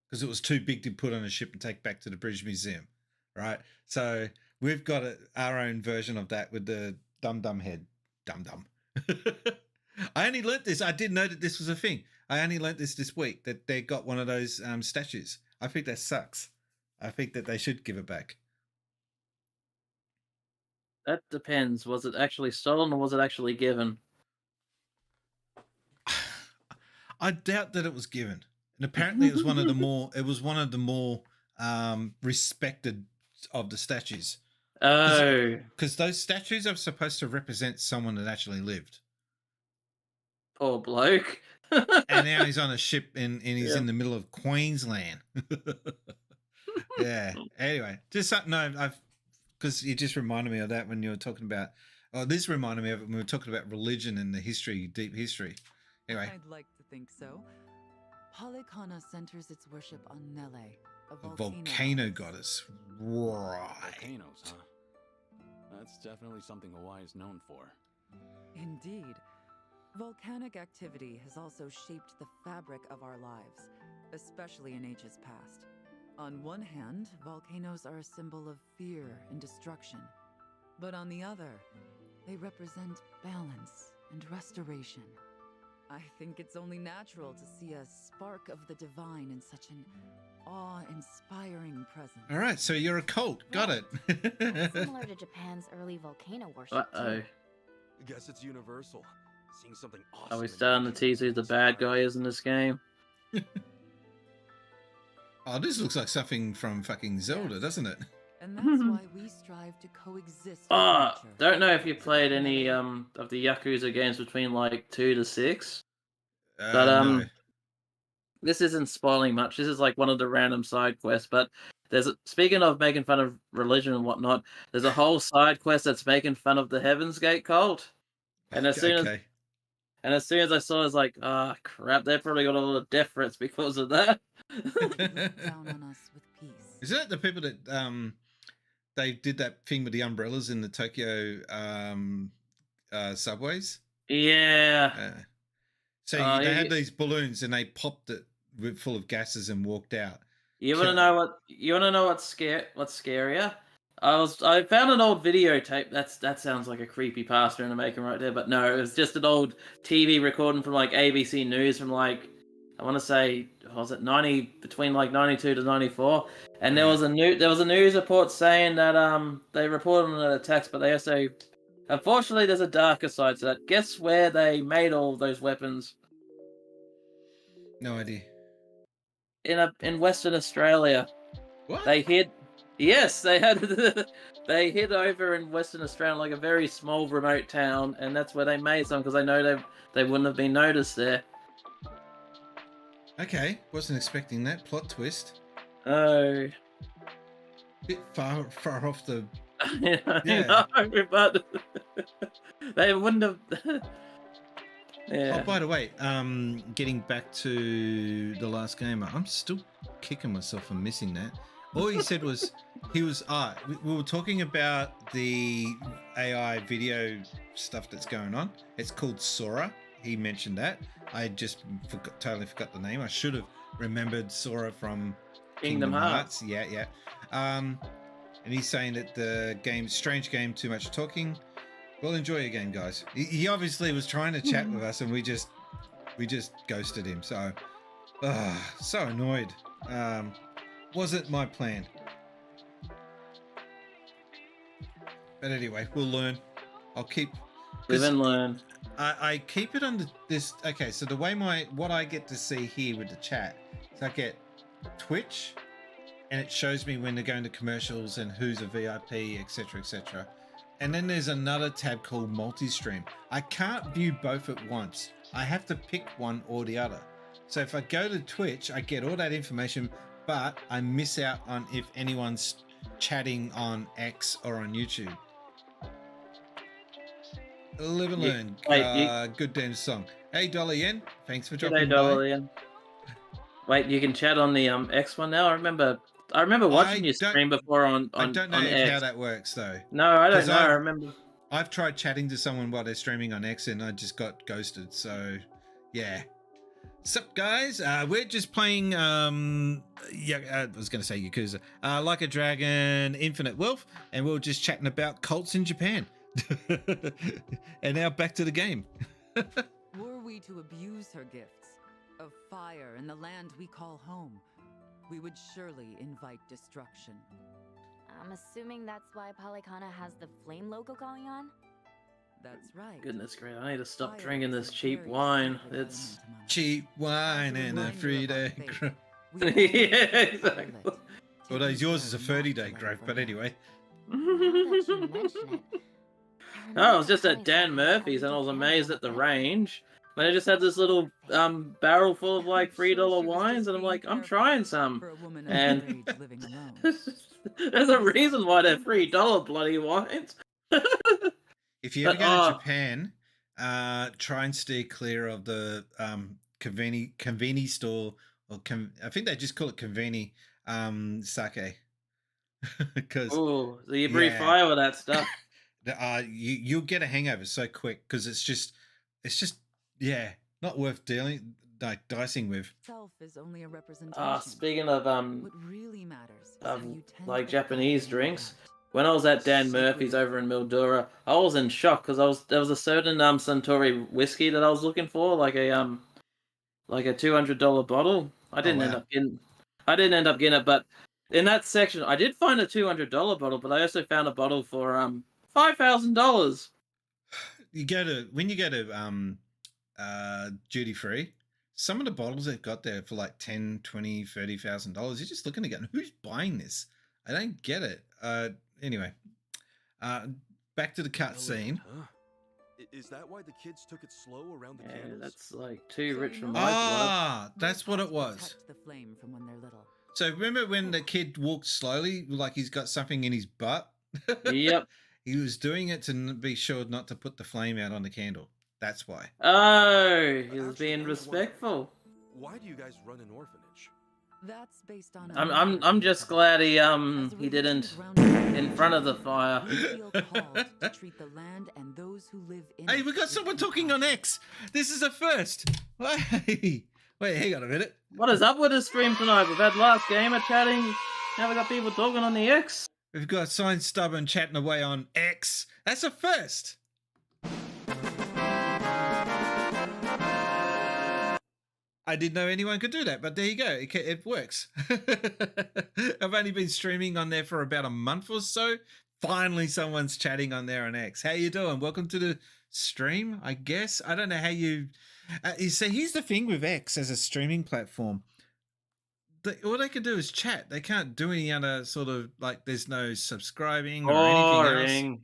Because it was too big to put on a ship and take back to the British Museum, right? So we've got our own version of that with the Dum Dum head. Dum Dum. I only learnt this. I didn't know that this was a thing. I only learnt this week that they got one of those statues. I think that sucks. I think that they should give it back. That depends. Was it actually stolen or was it actually given? I doubt that it was given. And apparently it was one of the more respected of the statues. Oh. Because those statues are supposed to represent someone that actually lived. Poor bloke. And now he's on a ship and he's in the middle of Queensland. Yeah. Anyway, just something because it just reminded me of that when you were talking about. Oh, this reminded me of it when we were talking about religion and the history, deep history. Anyway. I'd like to think so. Palekana centers its worship on Nele, a volcano goddess. Right. Volcanoes, huh? That's definitely something Hawaii is known for. Indeed. Volcanic activity has also shaped the fabric of our lives, especially in ages past. On one hand, volcanoes are a symbol of fear and destruction. But on the other, they represent balance and restoration. I think it's only natural to see a spark of the divine in such an awe-inspiring presence. All right, so you're a cult. Got it. Similar to Japan's early volcano worship. Uh-oh. I guess it's universal. Seeing something awesome. Are we starting to tease who the bad guy is in this game? Oh, this looks like something from fucking Zelda, doesn't it? And that's why we strive to coexist. Don't know if you played any of the Yakuza games between like 2 to 6. But no. This isn't spoiling much. This is like one of the random side quests. But speaking of making fun of religion and whatnot, there's a whole side quest that's making fun of the Heaven's Gate cult. And as soon as I saw it, I was like, crap, they probably got a lot of death threats because of that. Down on us with peace. Is that the people that they did that thing with the umbrellas in the Tokyo subways? Yeah. So they had these balloons and they popped it full of gases and walked out. You want to know what's scarier? I found an old videotape. That sounds like a creepy pastor in a making right there, but no, it was just an old TV recording from like ABC News from like I want to say was it between like 92 to 94, and there was a news report saying that they reported on the attacks, but they also unfortunately there's a darker side to that. Guess where they made all those weapons? No idea. In Western Australia. What? They hid over in Western Australia, like a very small remote town, and that's where they made some because I know they wouldn't have been noticed there. Okay, wasn't expecting that plot twist. Oh, bit far off the. Yeah. No, but they wouldn't have. Yeah. Oh, by the way, getting back to the last game, I'm still kicking myself for missing that. All he said was we were talking about the AI video stuff that's going on. It's called Sora. He mentioned that. I just totally forgot the name. I should have remembered Sora from Kingdom Hearts. Yeah. And he's saying that the game, strange game, too much talking. Well, enjoy your game, guys. He obviously was trying to chat with us, and we just ghosted him. So, so annoyed. Wasn't my plan. But anyway, we'll learn. I'll keep. Live and learn. I keep it on this. Okay, so the way what I get to see here with the chat, so I get Twitch, and it shows me when they're going to commercials and who's a VIP, etc., etc. And then there's another tab called multi-stream. I can't view both at once. I have to pick one or the other. So if I go to Twitch, I get all that information, but I miss out on if anyone's chatting on X or on YouTube. Live and learn. Good damn song. Hey, Dollar Yen. Thanks for dropping by. Wait, you can chat on the X one now? I remember watching your stream before on I don't know X. how that works though. No, I don't know. I remember. I've tried chatting to someone while they're streaming on X and I just got ghosted. So, yeah. Sup, guys? We're just playing. I was going to say Yakuza. Like a Dragon, Infinite Wealth, and we were just chatting about cults in Japan. And now back to the game. Were we to abuse her gifts of fire in the land we call home, we would surely invite destruction. I'm assuming that's why Polycana has the flame logo going on? That's right. Goodness gracious, I need to stop drinking this cheap wine. It's cheap wine and a 3-day growth. Yeah, exactly. Although yours is a 30-day growth, but anyway. I was just at Dan Murphy's and I was amazed at the range. And I just had this little barrel full of like $3 wines, and I'm like, I'm trying some. And there's a reason why they're $3 bloody wines. If you ever go to Japan, try and steer clear of the conveni store, or I think they just call it conveni sake. Because so you breathe fire with that stuff. You'll get a hangover so quick because it's just not worth dicing with. Self is only a representation. Speaking of what really matters like Japanese drinks, when I was at Dan Murphy's over in Mildura, I was in shock because there was a certain Suntory whiskey that I was looking for, like a $200 bottle. I didn't end up getting it, but in that section, I did find a $200 bottle, but I also found a bottle for $5,000. When you go to duty free, some of the bottles they've got there for like $10,000, $20,000, $30,000. You're just looking at going, who's buying this? I don't get it. Anyway, back to the cutscene. Huh? Is that why the kids took it slow around the candles? That's like too rich for my blood. That's what it was. The flame from when they're little. So remember when the kid walked slowly, like he's got something in his butt? Yep. He was doing it to be sure not to put the flame out on the candle. That's why. Oh, he was being respectful. Why do you guys run an orphanage? That's based on. I'm just glad he didn't in front of the fire. To treat the land and those who live in. Hey, we got someone talking on X. This is a first. Hey, wait, hang on a minute. What is up with the stream tonight? We've had Last Gamer chatting. Now we got people talking on the X. We've got Science Stubborn chatting away on X. That's a first. I didn't know anyone could do that, but there you go. It works. I've only been streaming on there for about a month or so. Finally, someone's chatting on there on X. How you doing? Welcome to the stream, I guess. I don't know how you... so here's the thing with X as a streaming platform. All they can do is chat. They can't do any other sort of, like, there's no subscribing or anything else.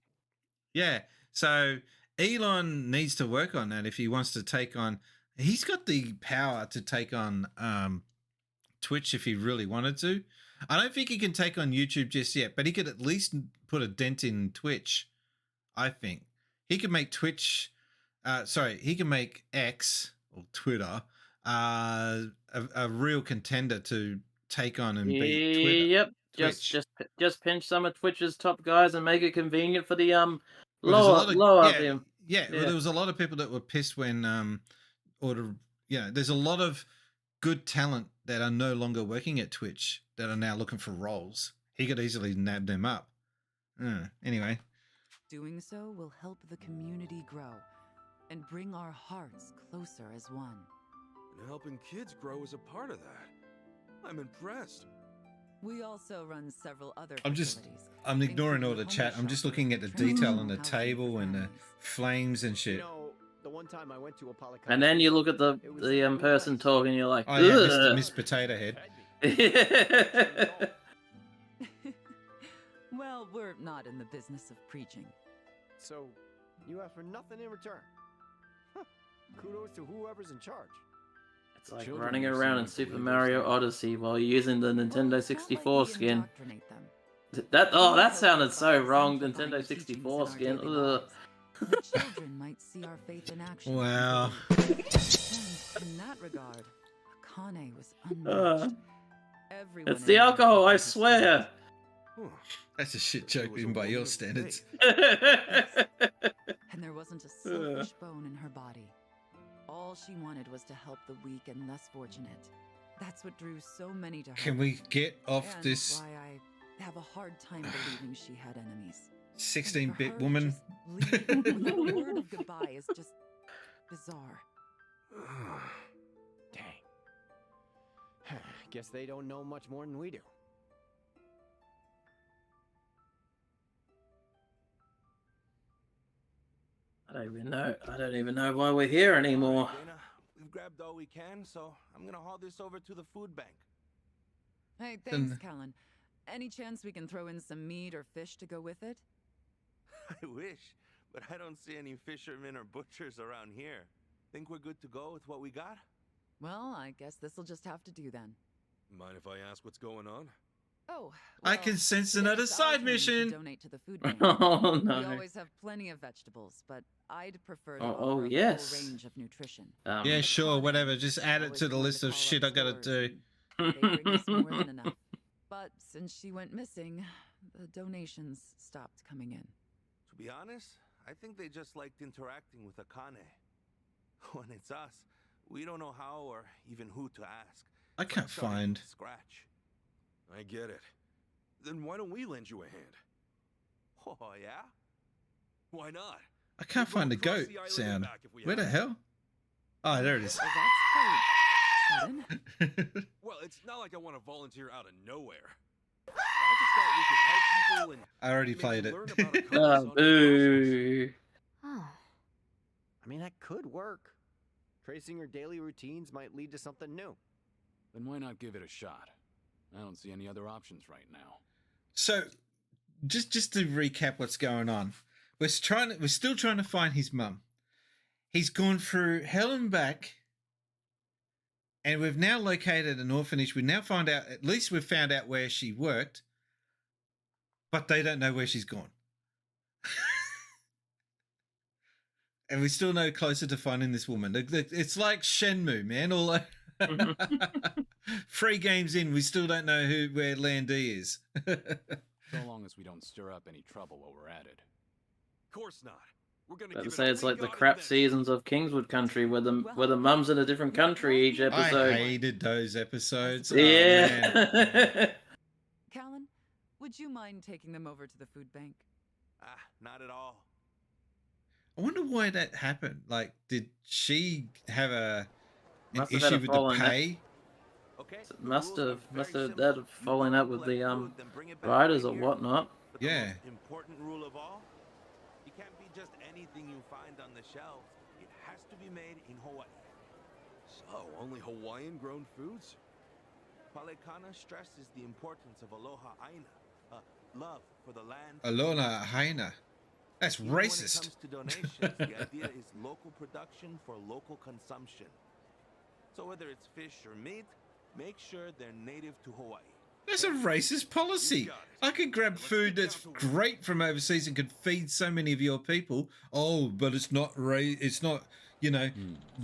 Yeah. So Elon needs to work on that if he wants to take on... He's got the power to take on Twitch if he really wanted to. I don't think he can take on YouTube just yet, but he could at least put a dent in Twitch, I think. He could make Twitch sorry, he can make X or Twitter a real contender to take on and beat Twitter. Yep. Twitch. Just pinch some of Twitch's top guys and make it convenient for the Well, there's a lot of, lower yeah, him. yeah. Well, there was a lot of people that were pissed when there's a lot of good talent that are no longer working at Twitch that are now looking for roles. He could easily nab them up. Anyway. Doing so will help the community grow and bring our hearts closer as one. And helping kids grow is a part of that. I'm impressed. We also run several other I'm ignoring all the chat. I'm just looking at the detail on the table and the flames and shit. You know, the one time I went to a polycom, And then you look at the person talking, you're like, oh yeah, Miss Potato Head. Well, we're not in the business of preaching. So, you ask for nothing in return. Huh. Kudos to whoever's in charge. It's like running around in Super Mario Odyssey while using the Nintendo 64 skin. That sounded so wrong, Nintendo 64 skin. Ugh. The children might see our faith in action. Wow. And in that regard, Akane was unmatched. It's the alcohol, I swear. That's a shit joke even by your standards. And there wasn't a selfish bone in her body. All she wanted was to help the weak and less fortunate. That's what drew so many to her. Can we get off and this? Why I have a hard time believing she had enemies. 16-bit woman. With a word of goodbye is just bizarre. Dang. Guess they don't know much more than we do. I don't even know why we're here anymore. We've grabbed all we can, so I'm gonna haul this over to the food bank. Hey, thanks, Callan. Any chance we can throw in some meat or fish to go with it? I wish, but I don't see any fishermen or butchers around here. Think we're good to go with what we got? Well, I guess this'll just have to do then. Mind if I ask what's going on? Oh, I can sense another side mission. Donate to the food bank. Oh no. We always have plenty of vegetables, but I'd prefer to Oh, offer a yes. full range of nutrition. Yeah, sure, whatever. Just add it to the list of shit I gotta do. They bring us more than enough. But since she went missing, the donations stopped coming in. To be honest, I think they just liked interacting with Akane. When it's us, we don't know how or even who to ask. I can't find. Scratch. I get it. Then why don't we lend you a hand? Oh, yeah? Why not? I can't find the goat sound. Where the hell? Oh, there it is. Well, it's not like I want to volunteer out of nowhere. I just thought we could help people and I already played it. Boo. Oh. I mean, that could work. Tracing your daily routines might lead to something new. Then why not give it a shot? I don't see any other options right now. So, just to recap what's going on, we're still trying to find his mum. He's gone through hell and back, and we've now located an orphanage. We now at least we've found out where she worked, but they don't know where she's gone. And we're still no closer to finding this woman. It's like Shenmue, man. All 3 games in, we still don't know where Landy is. So long as we don't stir up any trouble while we're at it. Of course not. We're gonna About give to say it it's like the crap seasons of Kingswood Country, where the mum's in a different country each episode. I hated those episodes. Yeah. Oh, Callan, would you mind taking them over to the food bank? Not at all. I wonder why that happened. Like, did she have an Must have issue had a with the falling out. pay? Must have that have fallen out with the riders or whatnot. Yeah. Important rule of all: you can't be just anything you find on the shelves. It has to be made in Hawaii. So, only Hawaiian-grown foods? Palekana stresses the importance of aloha aina, love for the land. Aloha Haina. That's Even racist. When it comes to donations, the idea is local production for local consumption. So whether it's fish or meat, make sure they're native to Hawaii. That's a racist policy. I could grab food that's great from overseas and could feed so many of your people. Oh, but it's not it's not, you know,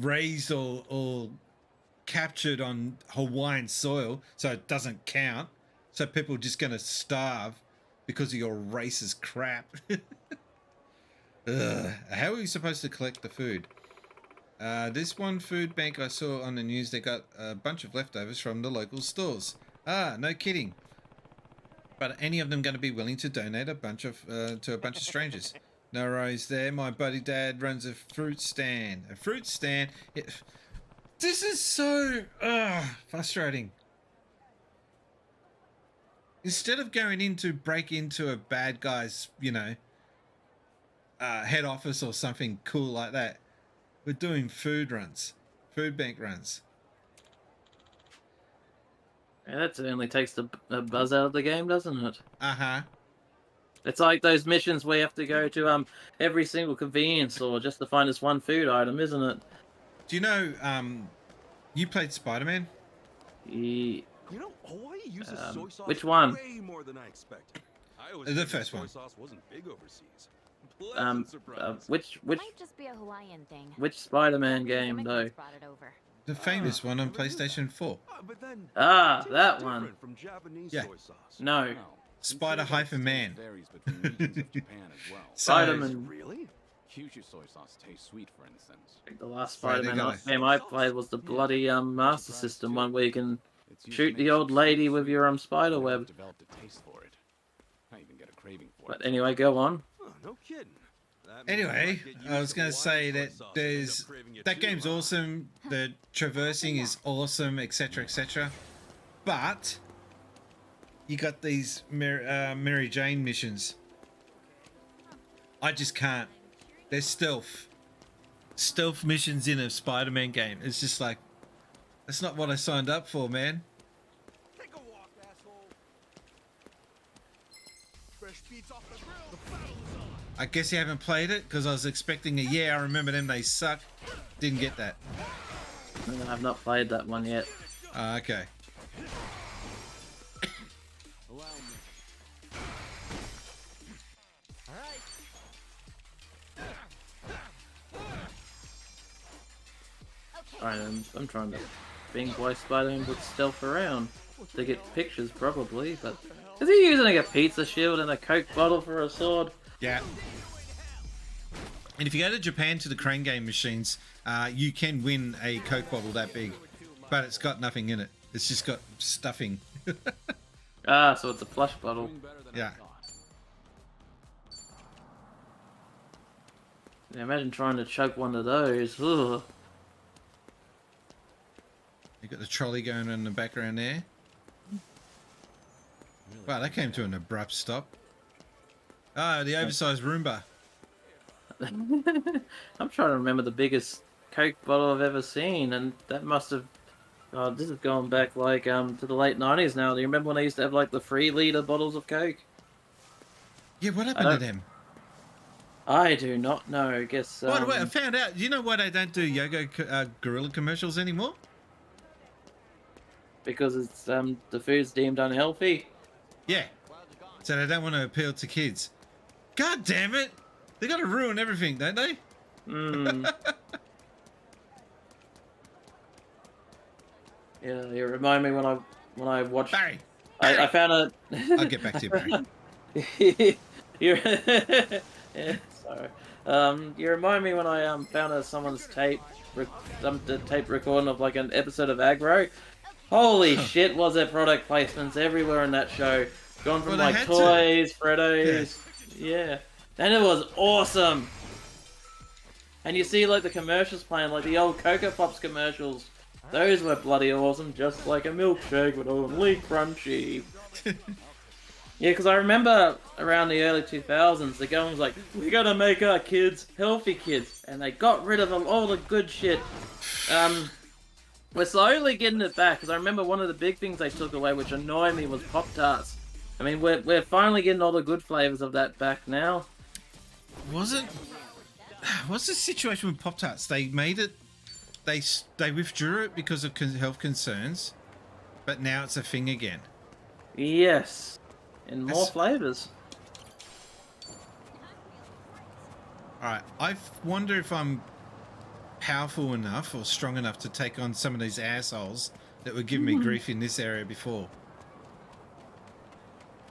raised or captured on Hawaiian soil, so it doesn't count. So people are just going to starve because of your racist crap. Ugh. How are we supposed to collect the food? This one food bank I saw on the news, they got a bunch of leftovers from the local stores. Ah, no kidding. But any of them going to be willing to donate a bunch of to a bunch of strangers? No worries there. My buddy dad runs a fruit stand. A fruit stand. This is so frustrating. Instead of going in to break into a bad guy's, you know, head office or something cool like that, we're doing food runs, food bank runs. Yeah, that certainly takes the buzz out of the game, doesn't it? Uh-huh. It's like those missions where you have to go to every single convenience store just to find this one food item, isn't it? Do you know, you played Spider-Man? You know, Hawaii uses soy sauce which one? way more than I expected. I always The figured first soy one. sauce wasn't big overseas. Pleasant surprise. Which Might just be a Hawaiian thing. which Spider-Man game though? Brought it over. The famous one on PlayStation 4. But then Ah, that one. different from Japanese Yeah. soy sauce. No, Spider-Man. Varies between regions of Japan as well. Spider-Man. Really? Kyushu soy sauce tastes sweet, for instance. The last Right, they Spider-Man got game I played was the bloody Master System one where you can shoot the old lady with your spider web. Developed a taste for it. I even get a craving for But it. anyway, go on. Oh, no kidding. Anyway, I was going to say that that game's awesome. The traversing is awesome, etc., etc. But you got these Mary Jane missions. I just can't. They're stealth missions in a Spider-Man game. It's just like, that's not what I signed up for, man. Take a walk, asshole. Fresh beats off the grill. The battle's on. I guess you haven't played it because I was expecting I remember them, they suck. Didn't get that. No, I've not played that one yet. Okay. Allow me. All right. I'm trying to think why Spider-Man would stealth around to get pictures, probably. But is he using like a pizza shield and a Coke bottle for a sword? Yeah. And if you go to Japan to the crane game machines, you can win a Coke bottle that big, but it's got nothing in it. It's just got stuffing. Ah, so it's a plush bottle. Yeah. Yeah, imagine trying to chug one of those. Ugh. You got the trolley going in the background there. Wow, that came to an abrupt stop. Ah, the oversized Roomba. I'm trying to remember the biggest Coke bottle I've ever seen, and that must have. Oh, this is going back like to the late 90s now. Do you remember when they used to have like the 3-liter bottles of Coke? Yeah, what happened to them? I do not know. I guess. By the way, I found out. You know why they don't do Yogo Gorilla commercials anymore? Because it's the food's deemed unhealthy. Yeah. So they don't want to appeal to kids. God damn it! They got to ruin everything, don't they? Mm. Yeah, you remind me when I watched. Barry. I found a. I'll get back to you, Barry. Yeah, sorry. You remind me when I found someone's tape recording of like an episode of Aggro. Holy shit! Was there product placements everywhere in that show? Gone from Well, like toys, Freddos, yeah, and it was awesome. And you see like the commercials playing, like the old Cocoa Pops commercials. Those were bloody awesome, just like a milkshake but only crunchy. Yeah, because I remember around the early 2000s, the government was like, we gotta make our kids healthy kids. And they got rid of all the good shit. We're slowly getting it back, because I remember one of the big things they took away, which annoyed me, was Pop-Tarts. I mean, we're finally getting all the good flavors of that back now. What's the situation with Pop-Tarts? They made it, they withdrew it because of health concerns, but now it's a thing again. Yes. And more flavors. Alright, I wonder if I'm powerful enough or strong enough to take on some of these assholes that were giving me grief in this area before.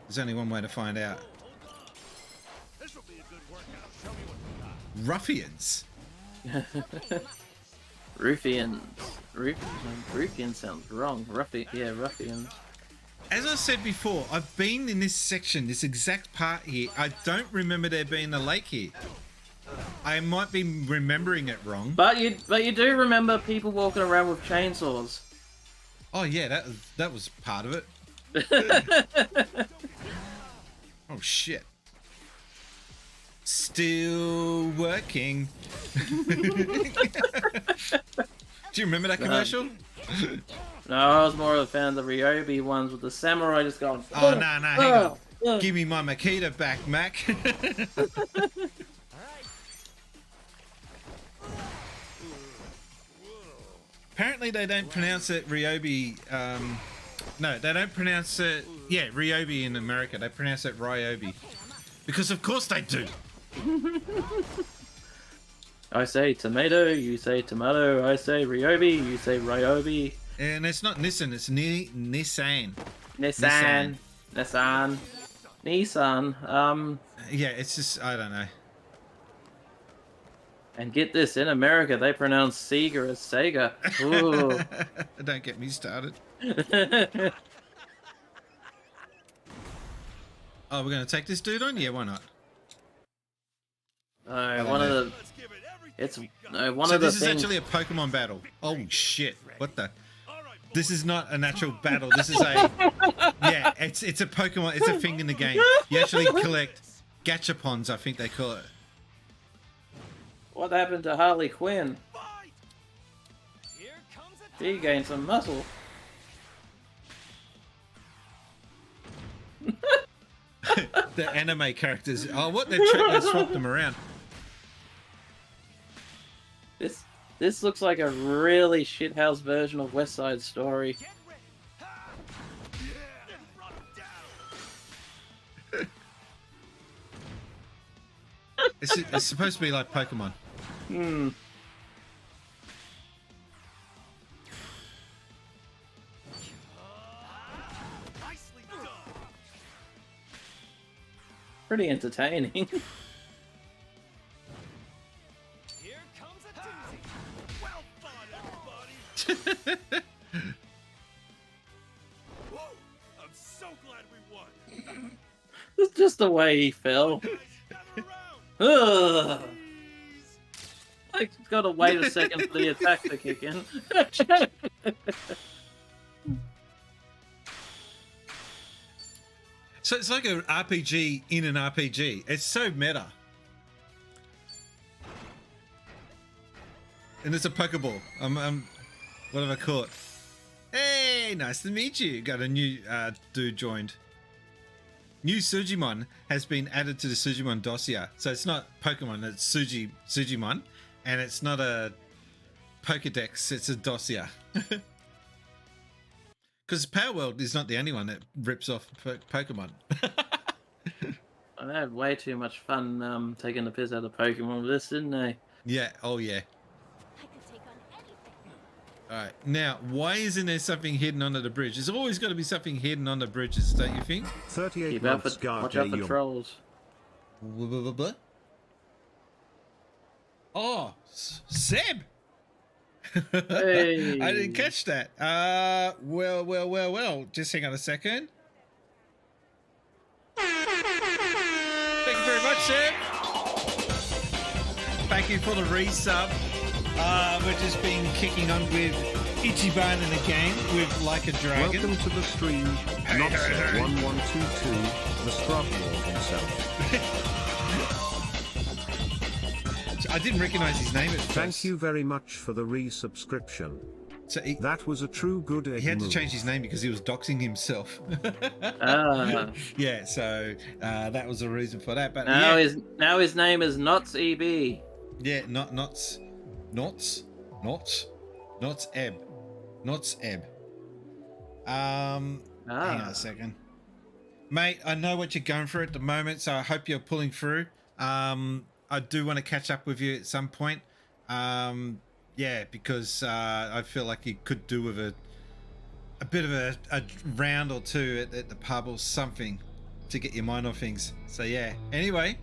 There's only one way to find out. Ruffians. Ruffians. Ruffian sounds wrong. Ruffians. As I said before, I've been in this section, this exact part here. I don't remember there being a lake here. I might be remembering it wrong. But you do remember people walking around with chainsaws. Oh yeah, that was part of it. Oh shit. Still working. Do you remember that commercial? No, I was more of a fan of the Ryobi ones with the samurai just going. Oh, no, hang on. Give me my Makita back, Mac. Apparently they don't pronounce it Ryobi. No, they don't pronounce it. Yeah, Ryobi in America. They pronounce it Ryobi. Because of course they do. I say tomato, you say tomato. I say Ryobi, you say Ryobi. And it's not Nissan, it's Nissan. Nissan. Yeah, it's just, I don't know. And get this, in America they pronounce Sega as Sega. Ooh. Don't get me started. Oh, we're gonna take this dude on? Yeah, why not? One of the. It's one so of the this is things. actually a Pokemon battle. Oh shit! What the? This is not a natural battle. This is a. Yeah, it's a Pokemon. It's a thing in the game. You actually collect Gachapons, I think they call it. What happened to Harley Quinn? He gained some muscle. The anime characters. Oh, what? They swapped them around. This looks like a really shithouse version of West Side Story. It's supposed to be like Pokemon. Hmm. Pretty entertaining. Here comes a doozy. Well fought, everybody. Woo! I'm so glad we won. It's just the way he fell. Ugh. I gotta wait a second for the attack to kick in. So it's like an RPG in an RPG. It's so meta. And it's a Pokeball. What have I caught? Hey, nice to meet you. Got a new dude joined. New Sujimon has been added to the Sujimon dossier. So it's not Pokemon, it's Sujimon. And it's not a Pokedex, it's a dossier. Because Power World is not the only one that rips off Pokemon. I had way too much fun taking the piss out of Pokemon with this, didn't they? Yeah, oh yeah. Alright, now, why isn't there something hidden under the bridge? There's always got to be something hidden on the bridges, don't you think? 38 months watch out for trolls. Oh, Seb! Hey. I didn't catch that. Well. Just hang on a second. Thank you very much, Seb. Thank you for the resub. We're just been kicking on with Ichiban in the game with Like a Dragon. Welcome to the stream. Not Seb 1122, the Scrubwall himself. I didn't recognize his name at first. Thank you very much for the resubscription. So that was a true good egg He had to move. change his name because he was doxing himself. Yeah, so that was the reason for that. But now yeah. his name is Nots EB. Yeah, Nots Ebb. Hang on a second. Mate, I know what you're going through at the moment, so I hope you're pulling through. I do want to catch up with you at some point. Yeah, because I feel like you could do with a bit of a round or two at the pub or something to get your mind off things. So yeah. Anyway,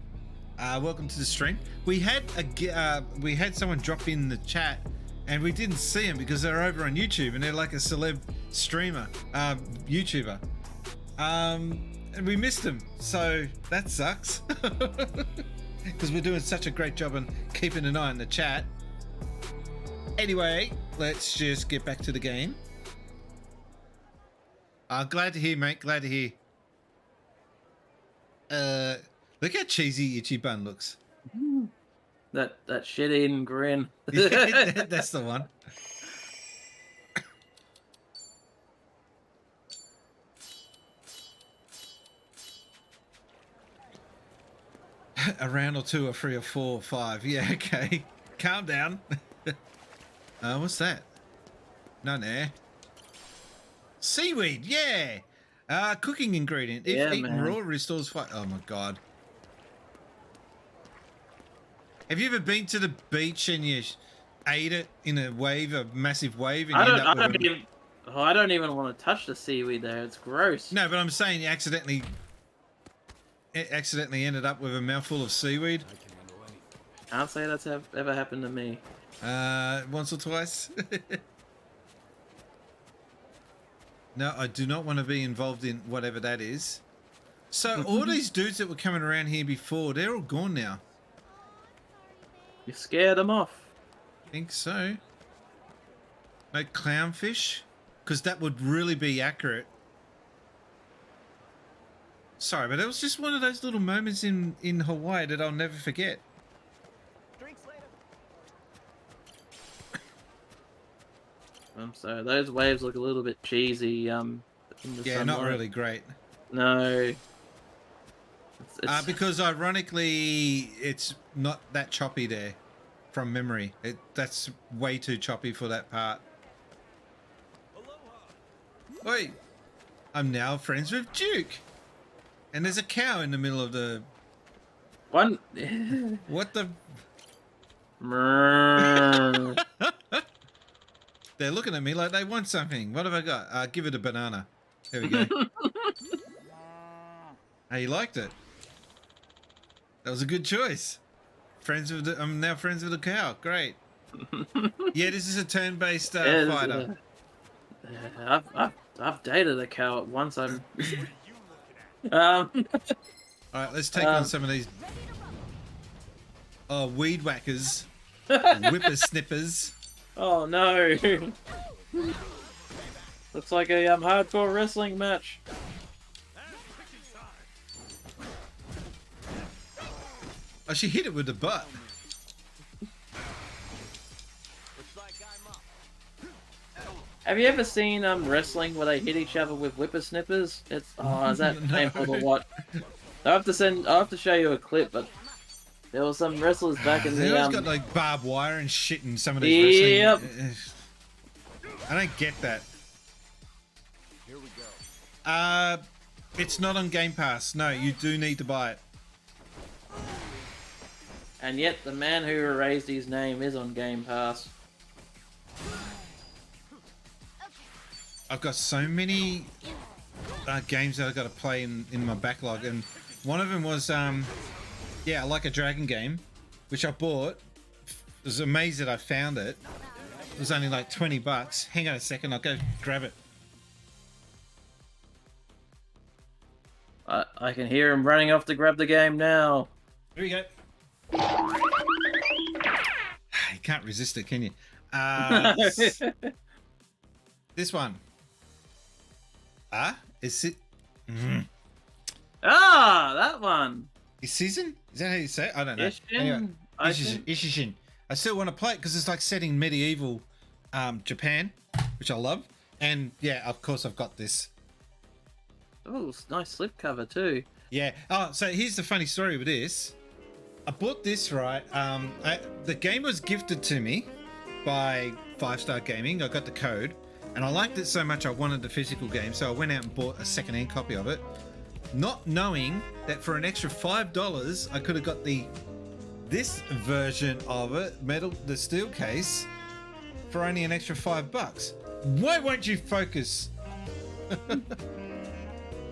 welcome to the stream. We had someone drop in the chat, and we didn't see them because they're over on YouTube and they're like a celeb streamer, YouTuber. And we missed them, so that sucks. Because we're doing such a great job on keeping an eye on the chat. Anyway, let's just get back to the game. Glad to hear, mate. Glad to hear. Look how cheesy Itchy Bun looks. That shit-eating grin. Yeah, that's the one. A round or two or three or four or five. Yeah, okay. Calm down. What's that? None there. Seaweed, yeah. Cooking ingredient. If eaten raw, restores fire. Oh my god. Have you ever been to the beach and you ate it in a wave, a massive wave? And I don't even want to touch the seaweed there. It's gross. No, but I'm saying you accidentally ended up with a mouthful of seaweed. Can't say that's ever happened to me. Once or twice. No, I do not want to be involved in whatever that is. So all these dudes that were coming around here before, they're all gone now. You scared them off. I think so. No clownfish? Because that would really be accurate. Sorry, but it was just one of those little moments in Hawaii that I'll never forget. I'm sorry, those waves look a little bit cheesy. In the Yeah, sunlight. not really great. No. It's... because ironically, it's not that choppy there, from memory. That's way too choppy for that part. Oi, I'm now friends with Duke, and there's a cow in the middle of the. One. What the? They're looking at me like they want something. What have I got? Give it a banana. There we go. Hey, you liked it. That was a good choice. I'm now friends with a cow. Great. Yeah, this is a turn-based fighter. I've dated a cow at once. All right, let's take on some of these weed whackers, whippersnippers. Oh no! Looks like a hardcore wrestling match. Oh, she hit it with the butt. Have you ever seen wrestling where they hit each other with whippersnippers? Is that painful to watch? I'll have to show you a clip, but there were some wrestlers back in the. They always got like barbed wire and shit in some of these wrestling. I don't get that. Here we go. It's not on Game Pass. No, you do need to buy it. And yet, the man who erased his name is on Game Pass. I've got so many games that I've got to play in my backlog, and one of them was Like a Dragon game, which I bought. I was amazed that I found it. It was only like $20. Hang on a second, I'll go grab it. I can hear him running off to grab the game now. Here we go. You can't resist it, can you? This one. Is it? That one. Ishishin? Is that how you say it? I don't know. Ishin, anyway, Ishin. Ishishin. I still want to play it because it's like set in medieval Japan, which I love. And yeah, of course I've got this. Oh, nice slipcover too. Yeah. Oh, so here's the funny story with this. I bought this, right? The game was gifted to me by 5-Star Gaming. I got the code, and I liked it so much I wanted the physical game, so I went out and bought a second-hand copy of it. not knowing that for an extra $5 I could have got this version of it, the steel case, for only an extra $5. Why won't you focus?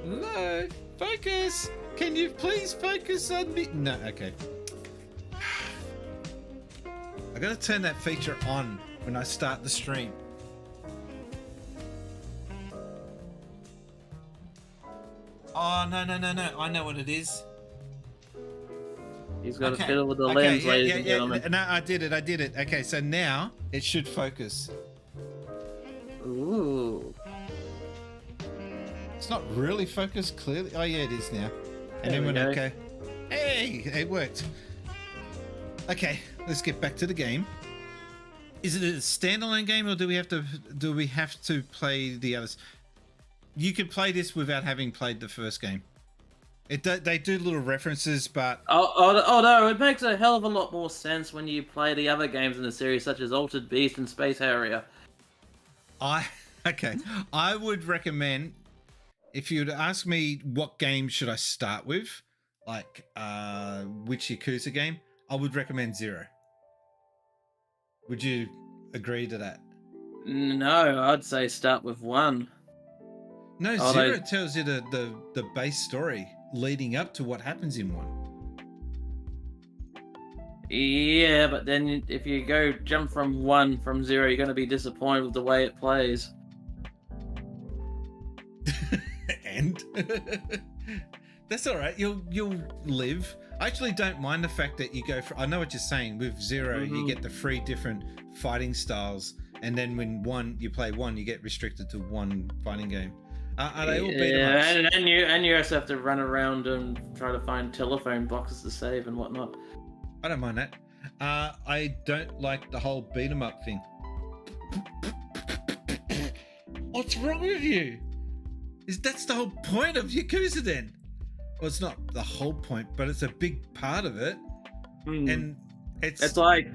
No, focus. Can you please focus on me? No, okay. I gotta turn that feature on when I start the stream. Oh, no. I know what it is. He's got to fiddle with the lens, ladies and gentlemen. No, I did it. Okay, so now it should focus. Ooh. It's not really focused clearly. Oh, yeah, it is now. And then went okay. Hey, it worked. Okay, let's get back to the game. Is it a standalone game, or do we have to play the others? You could play this without having played the first game. They do little references, but oh no, it makes a hell of a lot more sense when you play the other games in the series, such as Altered Beast and Space Harrier. I would recommend, if you were to ask me what game should I start with, like which Yakuza game, I would recommend 0. Would you agree to that? No, I'd say start with 1. No, 0 tells you the base story leading up to what happens in 1. Yeah, but then if you jump from 0, you're going to be disappointed with the way it plays. And that's all right. You'll live. I actually don't mind the fact that you go for. I know what you're saying. With 0, you get the 3 different fighting styles, and then when you play 1, you get restricted to 1 fighting game. Are they all beat 'em ups? and you also have to run around and try to find telephone boxes to save and whatnot. I don't mind that. I don't like the whole beat 'em up thing. What's wrong with you? That's the whole point of Yakuza then? Well, it's not the whole point, but it's a big part of it. And it's like,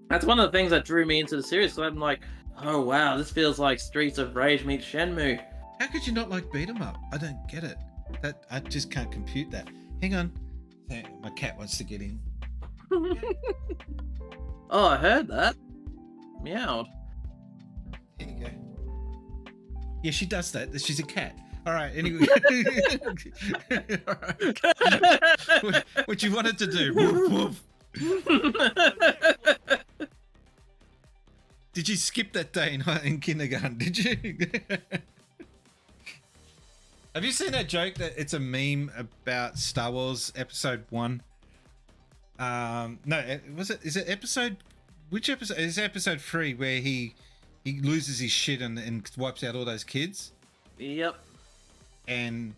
that's one of the things that drew me into the series. So I'm like, oh wow, this feels like Streets of Rage meets Shenmue. How could you not like beat 'em up? I don't get it. I just can't compute that. Hang on. My cat wants to get in. Oh, I heard that. Meowed. Here you go. Yeah, she does that. She's a cat. All right, anyway. All right. What you wanted to do. Woof, woof. Did you skip that day in kindergarten? Did you? Have you seen that joke that it's a meme about Star Wars Episode 1? No, is it episode? Which episode? Is it episode 3 where he loses his shit and wipes out all those kids? Yep. And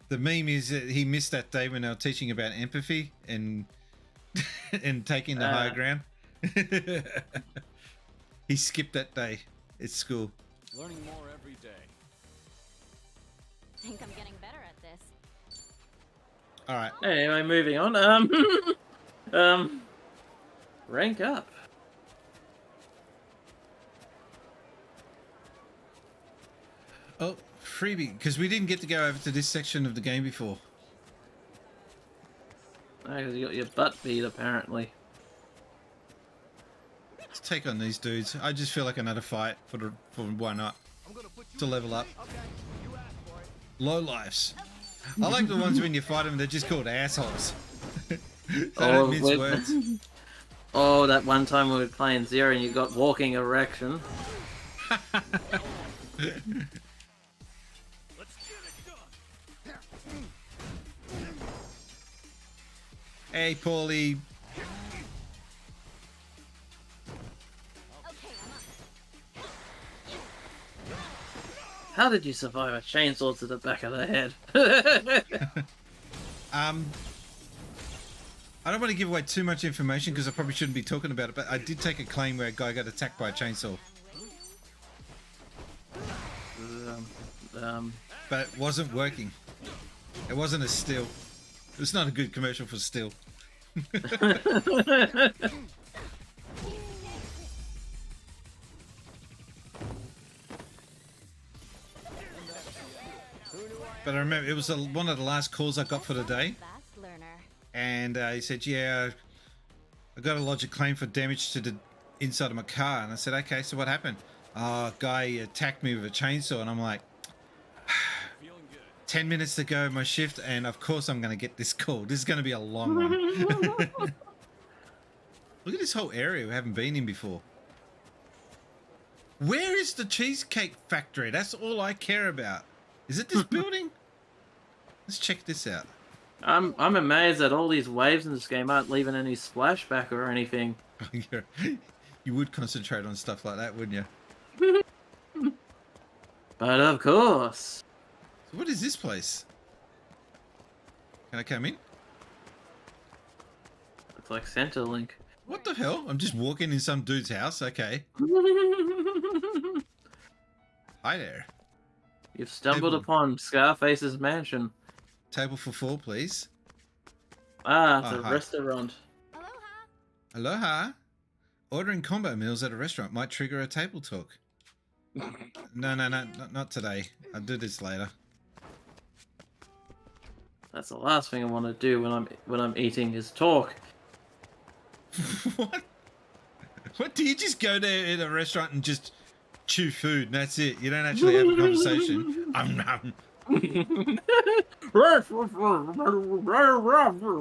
the meme is that he missed that day when they were teaching about empathy and taking the higher ground. He skipped that day at school. Learning more every day. I think I'm getting better at this. All right. Anyway, moving on. Rank up. Oh, freebie, because we didn't get to go over to this section of the game before. No, because you got your butt beat, apparently. Let's take on these dudes. I just feel like another fight for why not? To level up. Low lives. I like the ones when you fight them, they're just called assholes. They don't mince words. Oh, that one time we were playing 0 and you got walking erection. Hey, Paulie. How did you survive a chainsaw to the back of the head? I don't want to give away too much information because I probably shouldn't be talking about it, but I did take a claim where a guy got attacked by a chainsaw. But it wasn't working. It wasn't a still. It was not a good commercial for still. But I remember it was one of the last calls I got for the day. Fast learner. And he said, yeah, I got to lodge a claim for damage to the inside of my car. And I said, okay, so what happened? A guy attacked me with a chainsaw. And I'm like, 10 minutes to go my shift, and of course I'm going to get this call. This is going to be a long one. Look at this whole area we haven't been in before. Where is the cheesecake factory? That's all I care about. Is it this building? Let's check this out. I'm amazed that all these waves in this game aren't leaving any splashback or anything. You would concentrate on stuff like that, wouldn't you? But of course. So what is this place? Can I come in? Looks like Centrelink. What the hell? I'm just walking in some dude's house. Okay. Hi there. You've stumbled upon Scarface's mansion. Table for 4, please. Ah, it's a hi. restaurant. Aloha. Ordering combo meals at a restaurant might trigger a table talk. No, not today. I'll do this later. That's the last thing I want to do when I'm eating is talk. What? What, do you just go there at a restaurant and just chew food and that's it? You don't actually have a conversation?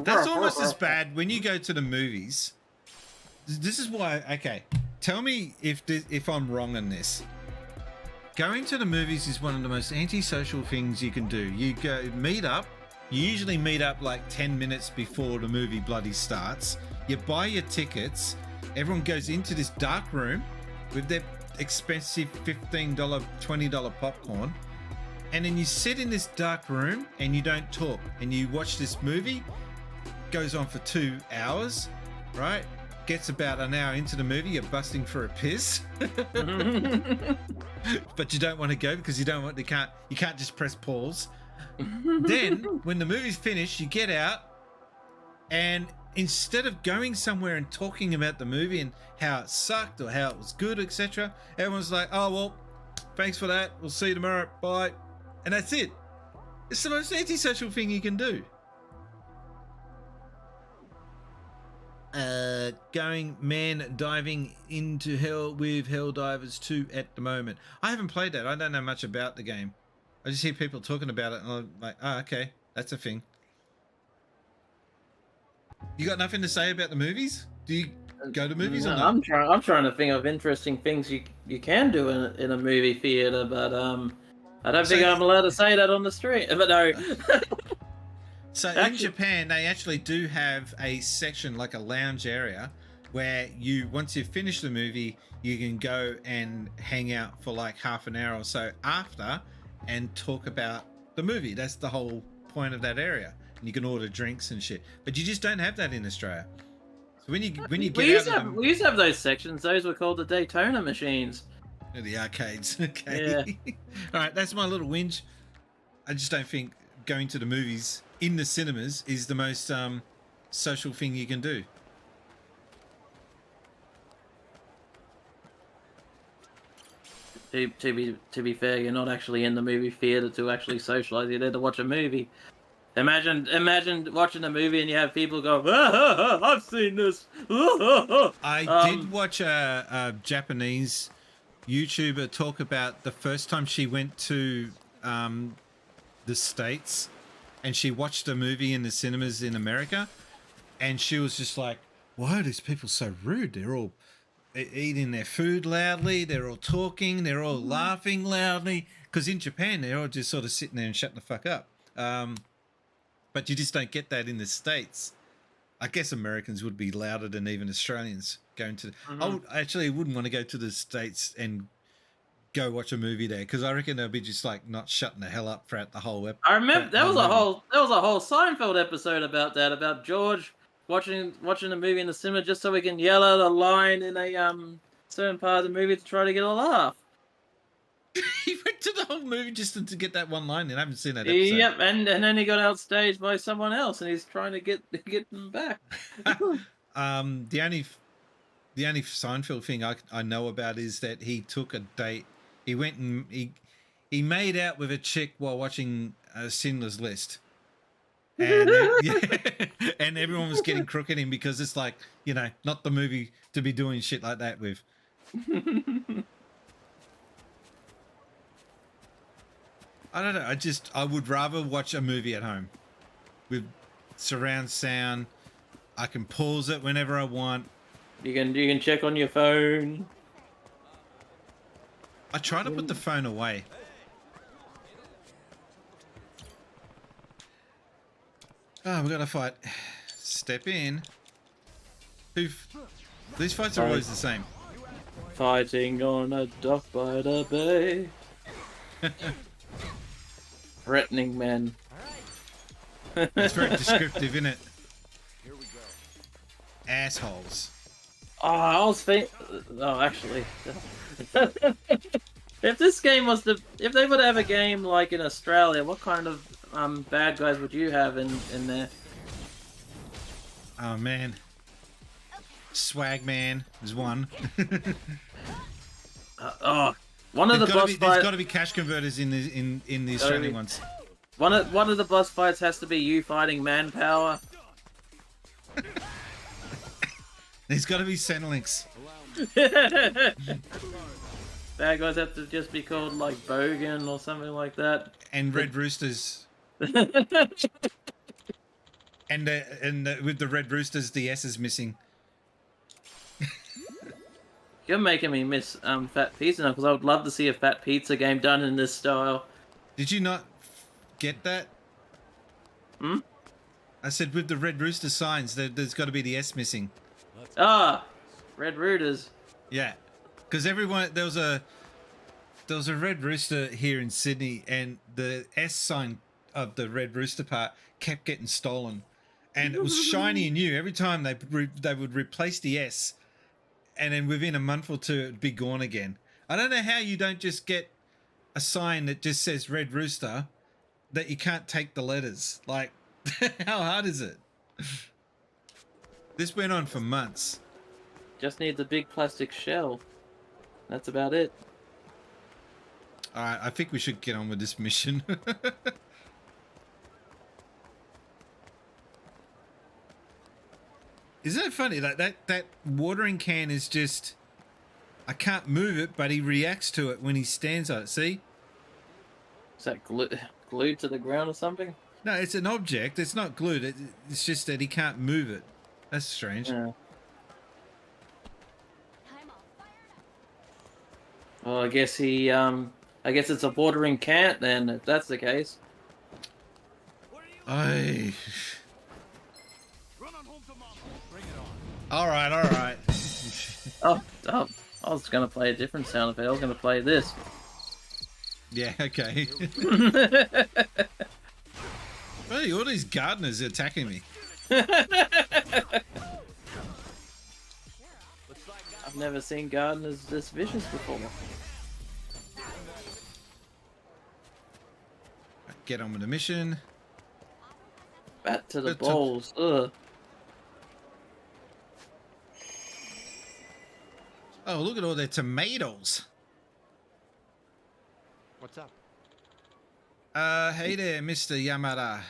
That's almost as bad when you go to the movies. This is why, okay, tell me if I'm wrong on this. Going to the movies is one of the most antisocial things you can do. You go meet up. You usually meet up like 10 minutes before the movie bloody starts. You buy your tickets. Everyone goes into this dark room with their expensive $15, $20 popcorn. And then you sit in this dark room and you don't talk. And you watch this movie. Goes on for 2 hours, right? Gets about an hour into the movie, you're busting for a piss. But you don't want to go because you can't just press pause. Then when the movie's finished, you get out, and instead of going somewhere and talking about the movie and how it sucked or how it was good, etc., everyone's like, oh well, thanks for that, we'll see you tomorrow, bye. And that's it. It's the most antisocial thing you can do. Going man diving into hell with Helldivers 2 at the moment. I haven't played that. I don't know much about the game. I just hear people talking about it and I'm like, oh, okay, that's a thing. You got nothing to say about the movies? Do you go to movies or not? I'm trying to think of interesting things you can do in a movie theater, but I don't think I'm allowed to say that on the street. But no. So in Japan, they actually do have a section, like a lounge area, where once you've finished the movie, you can go and hang out for like half an hour or so after and talk about the movie. That's the whole point of that area. And you can order drinks and shit. But you just don't have that in Australia. So when you get we used to have those sections. Those were called the Daytona machines. The arcades. Okay. Yeah. All right, that's my little whinge. I just don't think going to the movies in the cinemas is the most social thing you can do. To be fair, you're not actually in the movie theater to actually socialize. You're there to watch a movie. Imagine watching a movie and you have people go, I've seen this. I did watch a Japanese YouTuber talk about the first time she went to the States and she watched a movie in the cinemas in America, and she was just like, why are these people so rude? They're all eating their food loudly, they're all talking, they're all laughing loudly, because in Japan they're all just sort of sitting there and shutting the fuck up. But you just don't get that in the States. I guess Americans would be louder than even Australians going to. I actually wouldn't want to go to the States and go watch a movie there, because I reckon they'll be just like not shutting the hell up throughout the whole episode. I remember there was a whole Seinfeld episode about that, about George watching a movie in the cinema just so we can yell out a line in a certain part of the movie to try to get a laugh. He went to the whole movie just to get that one line. I haven't seen that episode. Yep, and then he got outstaged by someone else, and he's trying to get them back. The only Seinfeld thing I know about is that he took a date. He went and he made out with a chick while watching Schindler's List. And and everyone was getting crook at him because it's like, you know, not the movie to be doing shit like that with. I don't know. I would rather watch a movie at home with surround sound. I can pause it whenever I want. You can check on your phone. I try to put the phone away. Oh, we got to fight. Step in. These fights are always the same. Fighting on a dock by the bay. Threatening men. It's very descriptive, isn't it? Assholes. Oh, I was thinking. Oh, actually, if this game was if they would have a game like in Australia, what kind of bad guys would you have in there? Oh man, Swag Man is one. One of the boss fights. There's got to be cash converters in the Australian ones. One of the boss fights has to be you fighting Manpower. There's got to be Centrelink. Bad guys have to just be called like Bogan or something like that. And Red Roosters. and with the Red Roosters, the S is missing. You're making me miss Fat Pizza now, because I would love to see a Fat Pizza game done in this style. Did you not get that? Hmm? I said with the Red Rooster signs, there's got to be the S missing. Red Roosters. Yeah, because everyone there was a Red Rooster here in Sydney, and the S sign of the Red Rooster part kept getting stolen, and it was shiny and new every time they would replace the S, and then within a month or two it'd be gone again. I don't know how you don't just get a sign that just says Red Rooster, that you can't take the letters. Like, how hard is it? This went on for months. Just needs a big plastic shell. That's about it. Alright, I think we should get on with this mission. Isn't it funny? Like that watering can is just... I can't move it, but he reacts to it when he stands on it. See? Is that glued to the ground or something? No, it's an object. It's not glued. It's just that he can't move it. That's strange. Yeah. Well, I guess I guess it's a watering can then, if that's the case. Alright. Alright. Oh, I was gonna play a different sound effect. I was gonna play this. Yeah, okay. Hey, all these gardeners are attacking me. I've never seen gardeners this vicious before. Get on with the mission. Back to the balls. Ugh. Oh, look at all their tomatoes. What's up? Hey there, Mr. Yamada.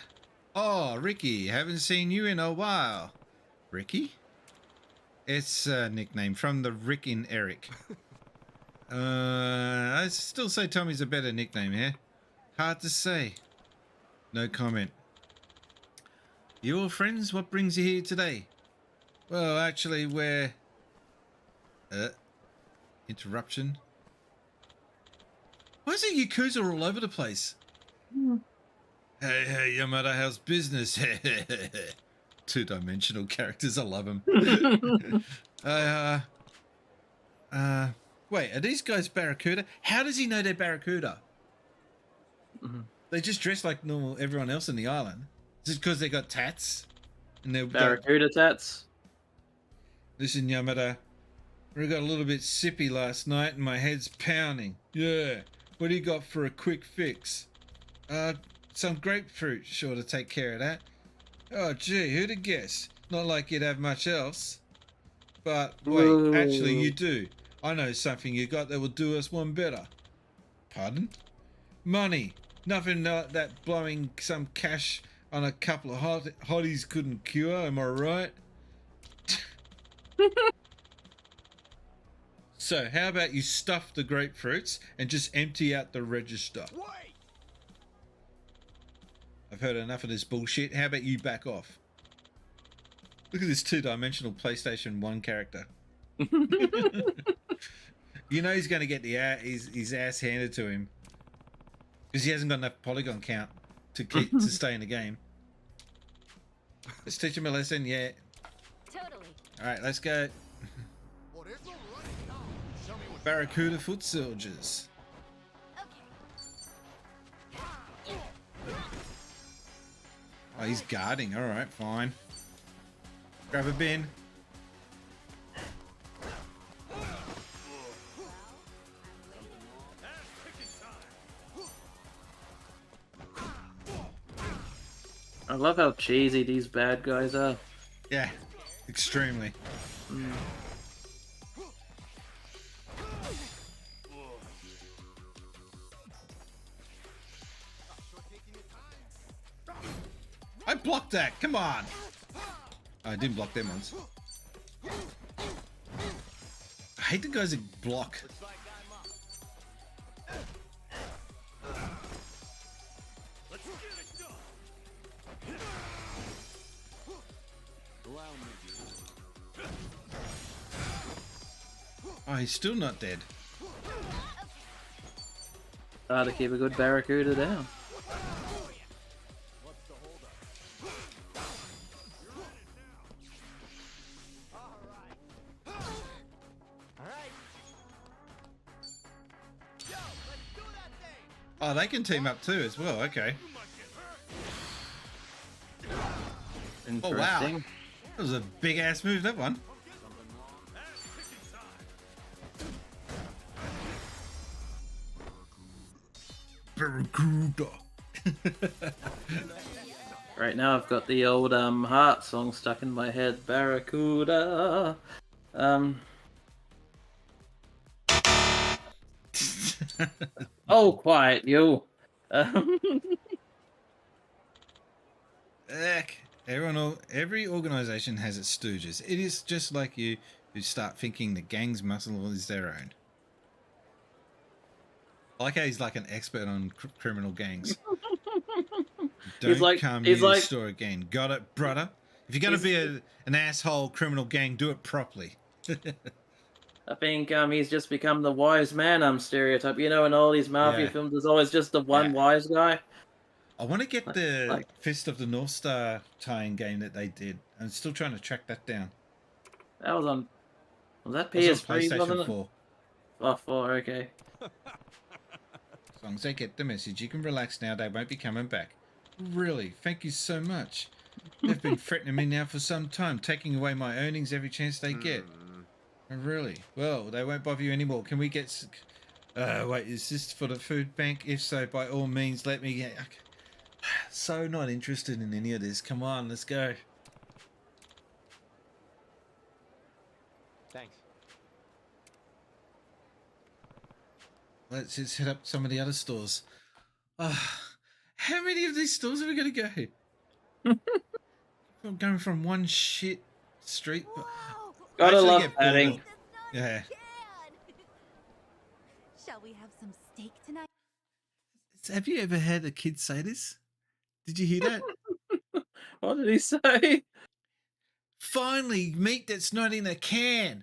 Oh, Ricky, haven't seen you in a while. Ricky? It's a nickname from the Rick in Eric. I still say Tommy's a better nickname here. Hard to say. No comment. You all friends? What brings you here today? Well, actually, we're... interruption. Why is it Yakuza all over the place? Hey, Yamada, how's business? Two-dimensional characters, I love them. Wait, are these guys Barracuda? How does he know they're Barracuda? They just dress like normal everyone else in the island. Is it because they got tats? And they're Barracuda tats? Listen, Yamada, I got a little bit sippy last night and my head's pounding. Yeah, what do you got for a quick fix? Some grapefruit, sure to take care of that. Oh, gee, who'd have guessed? Not like you'd have much else. But wait, actually you do. I know something you got that will do us one better. Pardon? Money. Nothing that blowing some cash on a couple of hotties couldn't cure. Am I right? So, how about you stuff the grapefruits and just empty out the register? I've heard enough of this bullshit. How about you back off? Look at this two-dimensional PlayStation 1 character. You know he's going to get his ass handed to him because he hasn't got enough polygon count to stay in the game. Let's teach him a lesson. Yeah. Totally. All right, let's go. Barracuda foot soldiers. Oh, he's guarding. All right, fine. Grab a bin. I love how cheesy these bad guys are. Yeah, extremely. I blocked that. Come on. Oh, I didn't block them once. I hate the guys that block. Oh, he's still not dead. To keep a good Barracuda down. Oh, they can team up too as well. Okay. Oh wow, that was a big ass move, that one. Barracuda. Right now I've got the old Heart song stuck in my head. Barracuda. Oh, quiet, you. Every organization has its stooges. It is just like you who start thinking the gang's muscle is their own. I like how he's like an expert on criminal gangs. Don't come near the store again. Got it, brother? If you're going to be an asshole criminal gang, do it properly. I think he's just become the wise man stereotype. You know, in all these mafia films, there's always just the one wise guy. I want to get the Fist of the North Star tie-in game that they did. I'm still trying to track that down. That was on... Was that PS3, wasn't it? 4. Oh, 4, okay. As long as they get the message, you can relax now. They won't be coming back. Really? Thank you so much. They've been threatening me now for some time, taking away my earnings every chance they get. Really? Well, they won't bother you anymore. Can we get... wait, is this for the food bank? If so, by all means, let me get... So not interested in any of this. Come on, let's go. Thanks. Let's just hit up some of the other stores. How many of these stores are we going to go? I'm going from one shit street... Gotta love adding. Yeah. Shall we have some steak tonight? Have you ever had a kid say this? Did you hear that? What did he say? Finally, meat that's not in a can.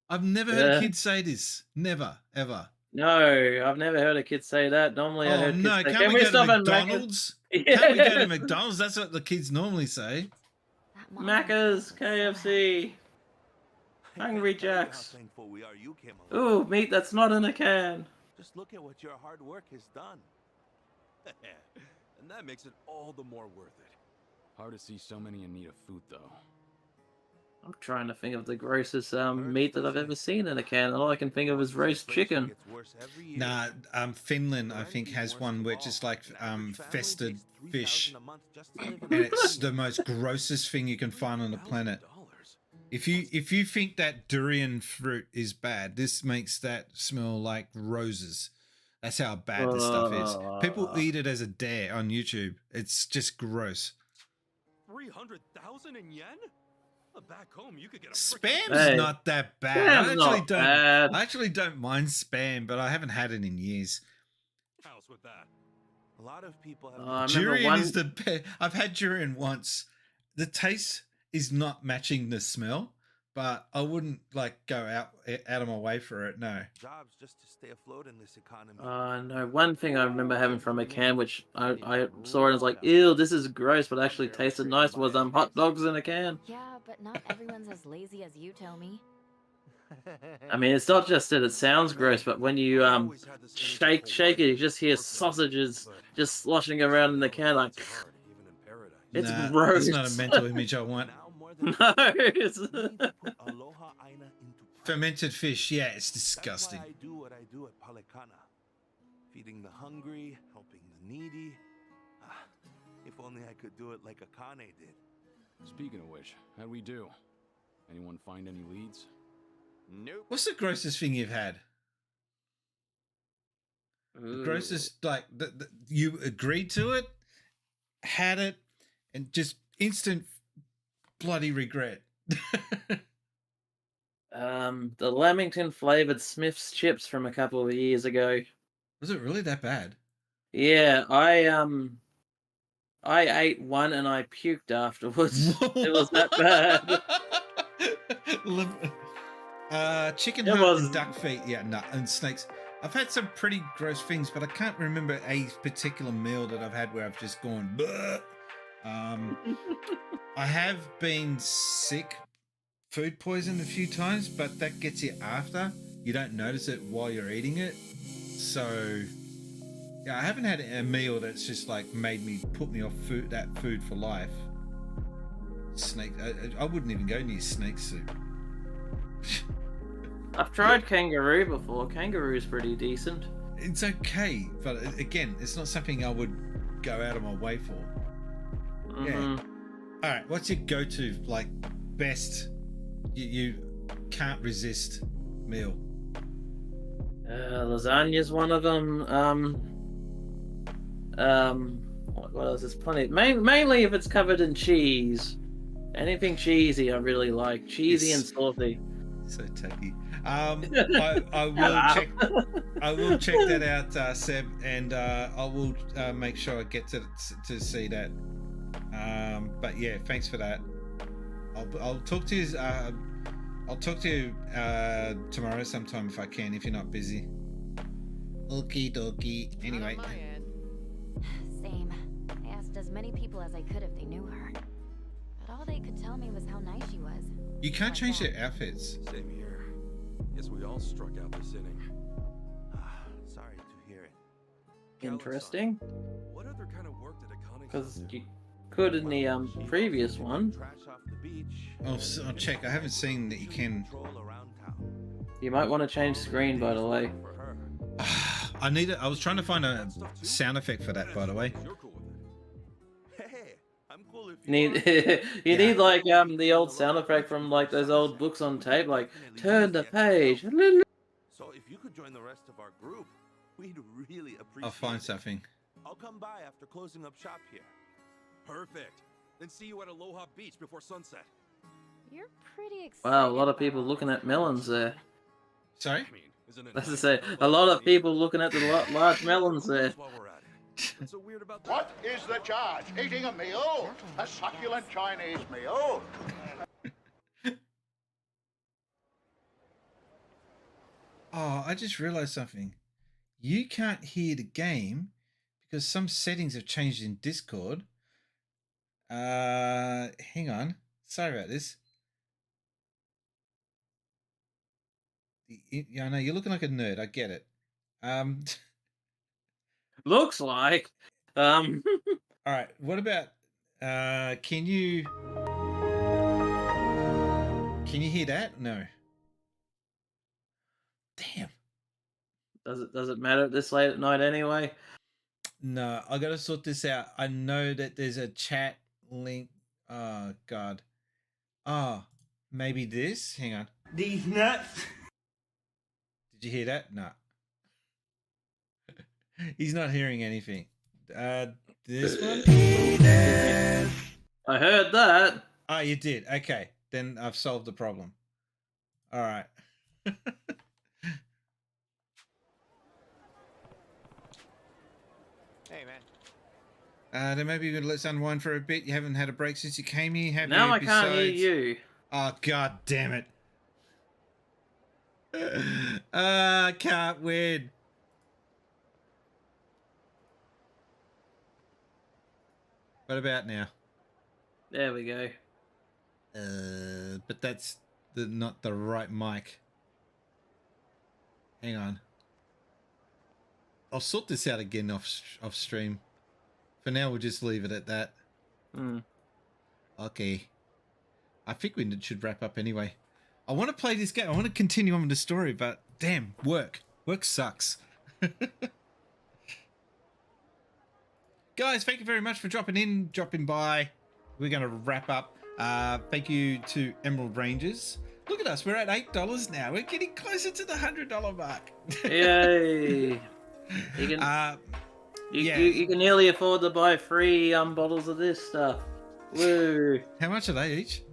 I've never heard a kid say this. Never, ever. No, I've never heard a kid say that. Normally I heard kids say, can't we go to McDonald's? Can't we go to McDonald's? That's what the kids normally say. Macca's, KFC, Hungry Jacks. Ooh, meat that's not in a can. Just look at what your hard work has done. And that makes it all the more worth it. Hard to see so many in need of food, though. I'm trying to think of the grossest meat that I've ever seen in a can, and all I can think of is roast chicken. Nah, Finland, I think, has one which is like festered fish. And it's the most grossest thing you can find on the planet. If you think that durian fruit is bad, this makes that smell like roses. That's how bad this stuff is. People eat it as a dare on YouTube. It's just gross. 300,000 in yen? Back home, you could get a Spam's not that bad. I actually don't mind spam, but I haven't had it in years. House with that. A lot of people have. Durian is the best. I've had durian once. The taste is not matching the smell, but I wouldn't like go out of my way for it. No. Jobs just to stay afloat in this economy. No, one thing I remember having from a can, which I saw and was like, ew, this is gross, but actually tasted nice, was hot dogs in a can. Yeah, but not everyone's as lazy as you, Tommy. I mean, it's not just that it sounds gross, but when you shake it, you just hear sausages just sloshing around in the can like. It's gross. It's not a mental image I want. No. Fermented fish, yeah, it's disgusting. That's why I do what I do at Palicana. Feeding the hungry, helping the needy. If only I could do it like Akane did. Speaking of which, how'd we do? Anyone find any leads? Nope. What's the grossest thing you've had? The grossest, like, you agreed to it, had it, and just instant bloody regret. The Lamington flavored Smith's chips from a couple of years ago. Was it really that bad? Yeah, I ate one and I puked afterwards. It was that bad. Chicken heart and duck feet, yeah, no, and snakes. I've had some pretty gross things, but I can't remember a particular meal that I've had where I've just gone. Bleh. I have been sick, food poisoned a few times, but that gets you after. You don't notice it while you're eating it. So, yeah, I haven't had a meal that's just like put me off that food for life. Snake, I wouldn't even go near snake soup. I've tried kangaroo before. Kangaroo's pretty decent. It's okay, but again, it's not something I would go out of my way for. Yeah. All right. What's your go-to, like, best? You can't resist meal. Lasagna's one of them. What else? There's plenty. Mainly if it's covered in cheese. Anything cheesy, I really like. Cheesy and salty. So tacky. I will check that out, Seb, and I will make sure I get to see that. But yeah, thanks for that. I'll talk to you. I'll talk to you tomorrow sometime if I can, if you're not busy. Okie dokie. Anyway. Same. I asked as many people as I could if they knew her, but all they could tell me was how nice she was. You can't change their outfits. Same here. Guess we all struck out this inning. Sorry to hear it. Interesting. What other kind of work did Akane Because you could in the previous one. I'll check. I haven't seen that you can. You might want to change screen, by the way. I was trying to find a sound effect for that, by the way. You need like the old sound effect from like those old books on tape, like turn the page. So if you could join the rest of our group, we'd really appreciate I'll find something. I'll come by after closing up shop here. Perfect. Then see you at Aloha Beach before sunset. You're pretty excited. Wow, a lot of people looking at melons there. Sorry? That's to say, a lot of people looking at the large melons there. What is the charge? Eating a meal? A succulent Chinese meal? Oh, I just realized something. You can't hear the game because some settings have changed in Discord. Hang on. Sorry about this. Yeah, I know you're looking like a nerd. I get it. Looks like. All right. What about? Can you hear that? No. Damn. Does it matter this late at night anyway? No, I gotta sort this out. I know that there's a chat link. Oh God. Oh, maybe this. Hang on. These nuts. Did you hear that? No. He's not hearing anything. This one? I heard that. Oh, you did. Okay. Then I've solved the problem. All right. Hey, man. Then maybe let's unwind for a bit. You haven't had a break since you came here, have you? Now I can't hear you. Oh, god damn it. I can't win. What about now? There we go. But that's not the right mic. Hang on. I'll sort this out again off stream. For now, we'll just leave it at that. Okay. I think we should wrap up anyway. I want to play this game. I want to continue on with the story, but damn, work. Work sucks. Guys, thank you very much for dropping by. We're going to wrap up. Thank you to Emerald Rangers. Look at us. We're at $8 now. We're getting closer to the $100 mark. Yay. You can, you can nearly afford to buy 3 bottles of this stuff. Woo. How much are they each?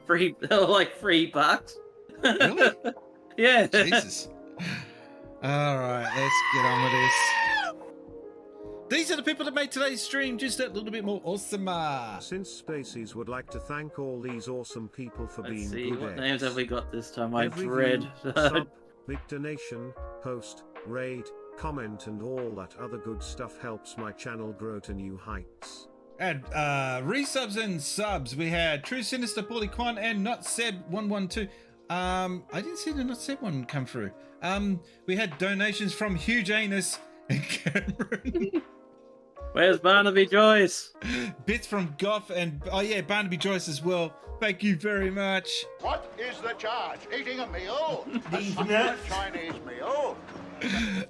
Like $3. Really? Yeah. Jesus. All right, let's get on with this. These are the people that made today's stream just a little bit more awesome. SinceSpacies would like to thank all these awesome people for being good What eggs. names have we got this time? I Every dread. view, sub, big donation, post, raid, comment and all that other good stuff helps my channel grow to new heights. And resubs and subs, we had True Sinister, Paulie Quan, and Not Seb 112. I didn't see the Not Seb one come through. We had donations from Huge Anus and Cameron. Where's Barnaby Joyce? Bits from Goff and Barnaby Joyce as well. Thank you very much. What is the charge? Eating a meal? A succulent Chinese meal?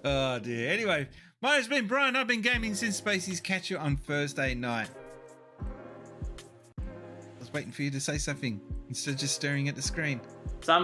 Oh dear. Anyway, my name's been Brian. I've been gaming SinceSpacies. Catch you on Thursday night. I was waiting for you to say something instead of just staring at the screen.